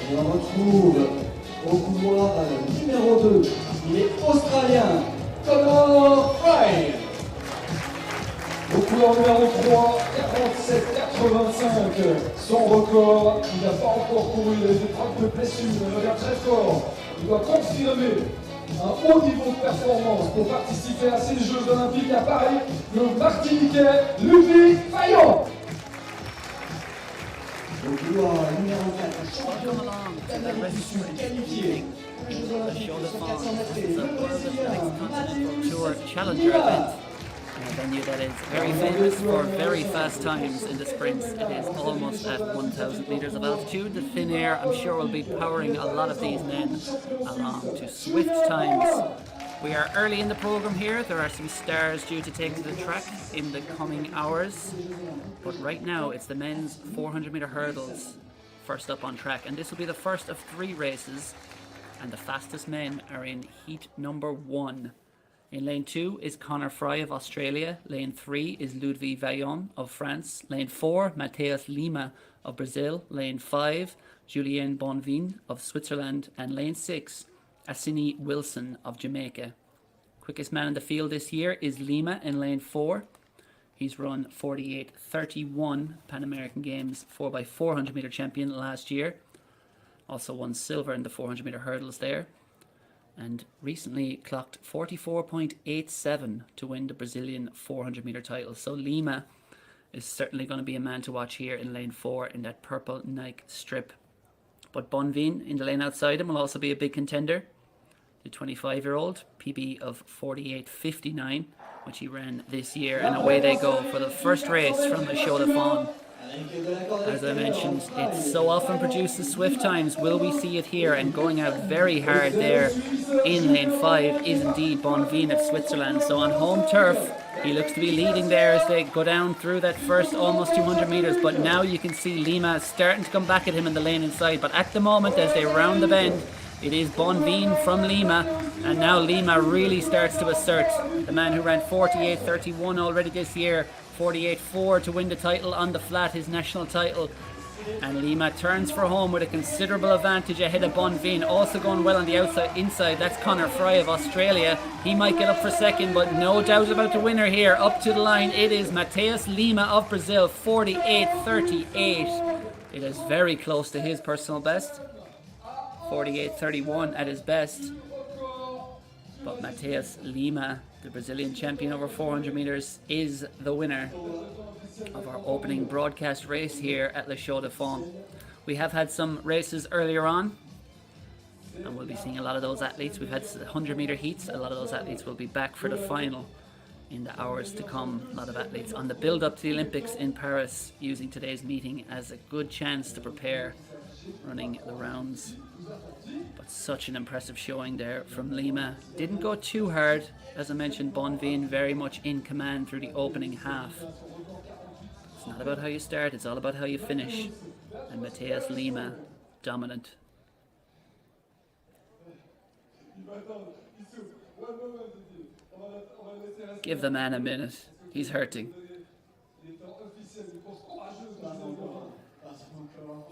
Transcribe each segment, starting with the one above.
Et on retrouve au couloir numéro 2, il est australien, Connor Fry. Au couloir numéro 3, 47,85, son record, il n'a pas encore couru, il a eu des traces de blessure, il regarde très fort, il doit confirmer un haut niveau de performance pour participer à ces Jeux Olympiques à Paris, le Martiniquais Ludwig Fayon. Au couloir numéro 4, champion d'Amérique du Sud qualifié. The Chaux-de-Fonds is a Continental Tour Challenger event, a venue that is very famous for very fast times in the sprints. It is almost at 1,000 meters of altitude. The thin air, I'm sure, will be powering a lot of these men along to swift times. We are early in the program here. There are some stars due to take to the track in the coming hours, but right now it's the men's 400 meter hurdles first up on track, and this will be the first of 3 races, and the fastest men are in heat number 1. In lane 2 is Connor Fry of Australia. Lane 3 is Ludwig Vaillant of France. Lane 4, Matheus Lima of Brazil. Lane 5, Julien Bonvin of Switzerland. And lane 6, Assini Wilson of Jamaica. Quickest man in the field this year is Lima in lane 4. He's run 48.31 Pan American Games 4x400 meter champion last year. Also won silver in the 400 meter hurdles there. And recently clocked 44.87 to win the Brazilian 400 meter title. So Lima is certainly going to be a man to watch here in lane 4 in that purple Nike strip. But Bonvin in the lane outside him will also be a big contender. The 25-year-old, PB of 48.59, which he ran this year. And away they go for the first race from the Chaux-de-Fonds. As I mentioned, it so often produces swift times. Will we see it here? And going out very hard there in lane 5 is indeed Bonvin of Switzerland. So on home turf, he looks to be leading there as they go down through that first almost 200 meters. But now you can see Lima starting to come back at him in the lane inside. But at the moment, as they round the bend, it is Bonvin from Lima. And now Lima really starts to assert. The man who ran 48.31 already this year. 48.4 to win the title on the flat, his national title. And Lima turns for home with a considerable advantage ahead of Bonvin. Also going well on the inside, that's Connor Fry of Australia. He might get up for second, but no doubt about the winner here. Up to the line, it is Matheus Lima of Brazil, 48.38. It is very close to his personal best. 48.31 at his best. But Matheus Lima, the Brazilian champion over 400 meters, is the winner of our opening broadcast race here at Le Chaux-de-Fonds. We have had some races earlier on, and we'll be seeing a lot of those athletes. We've had 100 meter heats. A lot of those athletes will be back for the final in the hours to come. A lot of athletes on the build up to the Olympics in Paris, using today's meeting as a good chance to prepare, running the rounds. But such an impressive showing there from Lima. Didn't go too hard. As I mentioned, Bonvin very much in command through the opening half. It's not about how you start, it's all about how you finish. And Matheus Lima, dominant. Give the man a minute. He's hurting.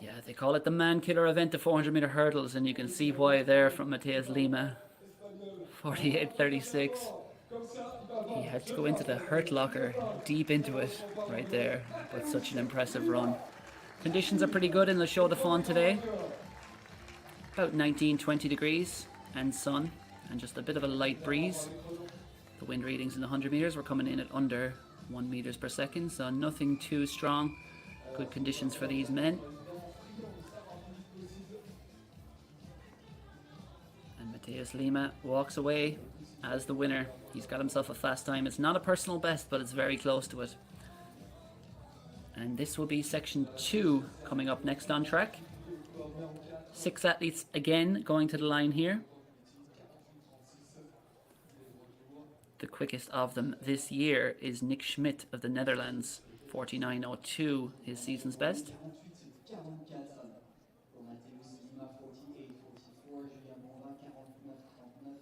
Yeah, they call it the man killer event, the 400 meter hurdles, and you can see why there from Matheus Lima. 48.36. He had to go into the hurt locker, deep into it, right there. But such an impressive run. Conditions are pretty good in the Chaux-de-Fonds today. About 19-20 degrees and sun, and just a bit of a light breeze. The wind readings in the 100 meters were coming in at under 1 meters per second, so nothing too strong. Good conditions for these men. And Matheus Lima walks away as the winner. He's got himself a fast time. It's not a personal best, but it's very close to it. And this will be section 2 coming up next on track. 6 athletes again going to the line here. The quickest of them this year is Nick Schmidt of the Netherlands. 49.02, his season's best.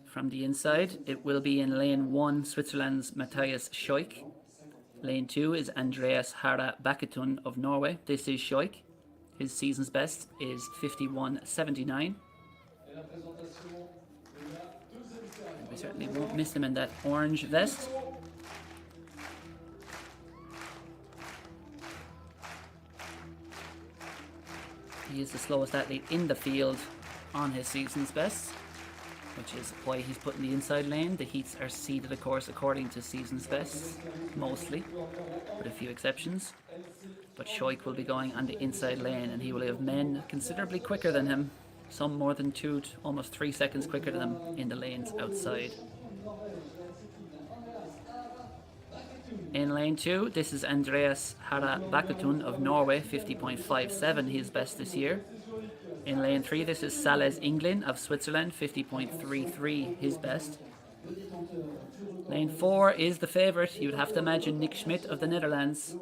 From the inside, it will be in lane 1, Switzerland's Matthias Schoik. Lane 2 is Andreas Hara Baketun of Norway. This is Schoik. His season's best is 51.79. We certainly won't miss him in that orange vest. He is the slowest athlete in the field on his season's best, which is why he's put in the inside lane. The heats are seeded, of course, according to season's bests, mostly, with a few exceptions. But Schoik will be going on the inside lane, and he will have men considerably quicker than him, some more than 2 to almost 3 seconds quicker than him in the lanes outside. In lane 2, this is Andreas Hara Bakatun of Norway, 50.57, his best this year. In lane 3, this is Sales Inglin of Switzerland, 50.33, his best. Lane 4 is the favourite. You would have to imagine Nick Schmidt of the Netherlands.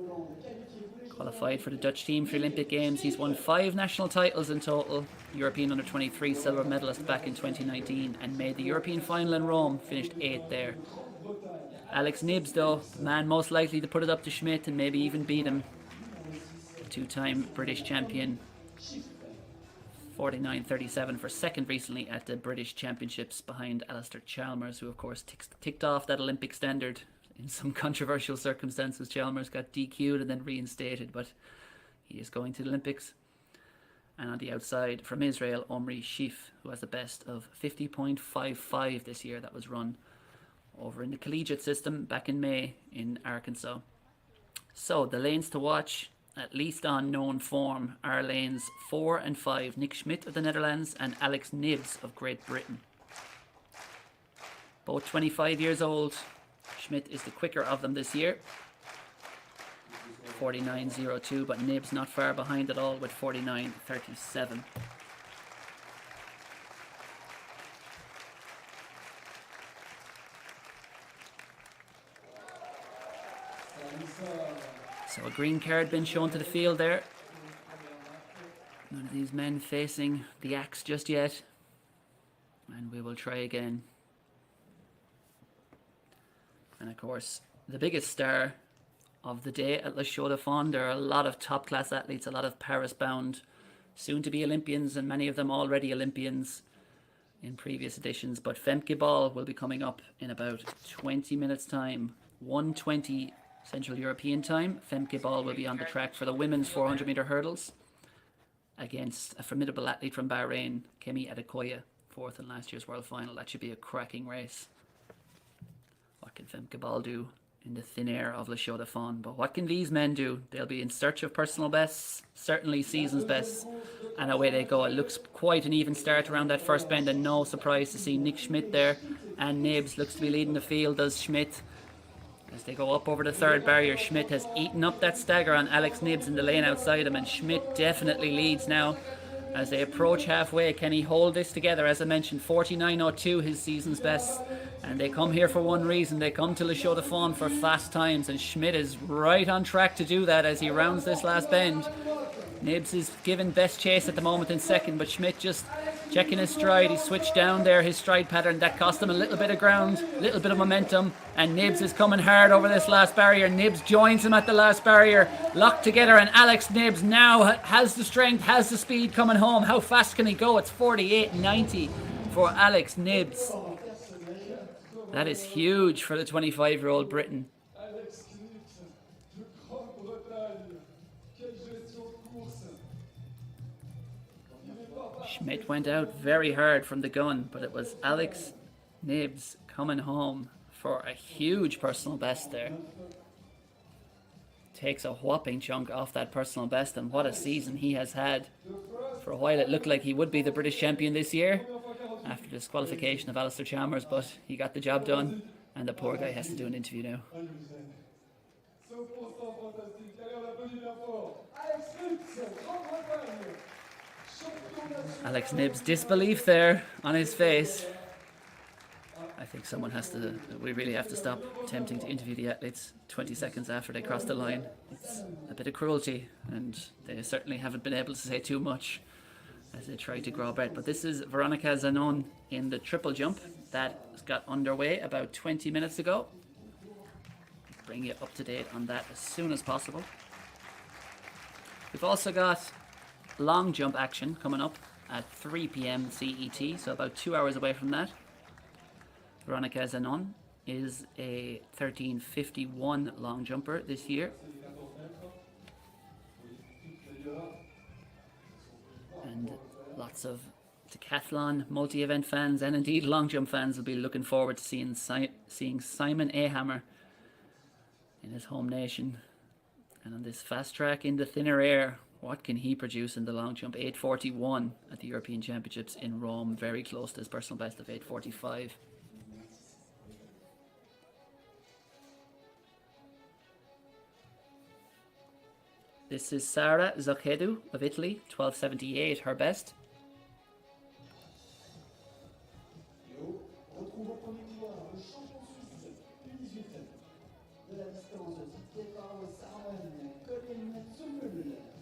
Qualified for the Dutch team for Olympic Games. He's won 5 national titles in total. European Under-23 silver medalist back in 2019 and made the European final in Rome, finished 8th there. Alex Nibs, though, the man most likely to put it up to Schmidt and maybe even beat him. Two-time British champion. 49.37 for second recently at the British Championships behind Alistair Chalmers, who of course ticked off that Olympic standard in some controversial circumstances. Chalmers got DQ'd and then reinstated, but he is going to the Olympics. And on the outside from Israel, Omri Shif, who has the best of 50.55 this year. That was run over in the collegiate system back in May in Arkansas. So the lanes to watch, at least on known form, are lanes 4 and 5. Nick Schmidt of the Netherlands and Alex Nibs of Great Britain. Both 25 years old. Schmidt is the quicker of them this year. 49.02, but Nibs not far behind at all with 49.37. So a green card been shown to the field there. None of these men facing the axe just yet. And we will try again. And of course, the biggest star of the day at Chaux-de-Fonds. There are a lot of top class athletes, a lot of Paris bound, soon to be Olympians, and many of them already Olympians in previous editions. But Femke Ball will be coming up in about 20 minutes time. 1:20 Central European time. Femke Ball will be on the track for the women's 400 meter hurdles against a formidable athlete from Bahrain, Kemi Adekoya, 4th in last year's world final. That should be a cracking race. What can Femke Ball do in the thin air of Chaux-de-Fonds? But what can these men do? They'll be in search of personal bests, certainly season's bests, and away they go. It looks quite an even start around that first bend, and no surprise to see Nick Schmidt there, and Nibs looks to be leading the field, does Schmidt. As they go up over the third barrier, Schmidt has eaten up that stagger on Alex Nibs in the lane outside him, and Schmidt definitely leads now. As they approach halfway, can he hold this together? As I mentioned, 49.02 his season's best. And they come here for one reason. They come to Chaux-de-Fonds for fast times, and Schmidt is right on track to do that as he rounds this last bend. Nibs is given best chase at the moment in second, but Schmidt just checking his stride. He switched down there his stride pattern. That cost him a little bit of ground, a little bit of momentum, and Nibs is coming hard over this last barrier. Nibs joins him at the last barrier, locked together, and Alex Nibs now has the strength, has the speed coming home. How fast can he go? It's 48.90 for Alex Nibs. That is huge for the 25-year-old Briton. Schmidt went out very hard from the gun, but it was Alex Nibs coming home for a huge personal best there. Takes a whopping chunk off that personal best, and what a season he has had. For a while it looked like he would be the British champion this year after the disqualification of Alistair Chalmers, but he got the job done, and the poor guy has to do an interview now. Alex Nibs' disbelief there on his face. I think we really have to stop attempting to interview the athletes 20 seconds after they cross the line. It's a bit of cruelty, and they certainly haven't been able to say too much as they try to grow breath. But this is Veronica Zanon in the triple jump that got underway about 20 minutes ago. Bring you up to date on that as soon as possible. We've also got long jump action coming up at 3 p.m. CET, so about 2 hours away from that. Veronica Zanon is a 13:51 long jumper this year. And lots of decathlon, multi-event fans, and indeed long jump fans will be looking forward to seeing Simon Ahammer in his home nation. And on this fast track in the thinner air, what can he produce in the long jump? 8:41 at the European Championships in Rome, very close to his personal best of 8:45. This is Sara Zocchedu of Italy, 12:78, her best.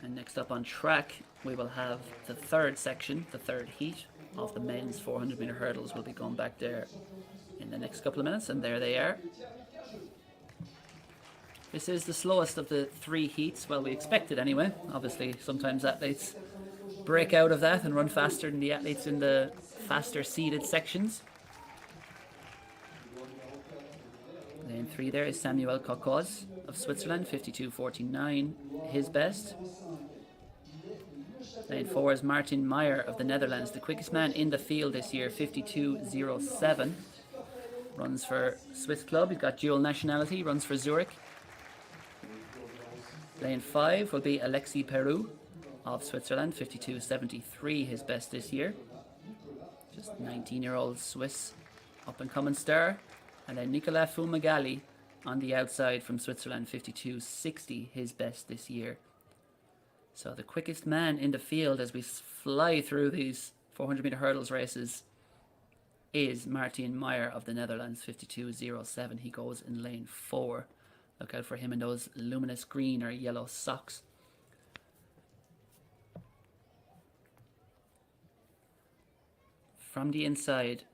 And next up on track, we will have the third section, the third heat of the men's 400 meter hurdles. We'll be going back there in the next couple of minutes, and there they are. This is the slowest of the three heats. Well, we expected anyway. Obviously, sometimes athletes break out of that and run faster than the athletes in the faster seeded sections. Lane 3 there is Samuel Kokoz of Switzerland, 52:49, his best. Lane 4 is Martin Meyer of the Netherlands, the quickest man in the field this year, 52:07. Runs for Swiss club, he's got dual nationality, runs for Zurich. Lane 5 will be Alexis Peru of Switzerland, 52:73, his best this year. Just 19-year-old Swiss up-and-coming star. And then Nicolas Fumagalli on the outside from Switzerland, 52:60, his best this year. So the quickest man in the field as we fly through these 400 meter hurdles races is Martin Meyer of the Netherlands, 52:07. He goes in lane 4. Look out for him in those luminous green or yellow socks. From the inside,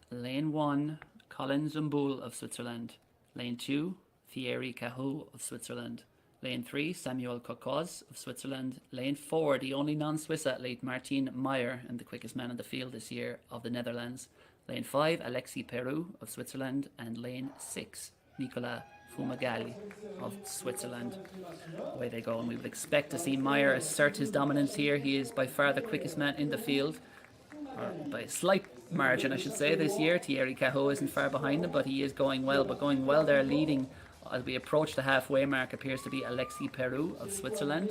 lane 1, Colin Zumbull of Switzerland. Lane 2, Thierry Cahou of Switzerland. Lane 3, Samuel Kokoz of Switzerland. Lane 4, the only non-Swiss athlete, Martin Meyer, and the quickest man in the field this year of the Netherlands. Lane 5, Alexis Peru of Switzerland. And lane 6, Nicolas Fumagalli of Switzerland. Away they go, and we would expect to see Meyer assert his dominance here. He is by far the quickest man in the field, or by a slight margin I should say, this year. Thierry Cahou isn't far behind him, but he is going well. But going well there, leading as we approach the halfway mark, appears to be Alexis Peru of Switzerland.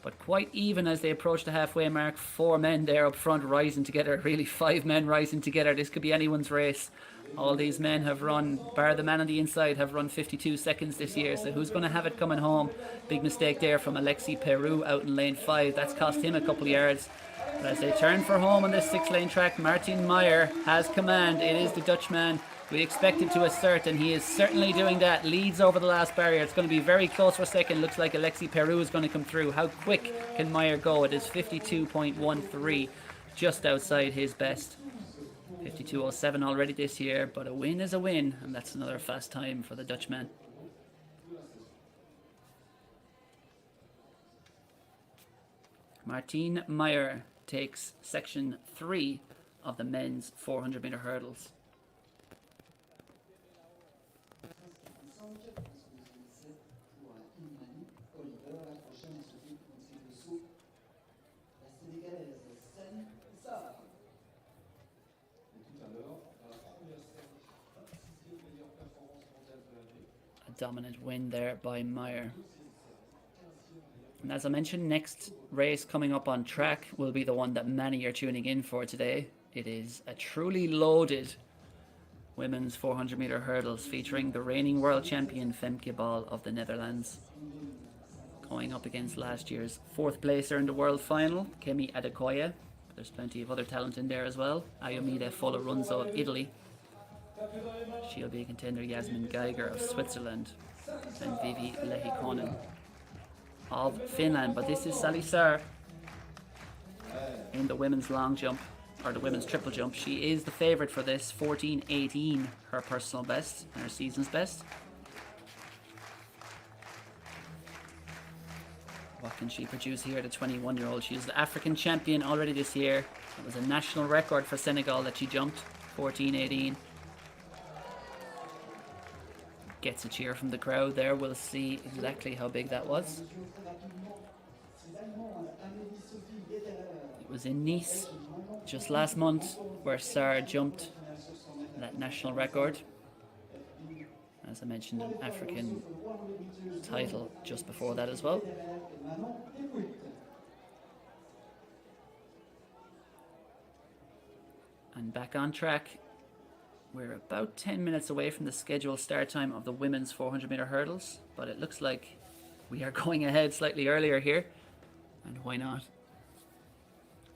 But quite even as they approach the halfway mark, 4 men there up front rising together, really 5 men rising together. This could be anyone's race. All these men have run, bar the man on the inside, have run 52 seconds this year. So who's going to have it coming home? Big mistake there from Alexis Peru out in lane 5. That's cost him a couple of yards. But as they turn for home on this 6-lane track, Martin Meyer has command. It is the Dutchman we expected to assert, and he is certainly doing that. Leads over the last barrier. It's going to be very close for a second. Looks like Alexis Peru is going to come through. How quick can Meyer go? It is 52.13, just outside his best. 52.07 already this year, but a win is a win, and that's another fast time for the Dutchman. Martin Meyer takes section 3 of the men's 400 meter hurdles. A dominant win there by Meyer. And as I mentioned, next race coming up on track will be the one that many are tuning in for today. It is a truly loaded women's 400 meter hurdles featuring the reigning world champion Femke Bol of the Netherlands, going up against last year's 4th placer in the world final, Kemi Adekoya. There's plenty of other talent in there as well. Ayomide Folarunzo of Italy. She'll be a contender, Yasmin Geiger of Switzerland, and Vivi Lehikonen of Finland. But this is Salisar in the women's long jump, or the women's triple jump. She is the favourite for this, 14.18 her personal best and her season's best. what can she produce here, the 21-year-old? She was the African champion already this year. It was a national record for Senegal that she jumped, 14:18. Gets a cheer from the crowd there. We'll see exactly how big that was. It was in Nice just last month where Sarah jumped that national record. As I mentioned, an African title just before that as well. And back on track. We're about 10 minutes away from the scheduled start time of the women's 400 meter hurdles, but it looks like we are going ahead slightly earlier here. And why not?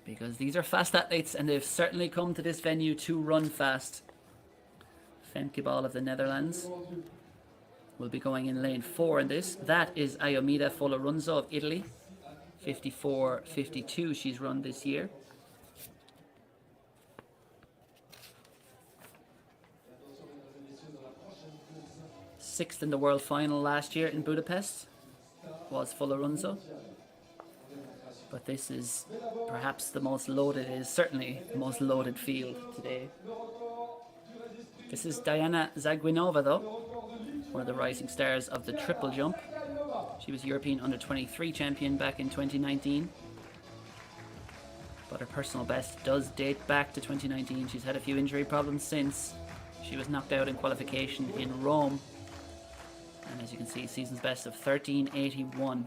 Because these are fast athletes and they've certainly come to this venue to run fast. Femke Ball of the Netherlands will be going in lane 4 in this. That is Ayomida Folorunzo of Italy. 54.52 she's run this year. Sixth in the world final last year in Budapest was Folorunzo. But this is perhaps the most loaded, it is certainly the most loaded field today. This is Diana Zaguinova though, one of the rising stars of the triple jump. She was European under-23 champion back in 2019. But her personal best does date back to 2019. She's had a few injury problems since. She was knocked out in qualification in Rome. And as you can see, season's best of 13:81.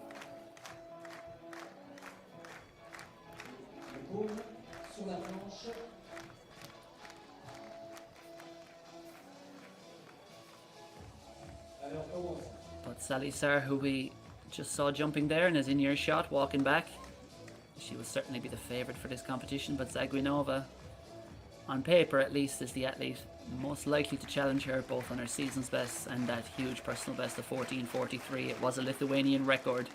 But Sally Sarr, who we just saw jumping there and is in your shot, walking back, she will certainly be the favourite for this competition. But Zaguinova, on paper at least, is the athlete most likely to challenge her both on her season's best and that huge personal best of 14:43. It was a Lithuanian record.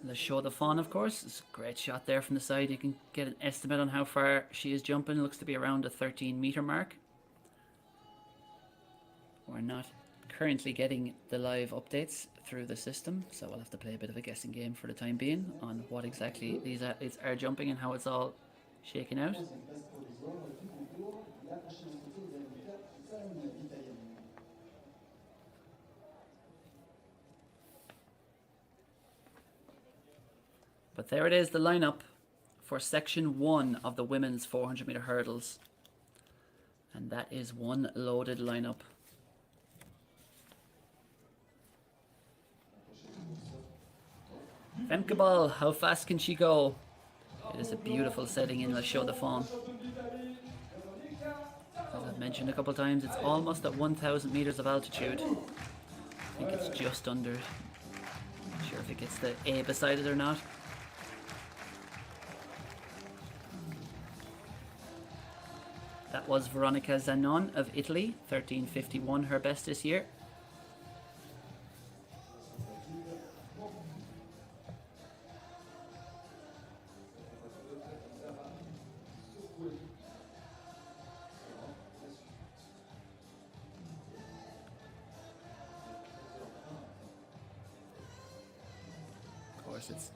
The Chaux-de-Fonds, of course, is a great shot there from the side. You can get an estimate on how far she is jumping. It looks to be around the 13-meter mark. We're not currently getting the live updates through the system, so we'll have to play a bit of a guessing game for the time being on what exactly these athletes are jumping and how it's all shaking out. But there it is, the lineup for section 1 of the women's 400 meter hurdles. And that is one loaded lineup. Femke Ball, how fast can she go? It is a beautiful setting in the Chaux-de-Fonds. As I've mentioned a couple of times, it's almost at 1,000 meters of altitude. I think it's just under it. Not sure if it gets the A beside it or not. That was Veronica Zanon of Italy, 13:51, her best this year. Of course, it's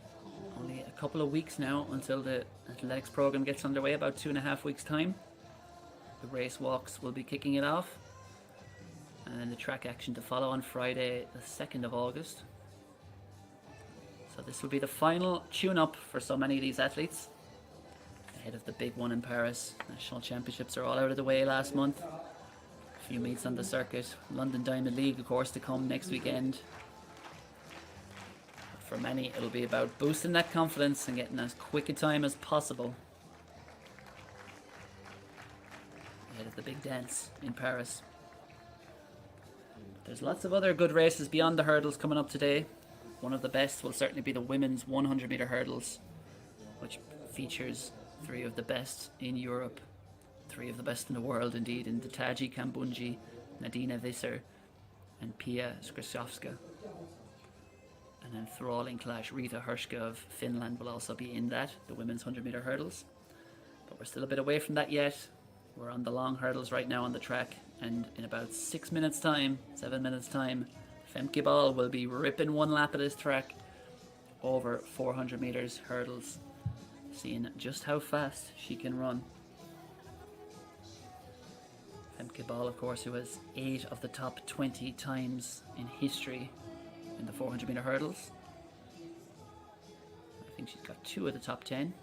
only a couple of weeks now until the athletics program gets underway, about 2.5 weeks' time. The race walks will be kicking it off, and then the track action to follow on Friday the 2nd of August. So this will be the final tune-up for so many of these athletes ahead of the big one in Paris. National championships are all out of the way last month. A few meets on the circuit. London Diamond League, of course, to come next weekend. But for many, it'll be about boosting that confidence and getting as quick a time as possible ahead of the big dance in Paris. There's lots of other good races beyond the hurdles coming up today. One of the best will certainly be the women's 100 meter hurdles, which features 3 of the best in Europe, 3 of the best in the world indeed, in Taji Kambunji, Nadina Visser and Pia Skrzydowska. And then thrilling clash, Rita Hershka of Finland will also be in that, the women's 100-meter hurdles. But we're still a bit away from that yet. We're on the long hurdles right now on the track, and in about 7 minutes time, Femke Ball will be ripping one lap of this track over 400 meters hurdles, seeing just how fast she can run. Femke Ball, of course, who has 8 of the top 20 times in history in the 400 meter hurdles. I think she's got 2 of the top 10. And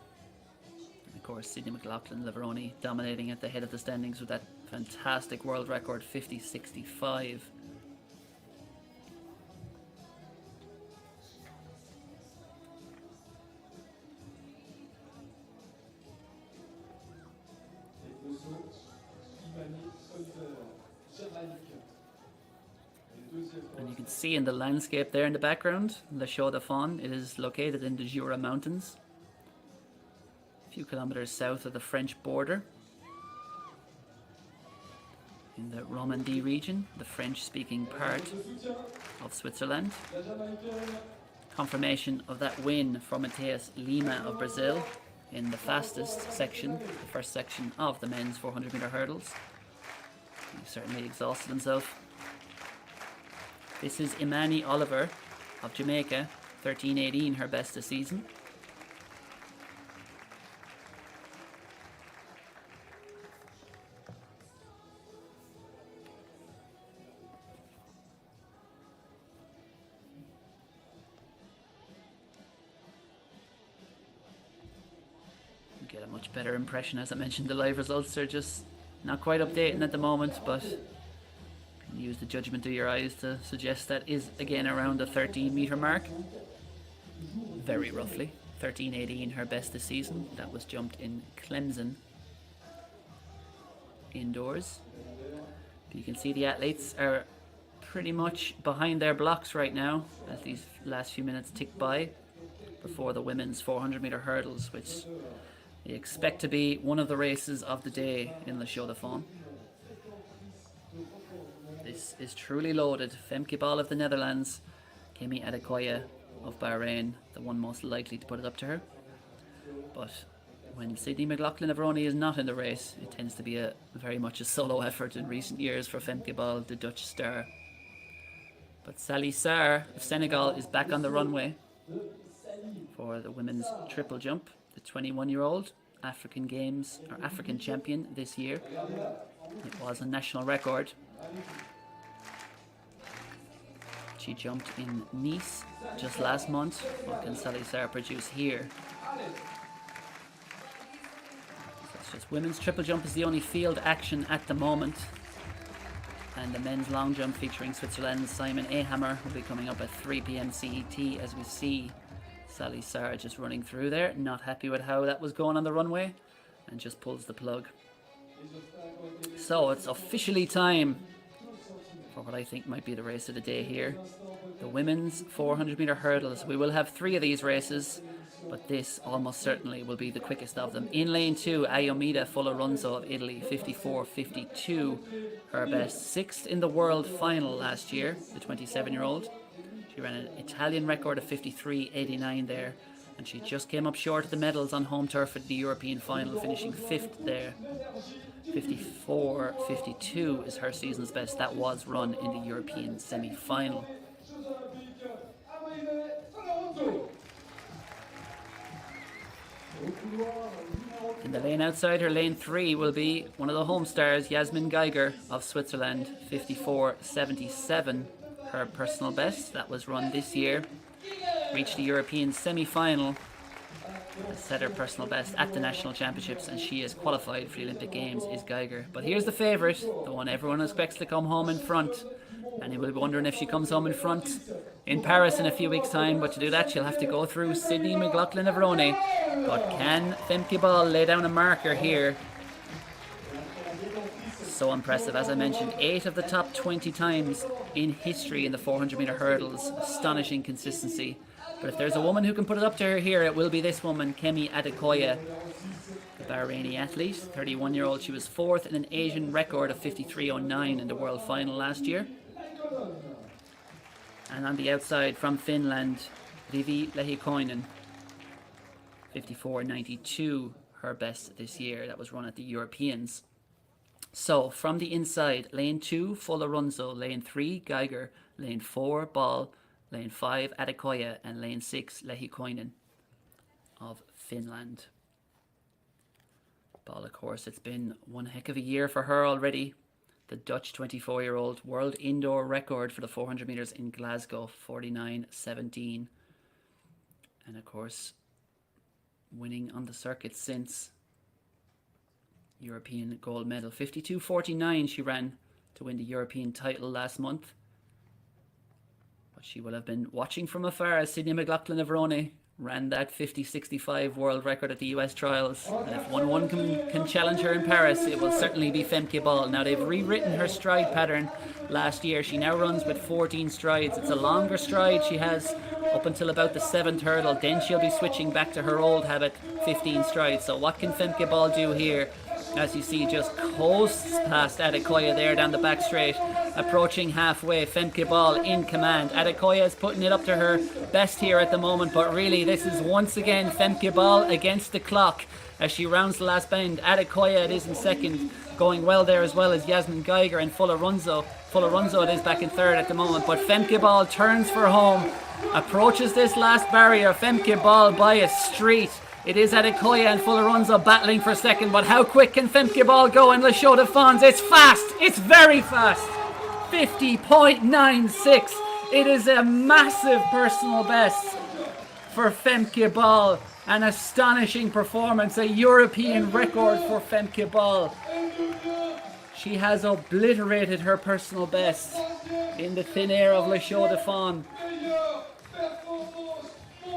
of course, Sydney McLaughlin-Leveroni dominating at the head of the standings with that fantastic world record 50.65. And you can see in the landscape there in the background, the Chaux-de-Fonds. It is located in the Jura Mountains, a few kilometers south of the French border, in the Romandie region, the French-speaking part of Switzerland. Confirmation of that win from Matheus Lima of Brazil in the fastest section, the first section of the men's 400 meter hurdles. He certainly exhausted himself. This is Imani Oliver of Jamaica, 13:18, her best this season. You get a much better impression. As I mentioned, the live results are just not quite updating at the moment, but use the judgment of your eyes to suggest that is again around the 13-meter mark, very roughly. 13:18, her best this season. That was jumped in Clemson indoors. But you can see the athletes are pretty much behind their blocks right now as these last few minutes tick by before the women's 400 meter hurdles, which you expect to be one of the races of the day in the Chaux-de-Fonds. This is truly loaded. Femke Ball of the Netherlands, Kemi Adekoya of Bahrain, the one most likely to put it up to her. But when Sydney McLaughlin-Leveroni is not in the race, it tends to be very much a solo effort in recent years for Femke Ball, the Dutch star. But Sally Sarr of Senegal is back on the runway for the women's triple jump. The 21-year-old African champion this year. It was a national record. She jumped in Nice just last month. What can Sally Sarr produce here? So it's just women's triple jump is the only field action at the moment. And the men's long jump featuring Switzerland's Simon Ahammer will be coming up at 3 p.m. CET as we see Sally Sarr just running through there, not happy with how that was going on the runway, and just pulls the plug. So it's officially time for what I think might be the race of the day here. The women's 400 meter hurdles. We will have 3 of these races, but this almost certainly will be the quickest of them. In lane 2, Ayomida Foloronzo of Italy, 54.52, her best. 6th in the world final last year, the 27-year-old. She ran an Italian record of 53.89 there, and she just came up short of the medals on home turf at the European final, finishing 5th there. 54.52 is her season's best. That was run in the European semi-final. In the lane outside her, lane 3, will be one of the home stars, Yasmin Geiger of Switzerland, 54.77, her personal best. That was run this year. Reached the European semi-final, set her personal best at the national championships, and she is qualified for the Olympic Games, is Geiger. But here's the favourite, the one everyone expects to come home in front, and you will be wondering if she comes home in front in Paris in a few weeks' time. But to do that, she'll have to go through Sydney McLaughlin-Leveroni. But can Femke Ball lay down a marker here? So impressive. As I mentioned, 8 of the top 20 times in history in the 400 meter hurdles. Astonishing consistency. But if there's a woman who can put it up to her here, it will be this woman, Kemi Adekoya, the Bahraini athlete, 31-year-old. She was 4th in an Asian record of 53.09 in the world final last year. And on the outside from Finland, Rivi Lehikoinen, 54.92, her best this year. That was run at the Europeans. So from the inside, lane 2, Folarunzo, lane 3, Geiger, lane 4, Ball, lane 5, Adekoya, and lane 6, Lehikoinen of Finland. Ball, of course, it's been one heck of a year for her already. The Dutch 24-year-old world indoor record for the 400 metres in Glasgow, 49.17. And of course, winning on the circuit since. European gold medal. 52.49 she ran to win the European title last month. But she will have been watching from afar as Sydney McLaughlin-Avrone ran that 50.65 world record at the US trials. And if one can challenge her in Paris, it will certainly be Femke Ball. Now, they've rewritten her stride pattern last year. She now runs with 14 strides. It's a longer stride she has up until about the 7th hurdle. Then she'll be switching back to her old habit, 15 strides. So what can Femke Ball do here? As you see, just coasts past Adekoya there down the back straight. Approaching halfway, Femke Ball in command. Adekoya is putting it up to her best here at the moment, but really this is once again Femke Ball against the clock as she rounds the last bend. Adekoya it is in second, going well there as well as Yasmin Geiger and Folarunzo. Folarunzo it is back in third at the moment, but Femke Ball turns for home, approaches this last barrier. Femke Ball by a street. It is Adekoya and Folarunzo battling for second, but how quick can Femke Ball go in Chaux-de-Fonds? It's fast! It's very fast! 50.96. It is a massive personal best for Femke Ball. An astonishing performance, a European record for Femke Ball. She has obliterated her personal best in the thin air of Chaux-de-Fonds.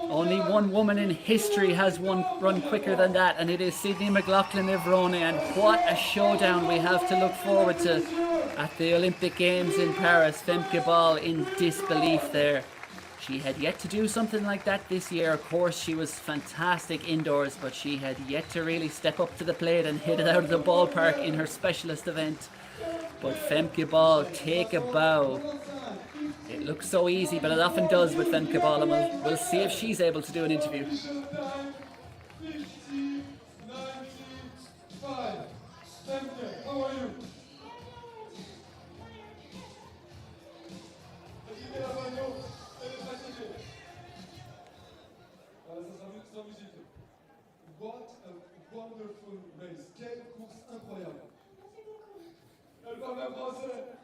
Only one woman in history has run quicker than that, and it is Sydney McLaughlin-Avrone. And what a showdown we have to look forward to at the Olympic Games in Paris. Femke Ball in disbelief there. She had yet to do something like that this year. Of course, she was fantastic indoors, but she had yet to really step up to the plate and hit it out of the ballpark in her specialist event. But Femke Ball, take a bow. It looks so easy, but it often does with Femke Ball, and we'll see if she's able to do an interview. What a wonderful race. Quelle course incroyable. Elle va même français.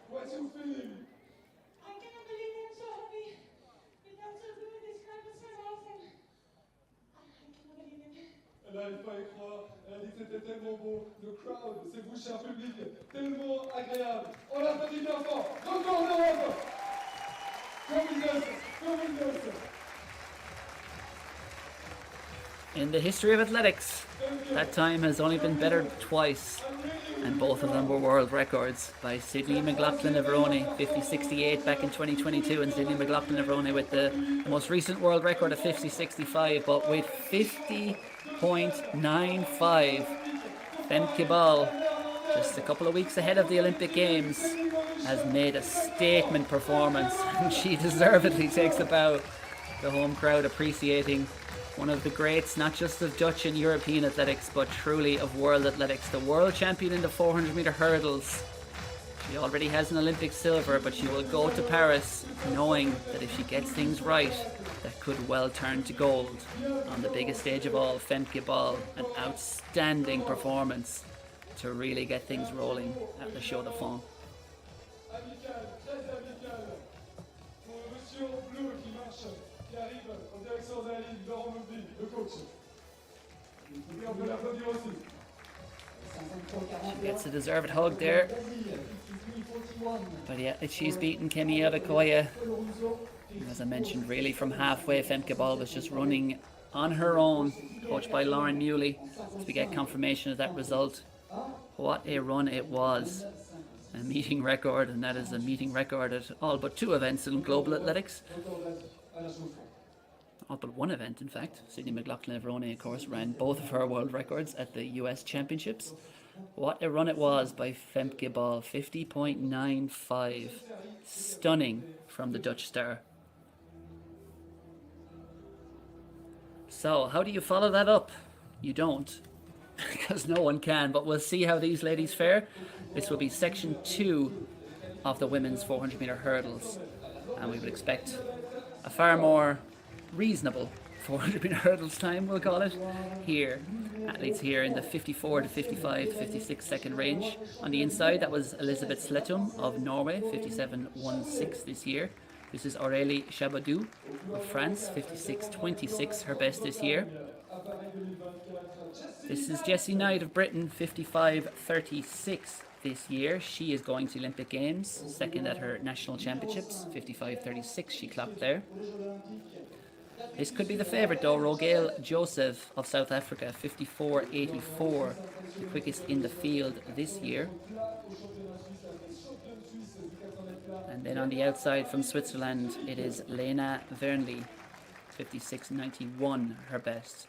What's your feeling? I cannot believe I'm so happy. The dancers doing this kind of service and I cannot believe it. Elle n'arrive pas à y croire. Elle a dit que c'était tellement beau. Le crowd, c'est vous, cher public, tellement agréable. On l'applaudit bien fort. Record d'Europe. Comme il In the history of athletics, that time has only been bettered twice, and both of them were world records by Sydney McLaughlin-Avrone, 50.68 back in 2022, and Sydney McLaughlin-Avrone with the most recent world record of 50.65, but with 50.95. Femke Ball, just a couple of weeks ahead of the Olympic Games, has made a statement performance, and she deservedly takes a bow. The home crowd appreciating one of the greats, not just of Dutch and European athletics, but truly of world athletics. The world champion in the 400 metre hurdles. She already has an Olympic silver, but she will go to Paris knowing that if she gets things right, that could well turn to gold. On the biggest stage of all, Femke Ball, an outstanding performance to really get things rolling at the Chaux-de-Fonds. She gets a deserved hug there. But yeah, she's beaten Kemi Adekoya. As I mentioned, really from halfway, Femke Ball was just running on her own, coached by Lauren Muley, as we get confirmation of that result. What a run it was. A meeting record, and that is a meeting record at all but 2 events in global athletics. All but 1 event, in fact. Sydney McLaughlin-Avrone, of course, ran both of her world records at the US Championships. What a run it was by Femke Ball, 50.95. Stunning from the Dutch star. So, how do you follow that up? You don't, because no one can, but we'll see how these ladies fare. This will be section 2 of the women's 400 meter hurdles, and we would expect a far more reasonable 400 meter hurdles time, we'll call it, here. Athletes here in the 54 to 55 to 56 second range. On the inside, that was Elisabeth Sletum of Norway, 57.16 this year. This is Aurélie Chabadou of France, 56.26, her best this year. This is Jessie Knight of Britain, 55.36 this year. She is going to Olympic Games, second at her national championships, 55.36 she clocked there. This could be the favourite though, Rogail Joseph of South Africa, 54.84, the quickest in the field this year. And then on the outside from Switzerland, it is Lena Wernli, 56.91, her best.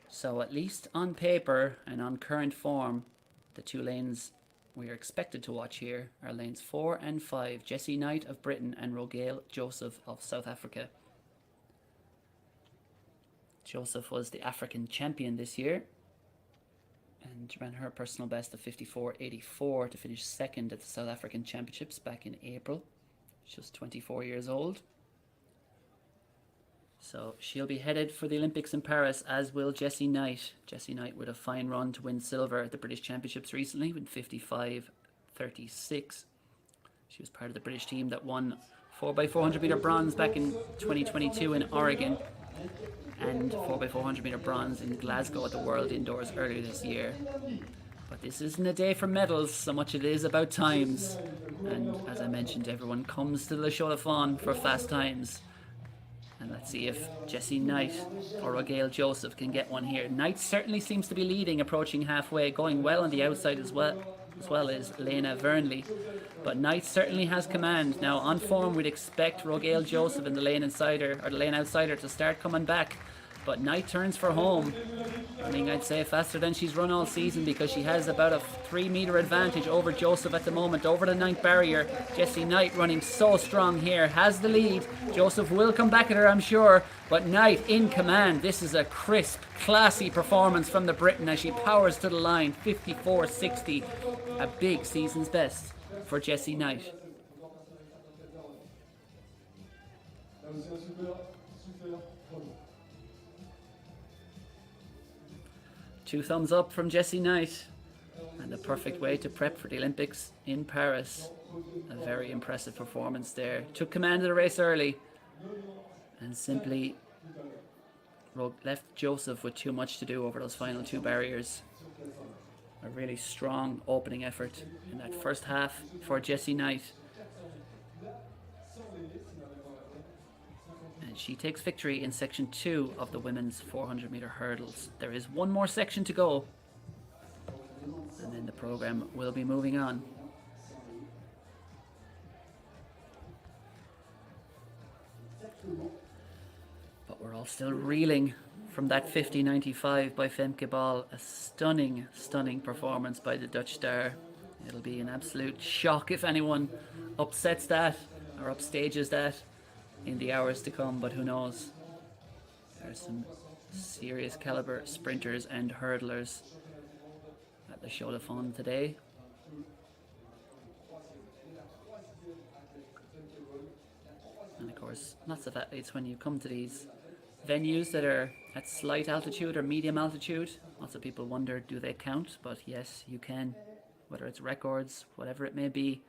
So at least on paper and on current form, the two lanes we are expected to watch here are lanes 4 and 5, Jessie Knight of Britain and Rogail Joseph of South Africa. Joseph was the African champion this year and ran her personal best of 54.84 to finish second at the South African Championships back in April. She's 24 years old. So she'll be headed for the Olympics in Paris, as will Jessie Knight. Jessie Knight with a fine run to win silver at the British Championships recently with 55.36. She was part of the British team that won 4x400 meter bronze back in 2022 in Oregon, and 4x400 meter bronze in Glasgow at the World Indoors earlier this year. But this isn't a day for medals so much, it is about times. And as I mentioned, everyone comes to the Chaux-de-Fonds for fast times. And let's see if Jessie Knight or Rogail Joseph can get one here. Knight certainly seems to be leading, approaching halfway, going well on the outside as well as Lena Wernli. But Knight certainly has command. Now on form, we'd expect Rogail Joseph in the lane insider, or the lane outsider, to start coming back. But Knight turns for home. Running, I'd say, faster than she's run all season, because she has about a 3 meter advantage over Joseph at the moment, over the 9th barrier. Jessie Knight running so strong here, has the lead. Joseph will come back at her, I'm sure, but Knight in command. This is a crisp, classy performance from the Briton as she powers to the line. 54.60, a big season's best for Jessie Knight. Two thumbs up from Jessie Knight, and the perfect way to prep for the Olympics in Paris. A very impressive performance there. Took command of the race early and simply left Joseph with too much to do over those final 2 barriers. A really strong opening effort in that first half for Jessie Knight. And she takes victory in section 2 of the women's 400 meter hurdles. There is one more section to go, and then the program will be moving on. But we're all still reeling from that 50.95 by Femke Bol. A stunning, stunning performance by the Dutch star. It'll be an absolute shock if anyone upsets that or upstages that in the hours to come, but who knows. There are some serious caliber sprinters and hurdlers at the Chaux-de-Fonds today. And of course, lots of athletes, when you come to these venues that are at slight altitude or medium altitude, lots of people wonder, do they count? But yes, you can. Whether it's records, whatever it may be,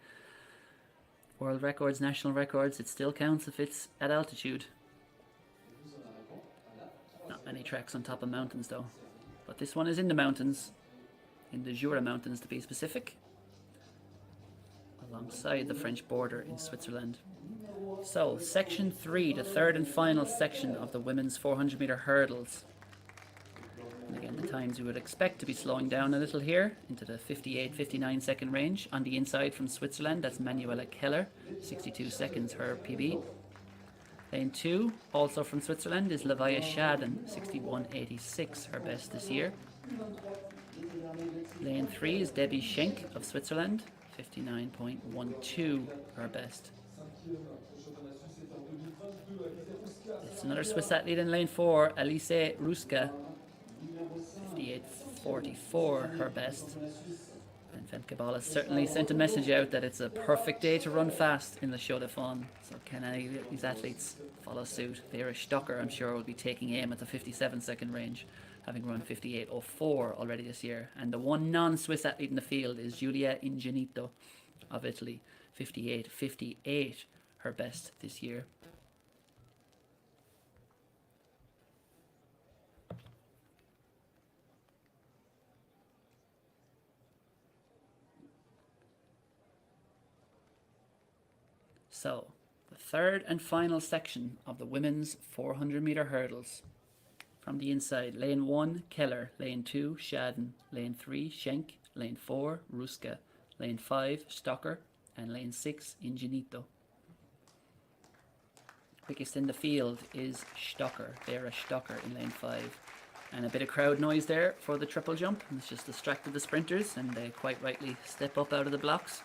world records, national records, it still counts if it's at altitude. Not many tracks on top of mountains though. But this one is in the mountains, in the Jura Mountains to be specific, alongside the French border in Switzerland. So, section 3, the third and final section of the women's 400 meter hurdles. And again, the times we would expect to be slowing down a little here into the 58-59 second range. On the inside from Switzerland, that's Manuela Keller, 62 seconds her PB. Lane 2, also from Switzerland, is Levaya Schaden, 61.86, her best this year. Lane 3 is Debbie Schenk of Switzerland, 59.12, her best. It's another Swiss athlete in lane 4, Alice Ruska, 58.44 her best. And Femke Ball has certainly sent a message out that it's a perfect day to run fast in the Chaux-de-Fonds. So can any of these athletes follow suit? Vera Stocker, I'm sure, will be taking aim at the 57-second range, having run 58.04 already this year. And the one non-Swiss athlete in the field is Giulia Ingenito of Italy, 58.58 her best this year. So, the third and final section of the women's 400-meter hurdles. From the inside, lane 1, Keller, lane 2, Schaden, lane 3, Schenk, lane 4, Ruska, lane 5, Stocker, and lane 6, Ingenito. Quickest in the field is Stocker, Vera Stocker in lane 5. And a bit of crowd noise there for the triple jump. It's just distracted the sprinters, and they quite rightly step up out of the blocks.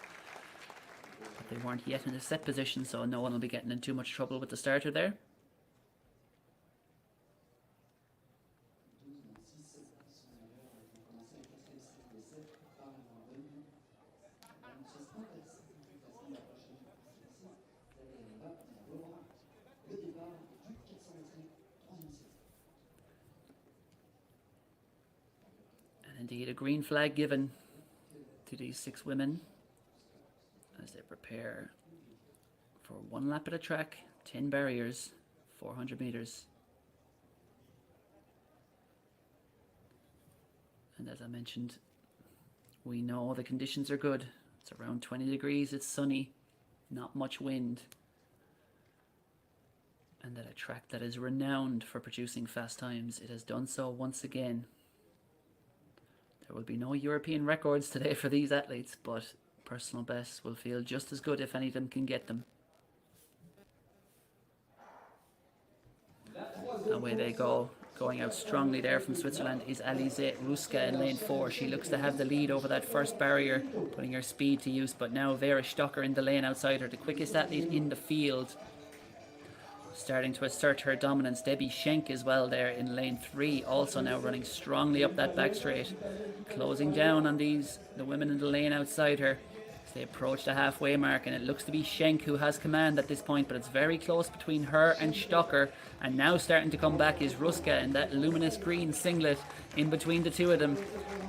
They weren't yet in a set position, so no one will be getting in too much trouble with the starter there. And indeed a green flag given to these 6 women as they prepare for 1 lap at a track, 10 barriers, 400 meters. And as I mentioned, we know the conditions are good. It's around 20 degrees, it's sunny, not much wind. And at a track that is renowned for producing fast times, it has done so once again. There will be no European records today for these athletes, but personal bests will feel just as good if any of them can get them. Away they go. Going out strongly there from Switzerland is Alice Ruska in lane 4. She looks to have the lead over that first barrier, putting her speed to use, but now Vera Stocker in the lane outside her, the quickest athlete in the field. Starting to assert her dominance. Debbie Schenk as well there in lane 3, also now running strongly up that back straight. Closing down on the women in the lane outside her. They approach the halfway mark, and it looks to be Schenk who has command at this point, but it's very close between her and Stocker. And now starting to come back is Ruska in that luminous green singlet in between the two of them.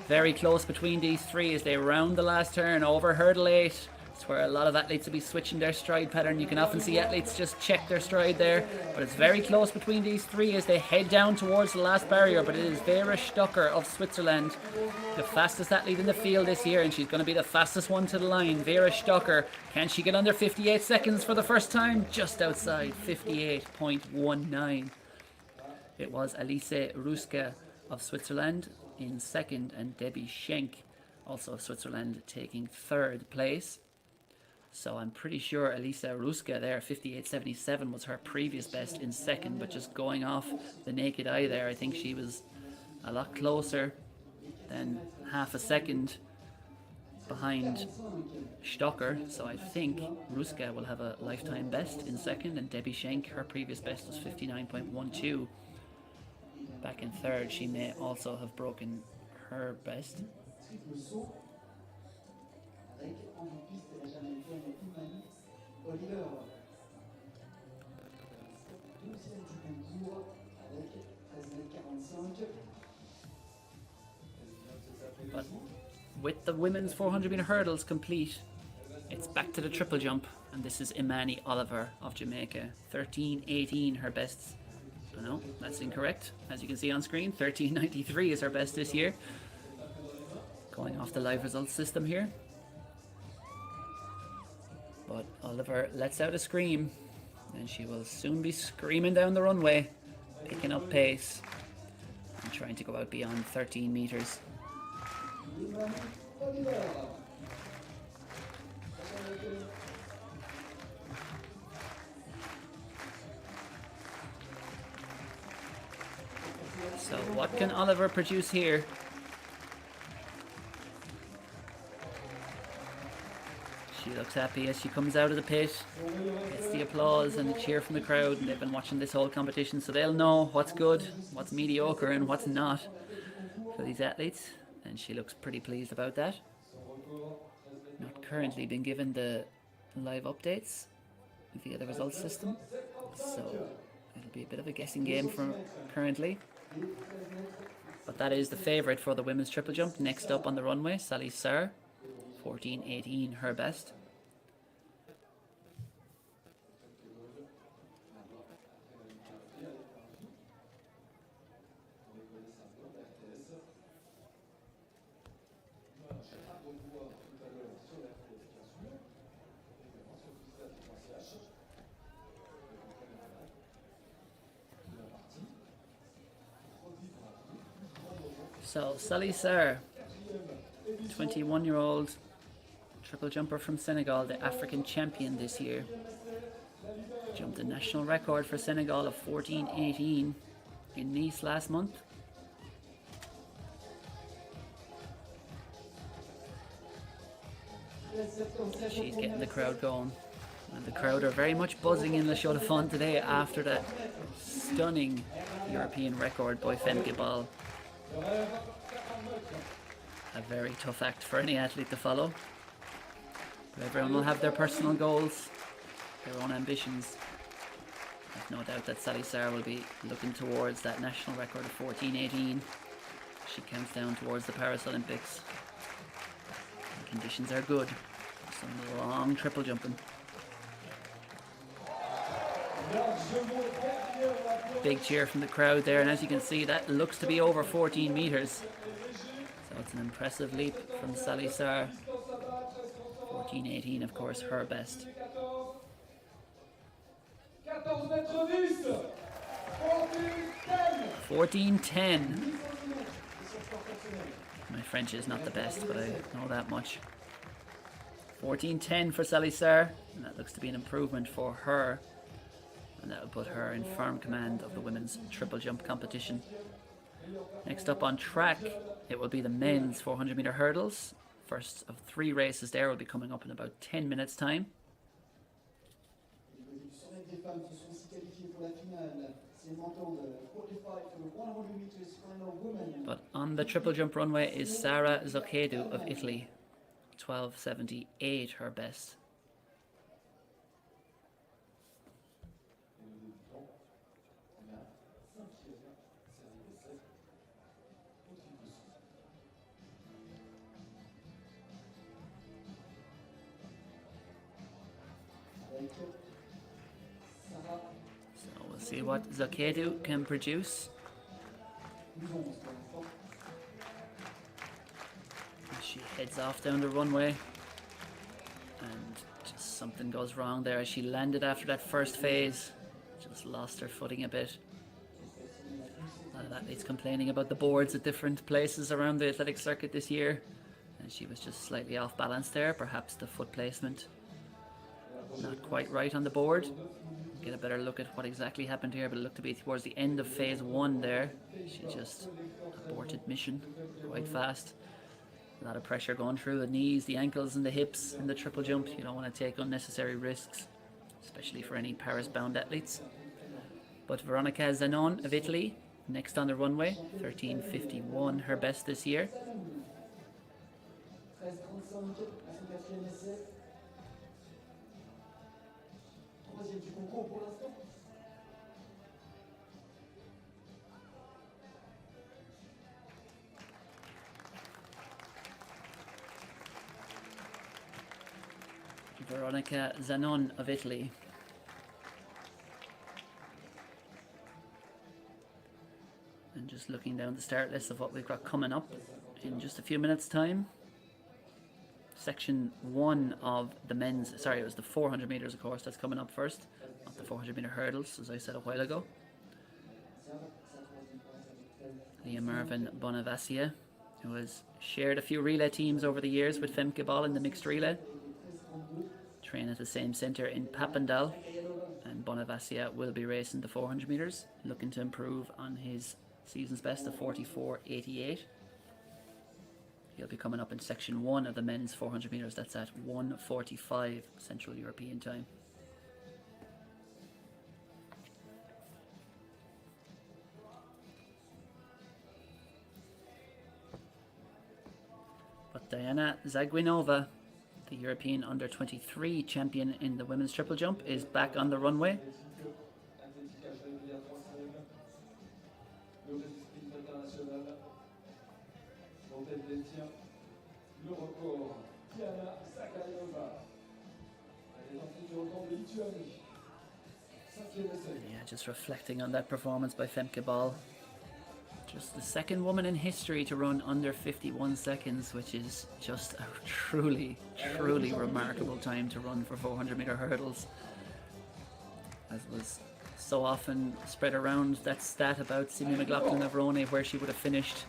Very close between these 3 as they round the last turn over hurdle 8. It's where a lot of athletes will be switching their stride pattern. You can often see athletes just check their stride there, but it's very close between these 3 as they head down towards the last barrier. But it is Vera Stocker of Switzerland, the fastest athlete in the field this year, and she's going to be the fastest one to the line. Vera Stocker, can she get under 58 seconds for the first time? Just outside 58.19. It was Alice Ruska of Switzerland in second, and Debbie Schenk, also of Switzerland, taking 3rd place. So I'm pretty sure Elisa Ruska there, 58.77 was her previous best in second, but just going off the naked eye there, I think she was a lot closer than half a second behind Stocker. So I think Ruska will have a lifetime best in second, and Debbie Schenk, her previous best was 59.12. Back in 3rd, she may also have broken her best. But with the women's 400-meter hurdles complete, it's back to the triple jump, and this is Imani Oliver of Jamaica. 13.18 her best. Oh no, that's incorrect. As you can see on screen, 13.93 is her best this year. Going off the live results system here. But Oliver lets out a scream, and she will soon be screaming down the runway, picking up pace and trying to go out beyond 13 meters. So what can Oliver produce here? She She looks happy as she comes out of the pit. Gets the applause and the cheer from the crowd, and they've been watching this whole competition, so they'll know what's good, what's mediocre, and what's not for these athletes. And she looks pretty pleased about that. Not currently been given the live updates via the results system, so it'll be a bit of a guessing game from currently. But that is the favourite for the women's triple jump. Next up on the runway, Sally Saar, 14:18, her best. So Sally Saar, 21-year-old triple jumper from Senegal, the African champion this year. Jumped a national record for Senegal of 14:18 in Nice last month. She's getting the crowd going. And the crowd are very much buzzing in the Chaux-de-Fonds today after that stunning European record by Femke Ball. A very tough act for any athlete to follow. But everyone will have their personal goals, their own ambitions. I've no doubt that Sally Saar will be looking towards that national record of 14:18. She counts down towards the Paris Olympics. The conditions are good. Some long triple jumping. Big cheer from the crowd there, and as you can see, that looks to be over 14 meters. So it's an impressive leap from Sally Saar. 14:18, of course, her best. 14:10. My French is not the best, but I know that much. 14:10 for Sally Saar, and that looks to be an improvement for her. And that will put her in firm command of the women's triple jump competition. Next up on track, it will be the men's 400 meter hurdles. First of 3 races there will be coming up in about 10 minutes time. But on the triple jump runway is Sara Zocchedu of Italy, 12:78, her best. So we'll see what Zocchedu can produce. She heads off down the runway, and just something goes wrong there as she landed after that first phase. Just lost her footing a bit. A lot of athletes complaining about the boards at different places around the athletic circuit this year, and she was just slightly off balance there. Perhaps the foot placement not quite right on the board. Get a better look at what exactly happened here, but it looked to be towards the end of phase 1 there. She just aborted mission quite fast. A lot of pressure going through the knees, the ankles and the hips in the triple jump. You don't want to take unnecessary risks, especially for any Paris-bound athletes. But Veronica Zanon of Italy, next on the runway, 13:51, her best this year. Veronica Zanon of Italy. And just looking down the start list of what we've got coming up in just a few minutes' time. Section 1 of the men's, sorry, it was the 400 meters, of course, that's coming up first, not the 400 meter hurdles, as I said a while ago. Leah Marvin Bonavacia, who has shared a few relay teams over the years with Femke Ball in the mixed relay. Train at the same centre in Papendal, and Bonavacia will be racing the 400 metres, looking to improve on his season's best of 44:88. He'll be coming up in section 1 of the men's 400 metres. That's at 1:45 Central European time. But Diana Zaguinova, the European under-23 champion in the women's triple jump, is back on the runway. Le Resisprint international, dont elle détient le record. Diana Zaguinova. Elle est entrée du record de Lituanie. 5e essai. Yeah, just reflecting on that performance by Femke Ball. Just the second woman in history to run under 51 seconds, which is just a truly remarkable time to run for 400 meter hurdles. As was so often spread around that stat about Sydney McLaughlin-Levrone, where she would have finished,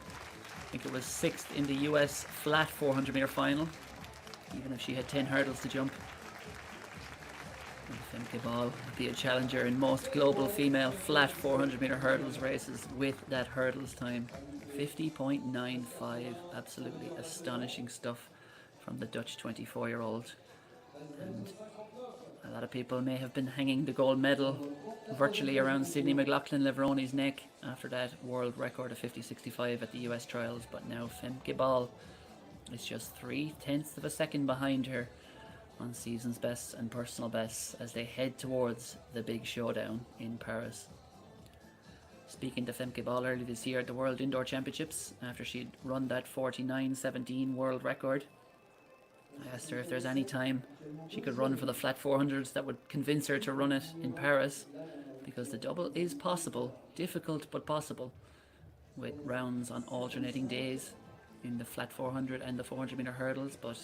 I think it was 6th in the US flat 400 meter final, even if she had 10 hurdles to jump. Femke Ball would be a challenger in most global female flat 400 meter hurdles races with that hurdles time. 50.95, absolutely astonishing stuff from the Dutch 24-year-old. And a lot of people may have been hanging the gold medal virtually around Sydney McLaughlin-Levrone's neck after that world record of 50.65 at the US trials, but now Femke Ball is just 0.3 of a second behind her on season's bests and personal bests as they head towards the big showdown in Paris. Speaking to Femke Ball earlier this year at the World Indoor Championships, after she'd run that 49.17 world record, I asked her if there's any time she could run for the flat 400s that would convince her to run it in Paris, because the double is possible, difficult but possible, with rounds on alternating days in the flat 400 and the 400 meter hurdles. But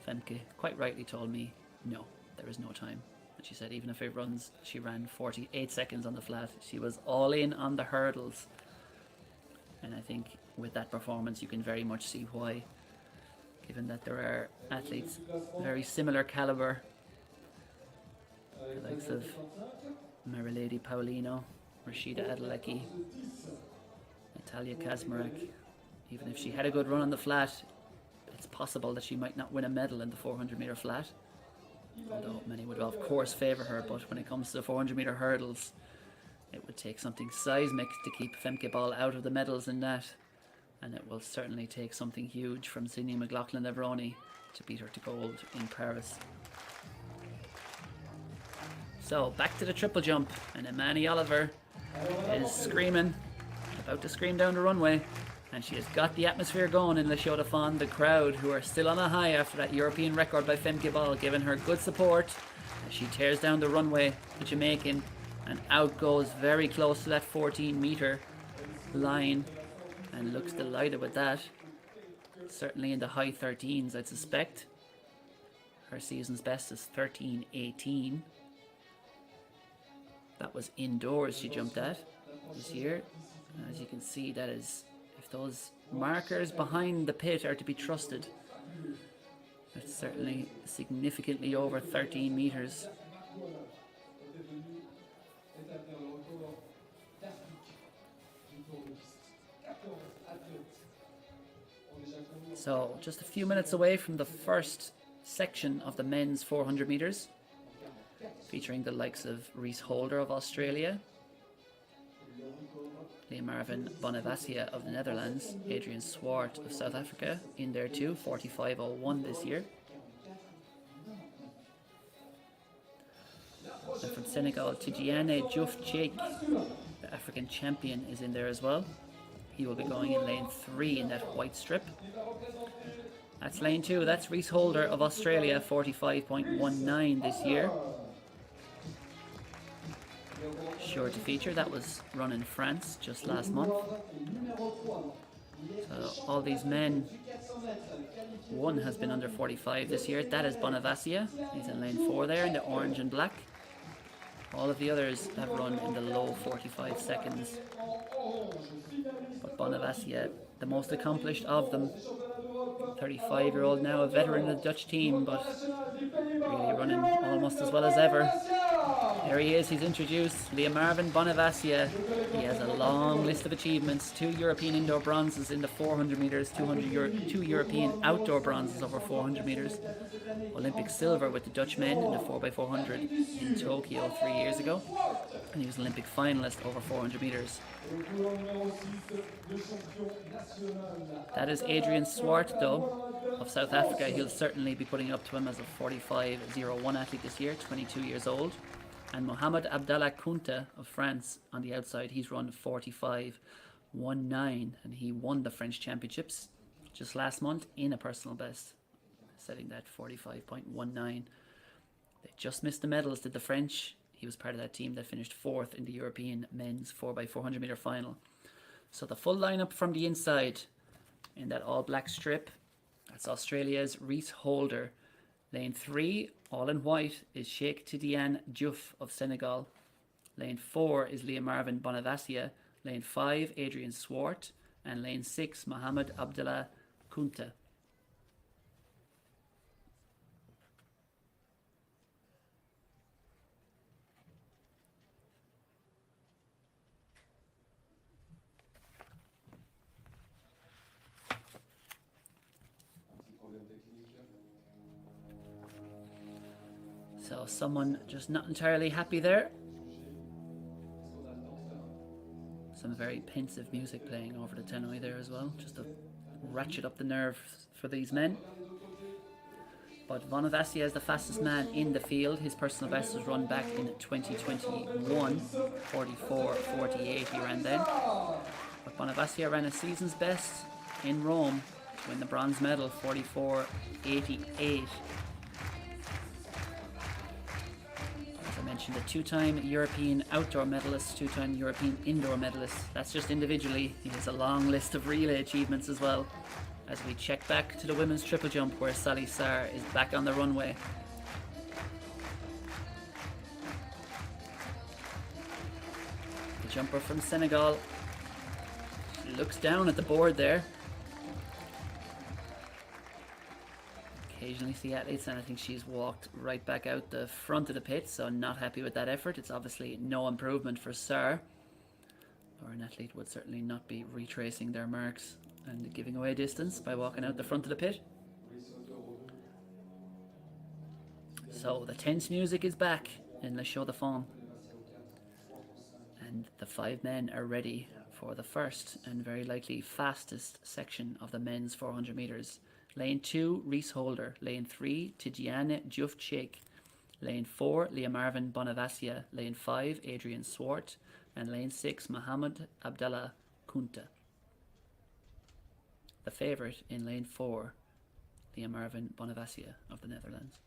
Femke quite rightly told me, no, there is no time. And she said even if it runs, she ran 48 seconds on the flat. She was all in on the hurdles. And I think with that performance, you can very much see why, given that there are athletes very similar caliber, the likes of Marilady Paulino, Rashida Adelecki, Natalia Kazmarek. Even if she had a good run on the flat, it's possible that she might not win a medal in the 400 meter flat, although many would of course favour her. But when it comes to the 400 meter hurdles, it would take something seismic to keep Femke Ball out of the medals in that, and it will certainly take something huge from Sydney McLaughlin-Levrone to beat her to gold in Paris. So back to the triple jump, and Imani Oliver is screaming, about to scream down the runway. And she has got the atmosphere going in the Chaux-de-Fonds. The crowd, who are still on a high after that European record by Femke Ball, giving her good support as she tears down the runway, the Jamaican, and out goes very close to that 14 meter line, and looks delighted with that. Certainly in the high 13s, I'd suspect. Her season's best is 13.18. That was indoors she jumped at this year. As you can see, that is, if those markers behind the pit are to be trusted, it's certainly significantly over 13 meters. So just a few minutes away from the first section of the men's 400 meters, featuring the likes of Rhys Holder of Australia, Leeuw-Marvin Bonnevassia of the Netherlands, Adrian Swart of South Africa in there too, 45.01 this year. And from Senegal, Tidjane Diouf Cheik, the African champion, is in there as well. He will be going in lane 3 in that white strip. That's lane 2, that's Rhys Holder of Australia, 45.19 this year. Sure to feature, that was run in France just last month. So all these men, one has been under 45 this year, that is Bonnevassia. He's in lane 4 there in the orange and black. All of the others have run in the low 45 seconds. But Bonnevassia, the most accomplished of them, 35-year-old now, a veteran of the Dutch team, but really running almost as well as ever There he is, he's introduced Leomarvin Bonavassia. He has a long list of achievements, 2 European indoor bronzes in the 400 metres, 2 European outdoor bronzes over 400 metres, Olympic silver with the Dutch men in the 4x400 in Tokyo 3 years ago, and he was Olympic finalist over 400 metres. That is Adrian Swart though, of South Africa. He'll certainly be putting up to him as a 45.01 athlete this year, 22 years old. And Mohamed Abdallah Kunta of France on the outside, he's run 45.19 and he won the French championships just last month in a personal best, setting that 45.19. They just missed the medals, did the French. He was part of that team that finished 4th in the European men's 4x400 metre final. So the full lineup from the inside in that all black strip, that's Australia's Reese Holder. Lane 3, all in white, is Sheikh Tidiane Diouf of Senegal. Lane 4 is Leomarvin Bonavassia. Lane 5, Adrian Swart. And lane 6, Mohamed Abdallah Kunta. So someone just not entirely happy there. Some very pensive music playing over the tannoy there as well, just to ratchet up the nerves for these men. But Bonavassia is the fastest man in the field. His personal best was run back in 2021, 44.48 he ran then. But Bonavassia ran a season's best in Rome to win the bronze medal, 44.88. Mentioned a 2-time European outdoor medalist, 2-time European indoor medalist. That's just individually. He has a long list of relay achievements as well. As we check back to the women's triple jump where Sally Sarr is back on the runway. The jumper from Senegal looks down at the board there. Occasionally see athletes, and I think she's walked right back out the front of the pit, so not happy with that effort. It's obviously no improvement for Sarr, or an athlete would certainly not be retracing their marks and giving away distance by walking out the front of the pit. So the tense music is back in the Chaux-de-Fonds, and the 5 men are ready for the first and very likely fastest section of the men's 400 metres. Lane 2, Reese Holder. Lane 3, Tidiane Diouf Sheikh. Lane 4, Leomarvin Bonavassia. Lane 5, Adrian Swart. And lane 6, Mohamed Abdallah Kunta. The favourite in lane 4, Leomarvin Bonavassia of the Netherlands.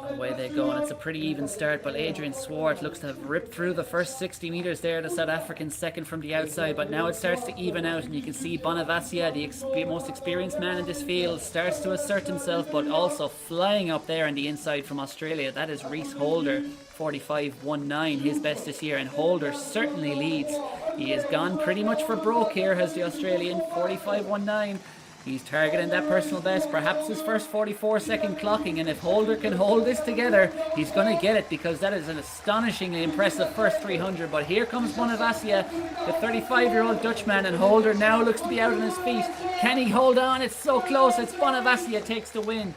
Away they go, and it's a pretty even start, but Adrian Swart looks to have ripped through the first 60 metres there, the South African second from the outside, but now it starts to even out, and you can see Bonavassia, the most experienced man in this field, starts to assert himself, but also flying up there on the inside from Australia. That is Reese Holder, 45.19, his best this year, and Holder certainly leads. He has gone pretty much for broke here, has the Australian, 45.19. He's targeting that personal best, perhaps his first 44-second clocking, and if Holder can hold this together, he's going to get it, because that is an astonishingly impressive first 300. But here comes Bonavassia, the 35-year-old Dutchman, and Holder now looks to be out on his feet. Can he hold on? It's so close. It's Bonavassia takes the win.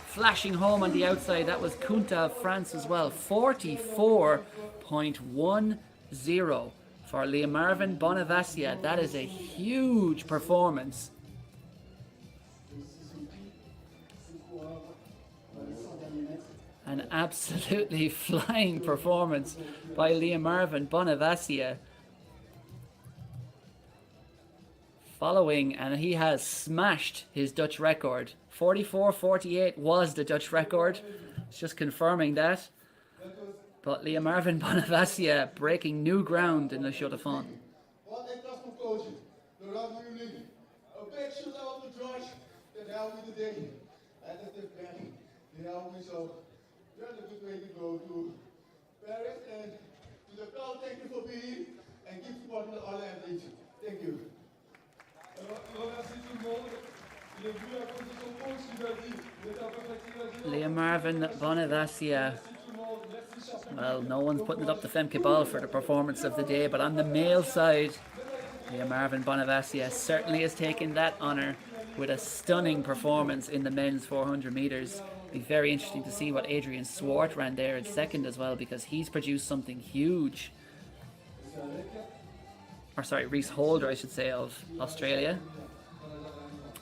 Flashing home on the outside, that was Kunta of France as well. 44.10 for Leomarvin Bonavassia. That is a huge performance. An absolutely flying performance by Leomarvin Bonavassia. Following, and he has smashed his Dutch record. 44.48 was the Dutch record. It's just confirming that. But Leomarvin Bonavassia breaking new ground in the Chaux-de-Fonds. Wat een klas van coaching. Door dat jullie een big shout out to Josh that helped me today. And that's the planning. They helped me so. That's a good way to go to Paris and to the crowd. Thank you for being here and keep supporting the all athletes. Thank you. Alors, il remercie tout le monde. Il est venu à cause de son coach qui lui a dit Marvin Bonavacia. Well, no one's putting it up to Femke Ball for the performance of the day, but on the male side, Marvin Bonavacia certainly has taken that honour with a stunning performance in the men's 400 metres. Be very interesting to see what Adrian Swart ran there in second as well, because he's produced something huge. Or sorry, Reese Holder, I should say, of Australia.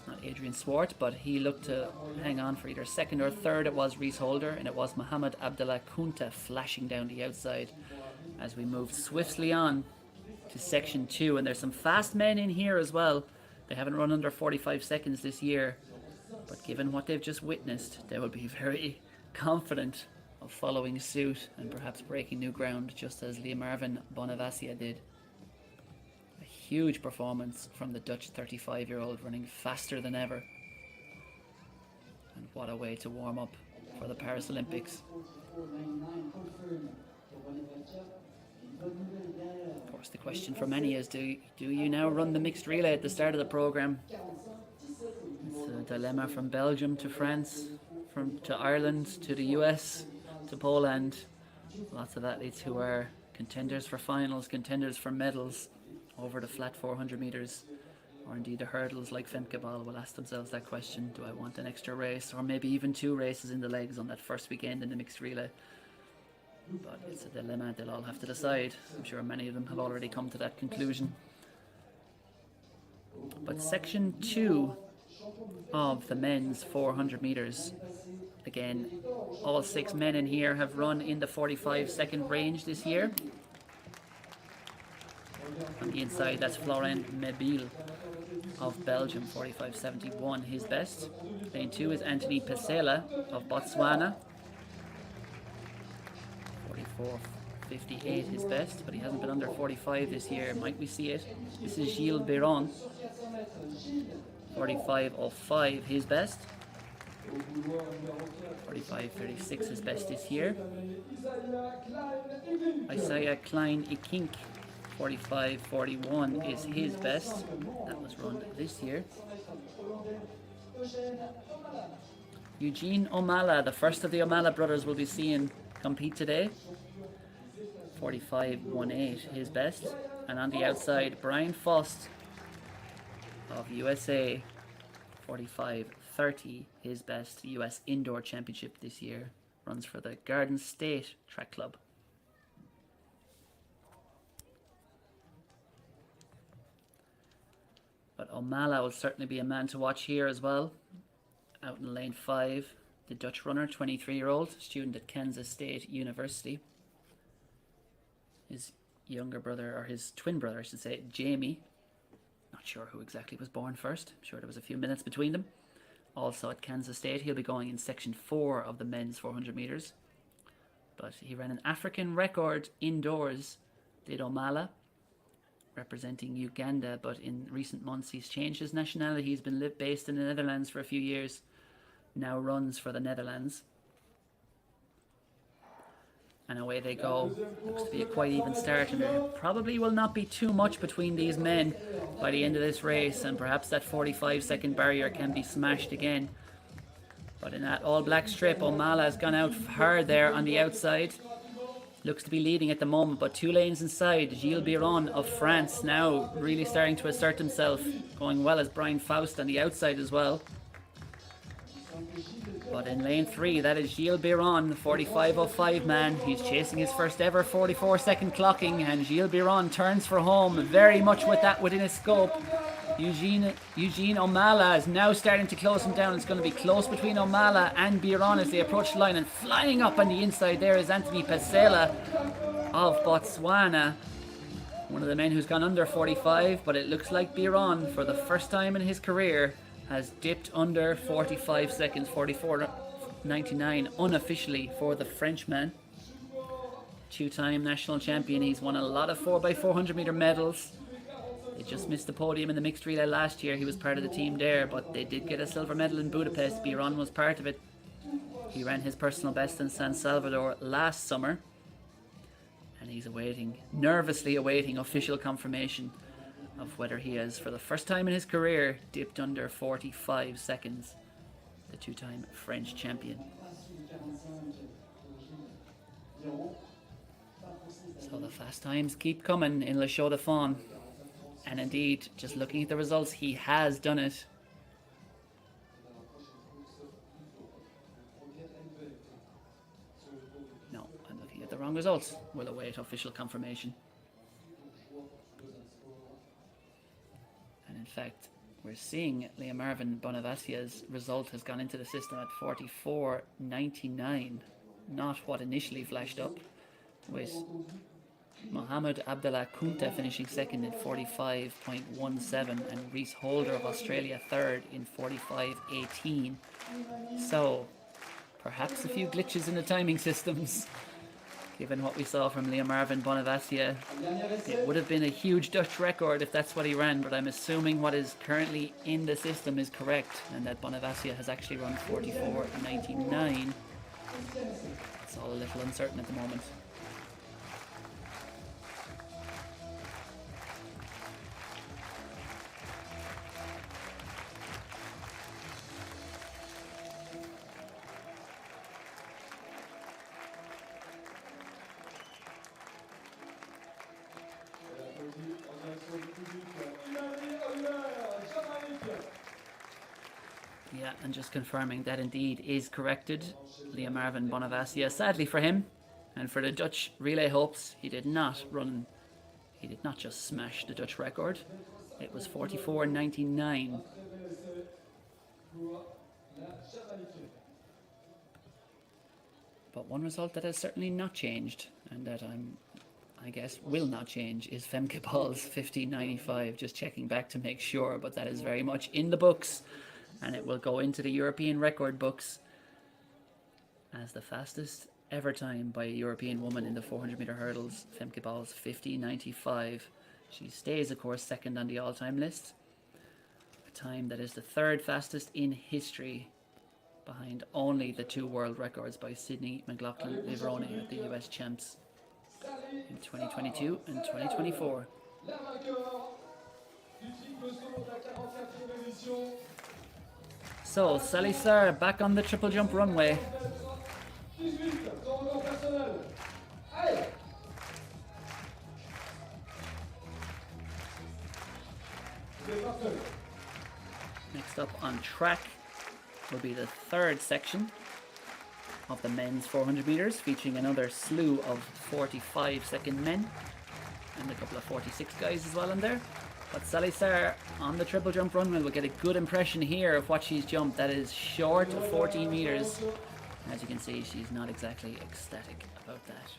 Not Adrian Swart, but he looked to hang on for either second or third. It was Reese Holder, and it was Mohamed Abdallah Kunta flashing down the outside as we moved swiftly on to section 2. And there's some fast men in here as well. They haven't run under 45 seconds this year, but given what they've just witnessed, they will be very confident of following suit and perhaps breaking new ground, just as Marvin Bonavacia did. A huge performance from the Dutch 35-year-old, running faster than ever. And what a way to warm up for the Paris Olympics. Of course, the question for many is, do you now run the mixed relay at the start of the programme? It's a dilemma from Belgium to France, to Ireland, to the US, to Poland. Lots of athletes who are contenders for finals, contenders for medals over the flat 400 metres, or indeed the hurdles like Femke Ball will ask themselves that question: do I want an extra race, or maybe even 2 races in the legs on that first weekend in the mixed relay? But it's a dilemma they'll all have to decide. I'm sure many of them have already come to that conclusion. But section 2 of the men's 400 metres, again, all 6 men in here have run in the 45-second range this year. On the inside, that's Florent Mebile of Belgium, 45.71, his best. Lane 2 is Anthony Pesela of Botswana, 44.58, his best, but he hasn't been under 45 this year. Might we see it? This is Gilles Biron, 45.05, his best. 45.36, his best this year. Isaiah Klein-Ikink, 45.41 is his best. That was run this year. Eugene Omala, the first of the Omala brothers, will be seen compete today. 45.18, his best. And on the outside, Brian Fost of USA, 45.30, his best. US Indoor Championship this year. Runs for the Garden State Track Club. But Omala will certainly be a man to watch here as well. Out in lane 5, the Dutch runner, 23-year-old, student at Kansas State University. His younger brother, or his twin brother, I should say, Jamie. Not sure who exactly was born first. I'm sure there was a few minutes between them. Also at Kansas State, he'll be going in section 4 of the men's 400 metres. But he ran an African record indoors, did Omala, representing Uganda, but in recent months he's changed his nationality. He's been based in the Netherlands for a few years, now runs for the Netherlands. And away they go. Looks to be a quite even start, and there probably will not be too much between these men by the end of this race, and perhaps that 45-second barrier can be smashed again. But in that all-black strip, Omala has gone out hard there on the outside. Looks to be leading at the moment, but 2 lanes inside. Gilles Biron of France now really starting to assert himself, going well as Brian Faust on the outside as well. But in lane 3, that is Gilles Biron, the 45.05 man. He's chasing his first ever 44-second clocking, and Gilles Biron turns for home, very much with that within his scope. Eugene Omala is now starting to close him down. It's going to be close between Omala and Biron as they approach the line, and flying up on the inside there is Anthony Pesela of Botswana, one of the men who's gone under 45, but it looks like Biron, for the first time in his career, has dipped under 45 seconds, 44.99 unofficially for the Frenchman. 2-time national champion. He's won a lot of 4x400 metre medals. They just missed the podium in the mixed relay last year. He was part of the team there, but they did get a silver medal in Budapest. Biron was part of it. He ran his personal best in San Salvador last summer, and he's nervously awaiting official confirmation of whether he has, for the first time in his career, dipped under 45 seconds. The 2-time French champion. So the fast times keep coming in Le Chaux-de-Fonds. And indeed, just looking at the results, he has done it. No, I'm looking at the wrong results. We'll await official confirmation. And in fact, we're seeing Liam Marvin Bonavacia's result has gone into the system at 44.99, not what initially flashed up, with Mohamed Abdallah Kunta finishing second in 45.17 and Reese Holder of Australia third in 45.18. So perhaps a few glitches in the timing systems. Given what we saw from Liam Marvin Bonavacia, it would have been a huge Dutch record if that's what he ran, but I'm assuming what is currently in the system is correct and that Bonavacia has actually run 44.99. It's all a little uncertain at the moment. Yeah, and just confirming that indeed is corrected. Liam Marvin Bonavacia, sadly for him and for the Dutch relay hopes, he did not just smash the Dutch record. It was 44.99. But one result that has certainly not changed, and that I guess will not change, is Femke Paul's 15.95. Just checking back to make sure, but that is very much in the books, and it will go into the European record books as the fastest ever time by a European woman in the 400 meter hurdles. Femke Paul's 15.95. She stays, of course, second on the all-time list. A time that is the third fastest in history, behind only the two world records by Sydney McLaughlin-Livrone at the US Champs in 2022 and 2024. So, Sally Sarr back on the triple jump runway. Next up on track will be the third section of the men's 400 meters, featuring another slew of 45-second men and a couple of 46 guys as well in there. But Sally Sarr on the triple jump runway will get a good impression here of what she's jumped. That is short of 14 meters. As you can see, she's not exactly ecstatic about that.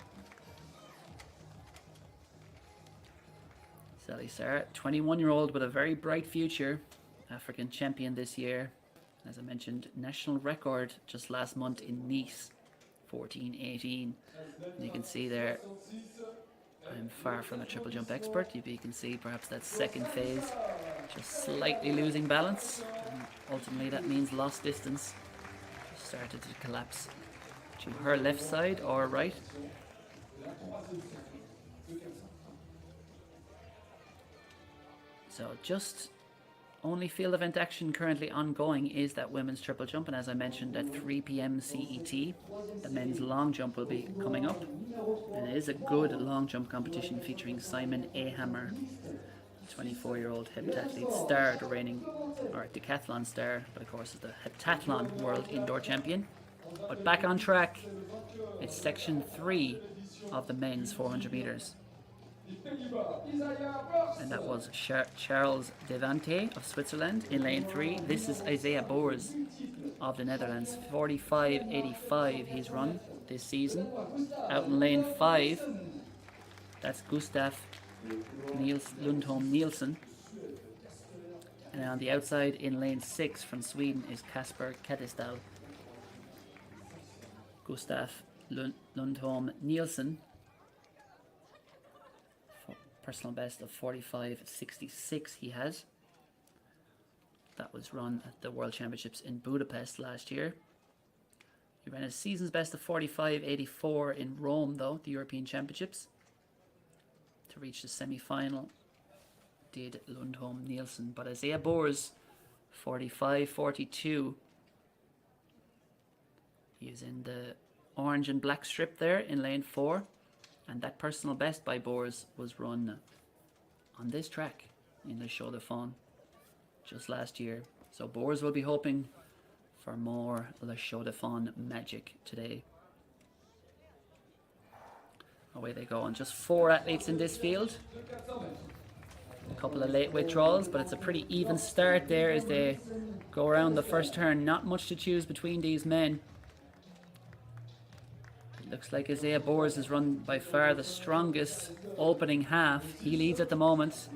Sally Sarr, 21-year-old with a very bright future, African champion this year. As I mentioned, national record just last month in Nice, 14.18. And you can see there, I'm far from a triple jump expert. You can see perhaps that second phase, just slightly losing balance. And ultimately that means lost distance. Started to collapse to her left side or right. So just only field event action currently ongoing is that women's triple jump, and as I mentioned at 3 p.m. CET, the men's long jump will be coming up, and it is a good long jump competition featuring Simon Ahammer, 24-year-old heptathlete star, the reigning, or decathlon star, but of course is the heptathlon world indoor champion. But back on track, it's section 3 of the men's 400 meters. And that was Charles Devante of Switzerland in lane 3. This is Isaiah Boers of the Netherlands, 45.85 he's run this season. Out in lane 5, that's Gustav Lundholm Nielsen. And on the outside in lane 6 from Sweden is Kasper Ketesdal. Gustav Lundholm Nielsen, personal best of 45.66 he has. That was run at the World Championships in Budapest last year. He ran his season's best of 45.84 in Rome though, the European Championships. To reach the semi-final did Lundholm Nielsen, but Isaiah Boers 45.42 He is in the orange and black strip there in lane 4. And that personal best by Boers was run on this track in the Chaux-de-Fonds just last year. So Boers will be hoping for more Le Chaux-de-Fonds magic today. Away they go, and just 4 athletes in this field. A couple of late withdrawals, but it's a pretty even start there as they go around the first turn. Not much to choose between these men. It looks like Isaiah Boers has run by far the strongest opening half. He leads at the moment,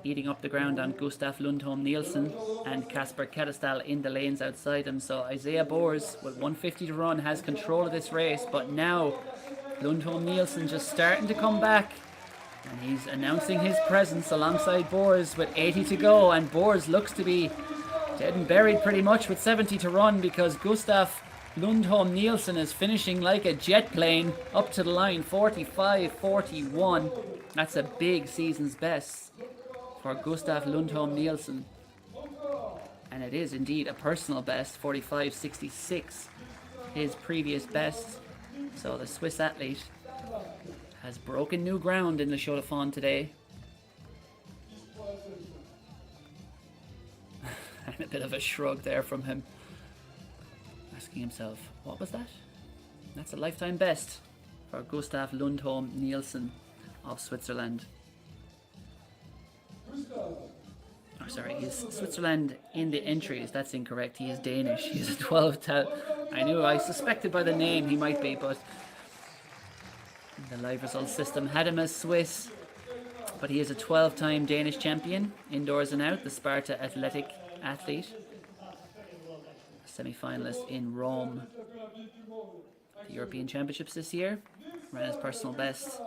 eating up the ground on Gustav Lundholm Nielsen and Kasper Kedestal in the lanes outside him. So Isaiah Boers, with 150 to run, has control of this race, but now Lundholm Nielsen just starting to come back, and he's announcing his presence alongside Boers with 80 to go, and Boers looks to be dead and buried pretty much with 70 to run, because Gustav Lundholm Nielsen is finishing like a jet plane up to the line, 45-41. That's a big season's best for Gustav Lundholm Nielsen, and it is indeed a personal best, 45-66, his previous best. So the Swiss athlete has broken new ground in the Chaux-de-Fonds today. And a bit of a shrug there from him, asking himself, what was that? That's a lifetime best for Gustav Lundholm Nielsen of Switzerland. Oh, sorry, he's Switzerland in the entries. That's incorrect. He is Danish. He's a 12th. I suspected by the name he might be, but the live results system had him as Swiss. But he is a 12-time Danish champion, indoors and out, the Sparta Athletic athlete. Semi-finalist in Rome, the European Championships this year. Ran his personal best,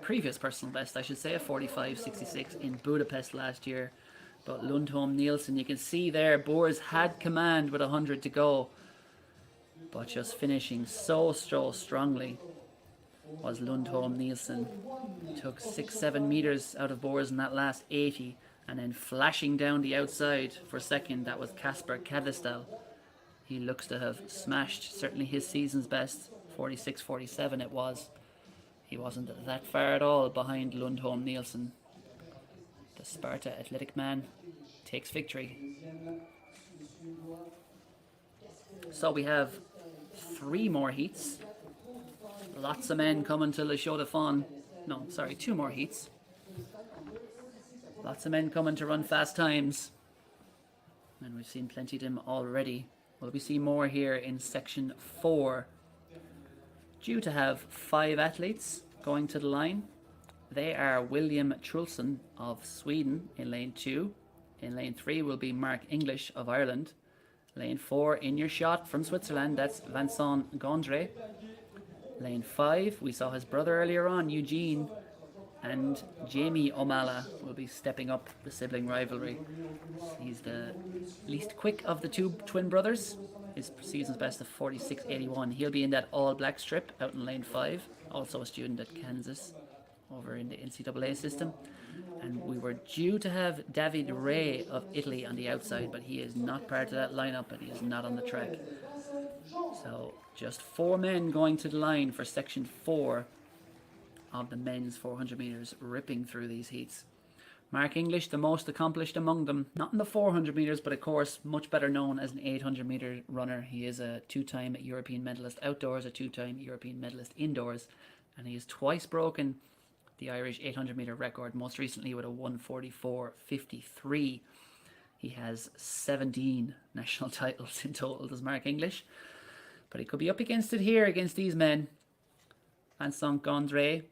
previous personal best, I should say, of 45-66 in Budapest last year. But Lundholm Nielsen, you can see there, Boers had command with 100 to go, but just finishing so strongly was Lundholm Nielsen. Took 6-7 meters out of Boers in that last 80, and then flashing down the outside for second, that was Kasper Kedestal. He looks to have smashed certainly his season's best, 46-47 it was. He wasn't that far at all behind Lundholm Nielsen. The Sparta Athletic man takes victory. So we have 3 more heats. Lots of men coming to Le Chaux-de-Fonds. No, sorry, 2 more heats. Lots of men coming to run fast times. And we've seen plenty of them already. Will we see more here in section 4? Due to have 5 athletes going to the line. They are William Trulsson of Sweden in lane 2. In lane 3 will be Mark English of Ireland. Lane 4, in your shot from Switzerland, that's Vincent Gondry. Lane 5, we saw his brother earlier on, Eugene, and Jamie O'Mala will be stepping up the sibling rivalry. He's the least quick of the 2 twin brothers. His season's best of 46.81. He'll be in that all-black strip out in lane 5. Also a student at Kansas over in the NCAA system. And we were due to have David Ray of Italy on the outside, but he is not part of that lineup and he is not on the track. So just 4 men going to the line for section 4 of the men's 400 meters, ripping through these heats. Mark English, the most accomplished among them, not in the 400 meters, but of course much better known as an 800 meter runner. He is a 2-time European medalist outdoors, a 2-time European medalist indoors, and he has twice broken the Irish 800 meter record, most recently with a 1:44.53. He has 17 national titles in total, does Mark English. But he could be up against it here against these men. Vincent Gondry,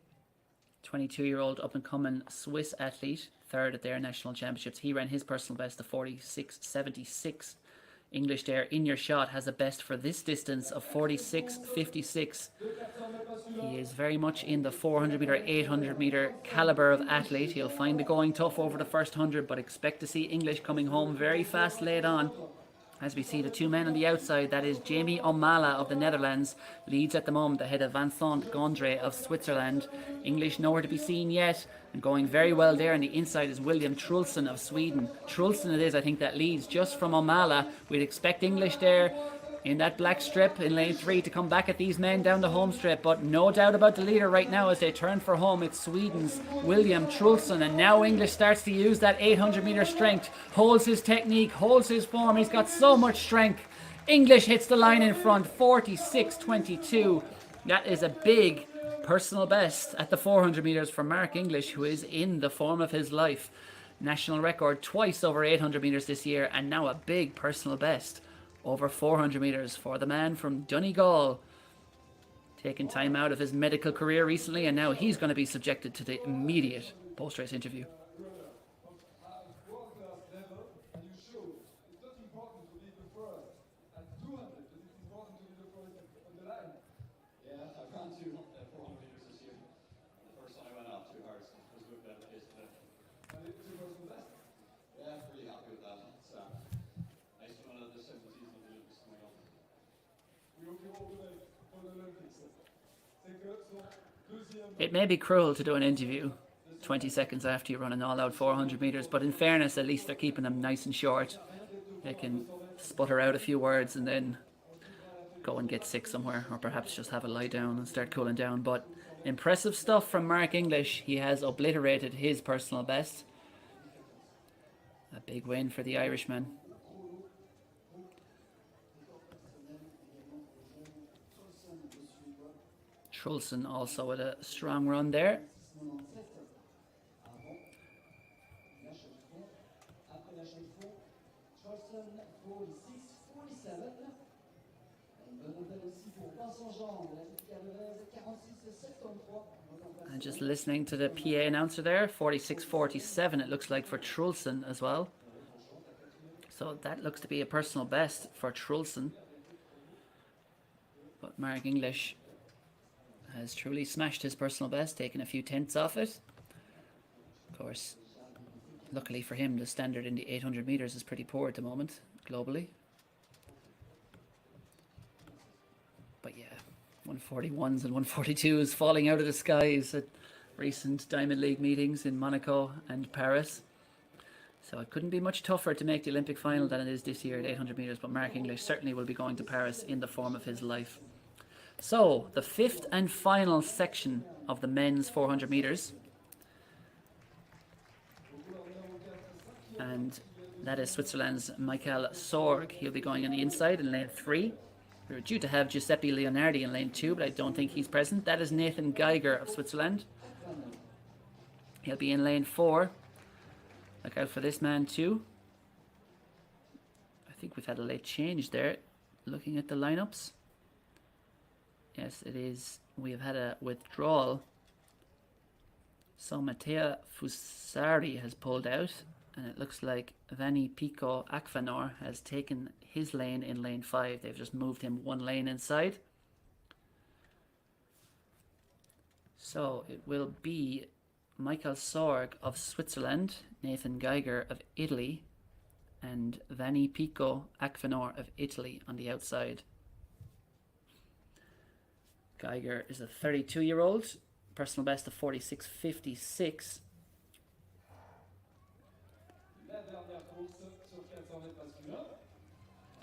22-year-old up-and-coming Swiss athlete, 3rd at their national championships. He ran his personal best of 46.76. English there, in your shot, has a best for this distance of 46.56. He is very much in the 400 meter, 800 meter caliber of athlete. He'll find the going tough over the first 100, but expect to see English coming home very fast late on. As we see the 2 men on the outside, that is Jamie O'Mala of the Netherlands, leads at the moment ahead of Vincent Gondry of Switzerland. English nowhere to be seen yet, and going very well there on the inside is William Trulsson of Sweden. Trulsson it is, I think, that leads just from O'Mala. We'd expect English there in that black strip in lane 3 to come back at these men down the home strip. But no doubt about the leader right now as they turn for home. It's Sweden's William Trulsson, and now English starts to use that 800-meter strength, holds his technique, holds his form. He's got so much strength. English hits the line in front, 46.22. That is a big personal best at the 400 meters for Mark English, who is in the form of his life. National record twice over 800 meters this year, and now a big personal best over 400 meters for the man from Donegal. Taking time out of his medical career recently, and now he's going to be subjected to the immediate post-race interview. It may be cruel to do an interview 20 seconds after you run an all-out 400 meters, but in fairness, at least they're keeping them nice and short. They can sputter out a few words and then go and get sick somewhere, or perhaps just have a lie down and start cooling down. But impressive stuff from Mark English. He has obliterated his personal best. A big win for the Irishman. Trulsson also with a strong run there. And just listening to the PA announcer there, 46.47 it looks like for Trulsson as well. So that looks to be a personal best for Trulsson. But Mark English has truly smashed his personal best, taking a few tenths off it. Of course, luckily for him, the standard in the 800 meters is pretty poor at the moment, globally. But yeah, 141s and 142s falling out of the skies at recent Diamond League meetings in Monaco and Paris. So it couldn't be much tougher to make the Olympic final than it is this year at 800 meters, but Mark English certainly will be going to Paris in the form of his life. So, the fifth and final section of the men's 400 meters. And that is Switzerland's Michael Sorg. He'll be going on the inside in lane 3. We were due to have Giuseppe Leonardi in lane 2, but I don't think he's present. That is Nathan Geiger of Switzerland. He'll be in lane 4. Look out for this man too. I think we've had a late change there, looking at the lineups. Yes, it is. We have had a withdrawal. So Matteo Fusari has pulled out, and it looks like Vanni Pico Akvanor has taken his lane in lane 5. They've just moved him one lane inside. So it will be Michael Sorg of Switzerland, Nathan Geiger of Italy, and Vanni Pico Akvanor of Italy on the outside. Geiger is a 32-year-old, personal best of 46.56.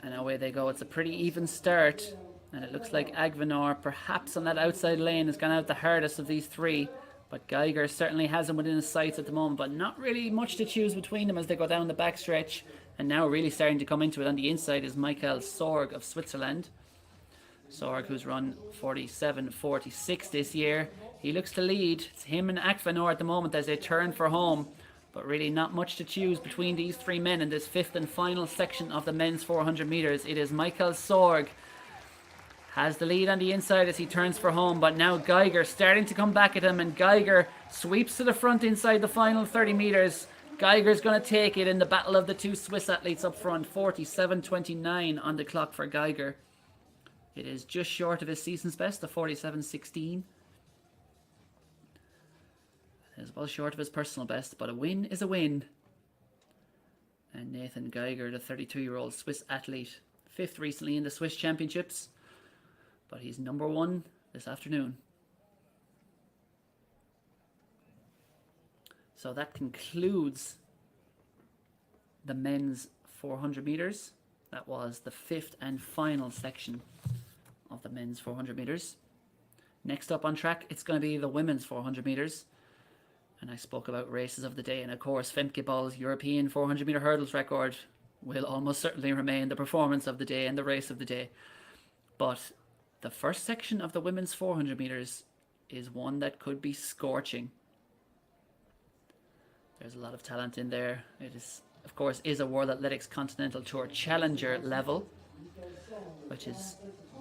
And away they go. It's a pretty even start, and it looks like Akvanor, perhaps on that outside lane, has gone out the hardest of these three. But Geiger certainly has him within his sights at the moment, but not really much to choose between them as they go down the backstretch. And now really starting to come into it on the inside is Michael Sorg of Switzerland. Sorg, who's run 47.46 this year. He looks to lead. It's him and Akvanor at the moment as they turn for home. But really not much to choose between these three men in this fifth and final section of the men's 400 meters. It is Michael Sorg has the lead on the inside as he turns for home, but now Geiger starting to come back at him, and Geiger sweeps to the front inside the final 30 meters. Geiger's going to take it in the battle of the two Swiss athletes up front. 47.29 on the clock for Geiger. It is just short of his season's best, the 47.16. It is well short of his personal best, but a win is a win. And Nathan Geiger, the 32-year-old Swiss athlete, fifth recently in the Swiss Championships, but he's number one this afternoon. So that concludes the men's 400 meters. That was the 5th and final section of the men's 400 meters. Next up on track, it's going to be the women's 400 meters. And I spoke about races of the day, and of course Femke Ball's European 400 meter hurdles record will almost certainly remain the performance of the day and the race of the day. But the first section of the women's 400 meters is one that could be scorching. There's a lot of talent in there. It is, of course, is a World Athletics Continental Tour Challenger level, which is,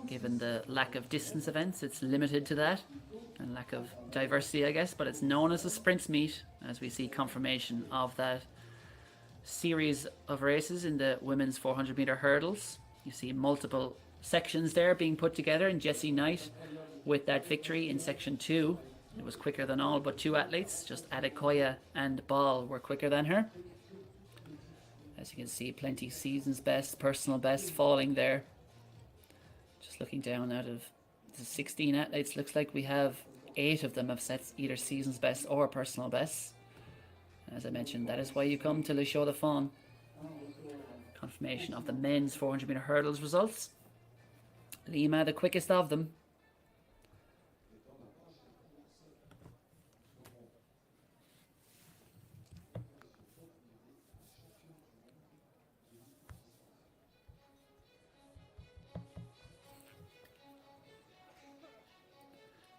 given the lack of distance events, it's limited to that, and lack of diversity, I guess, but it's known as a sprints meet, as we see confirmation of that series of races in the women's 400 meter hurdles. You see multiple sections there being put together, and Jessie Knight with that victory in section 2. It was quicker than all but 2 athletes. Just Adekoya and Ball were quicker than her. As you can see, plenty season's best, personal best falling there. Just looking down, out of the 16 athletes, looks like we have 8 of them have set either season's best or personal bests. As I mentioned, that is why you come to Le Chaux-de-Fonds. Confirmation of the men's 400 meter hurdles results. Lima, the quickest of them.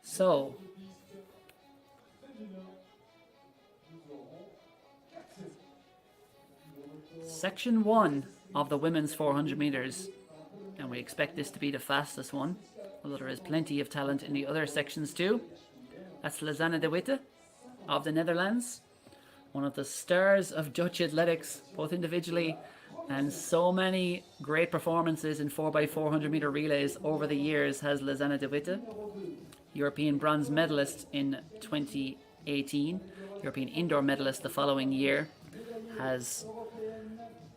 So, section 1 of the women's 400 meters, and we expect this to be the fastest one, although there is plenty of talent in the other sections too. That's Lizanne de Witte of the Netherlands, one of the stars of Dutch athletics, both individually and so many great performances in 4x400 meter relays over the years has Lizanne de Witte. European bronze medalist in 2018, European indoor medalist the following year, has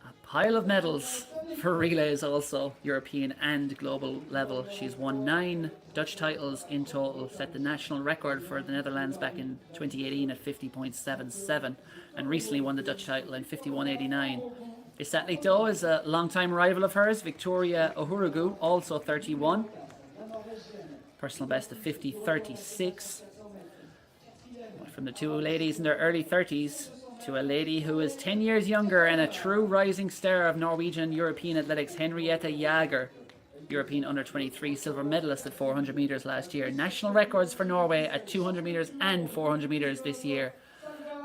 a pile of medals for relays also, European and global level. She's won 9 Dutch titles in total, set the national record for the Netherlands back in 2018 at 50.77, and recently won the Dutch title in 51.89. This athlete though is a long-time rival of hers, Victoria Ohurugu, also 31. Personal best of 50.36. From the 2 ladies in their early 30s to a lady who is 10 years younger and a true rising star of Norwegian European athletics, Henriette Jager, European under-23 silver medalist at 400 metres last year. National records for Norway at 200 metres and 400 metres this year.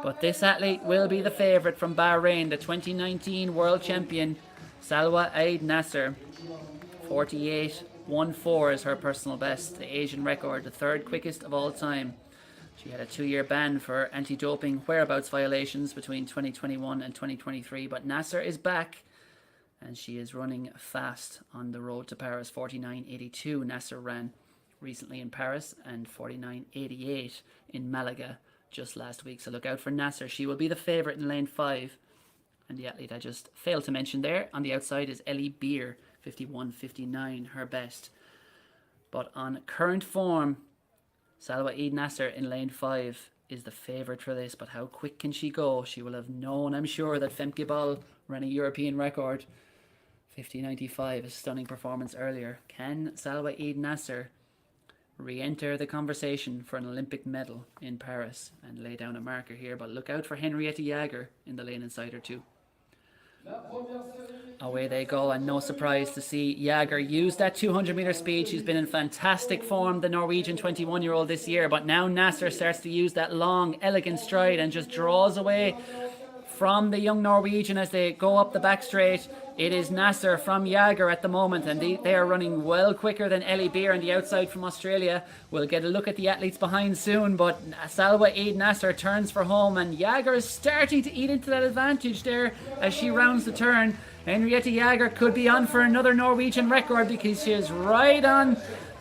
But this athlete will be the favourite from Bahrain, the 2019 world champion, Salwa Eid Nasser. 48.14 is her personal best, the Asian record, the 3rd quickest of all time. She had a 2-year ban for anti-doping whereabouts violations between 2021 and 2023, but Nasser is back and she is running fast on the road to Paris. 49.82 Nasser ran recently in Paris and 49.88 in Malaga just last week. So look out for Nasser. She will be the favourite in lane 5. And the athlete I just failed to mention there on the outside is Ellie Beer, 51.59, her best. But on current form, Salwa Eid Nasser in lane 5 is the favourite for this, but how quick can she go? She will have known, I'm sure, that Femke Ball ran a European record, 50.95, a stunning performance earlier. Can Salwa Eid Nasser re-enter the conversation for an Olympic medal in Paris and lay down a marker here? But look out for Henriette Jager in the lane insider too. Away they go, and no surprise to see Jager use that 200 meter speed. She's been in fantastic form, the Norwegian 21-year-old this year, but now Nasser starts to use that long, elegant stride and just draws away from the young Norwegian as they go up the back straight. It is Nasser from Jager at the moment, and they are running well quicker than Ellie Beer on the outside from Australia. We'll get a look at the athletes behind soon, but Salwa Eid Nasser turns for home, and Jager is starting to eat into that advantage there as she rounds the turn. Henriette Jager could be on for another Norwegian record because she is right on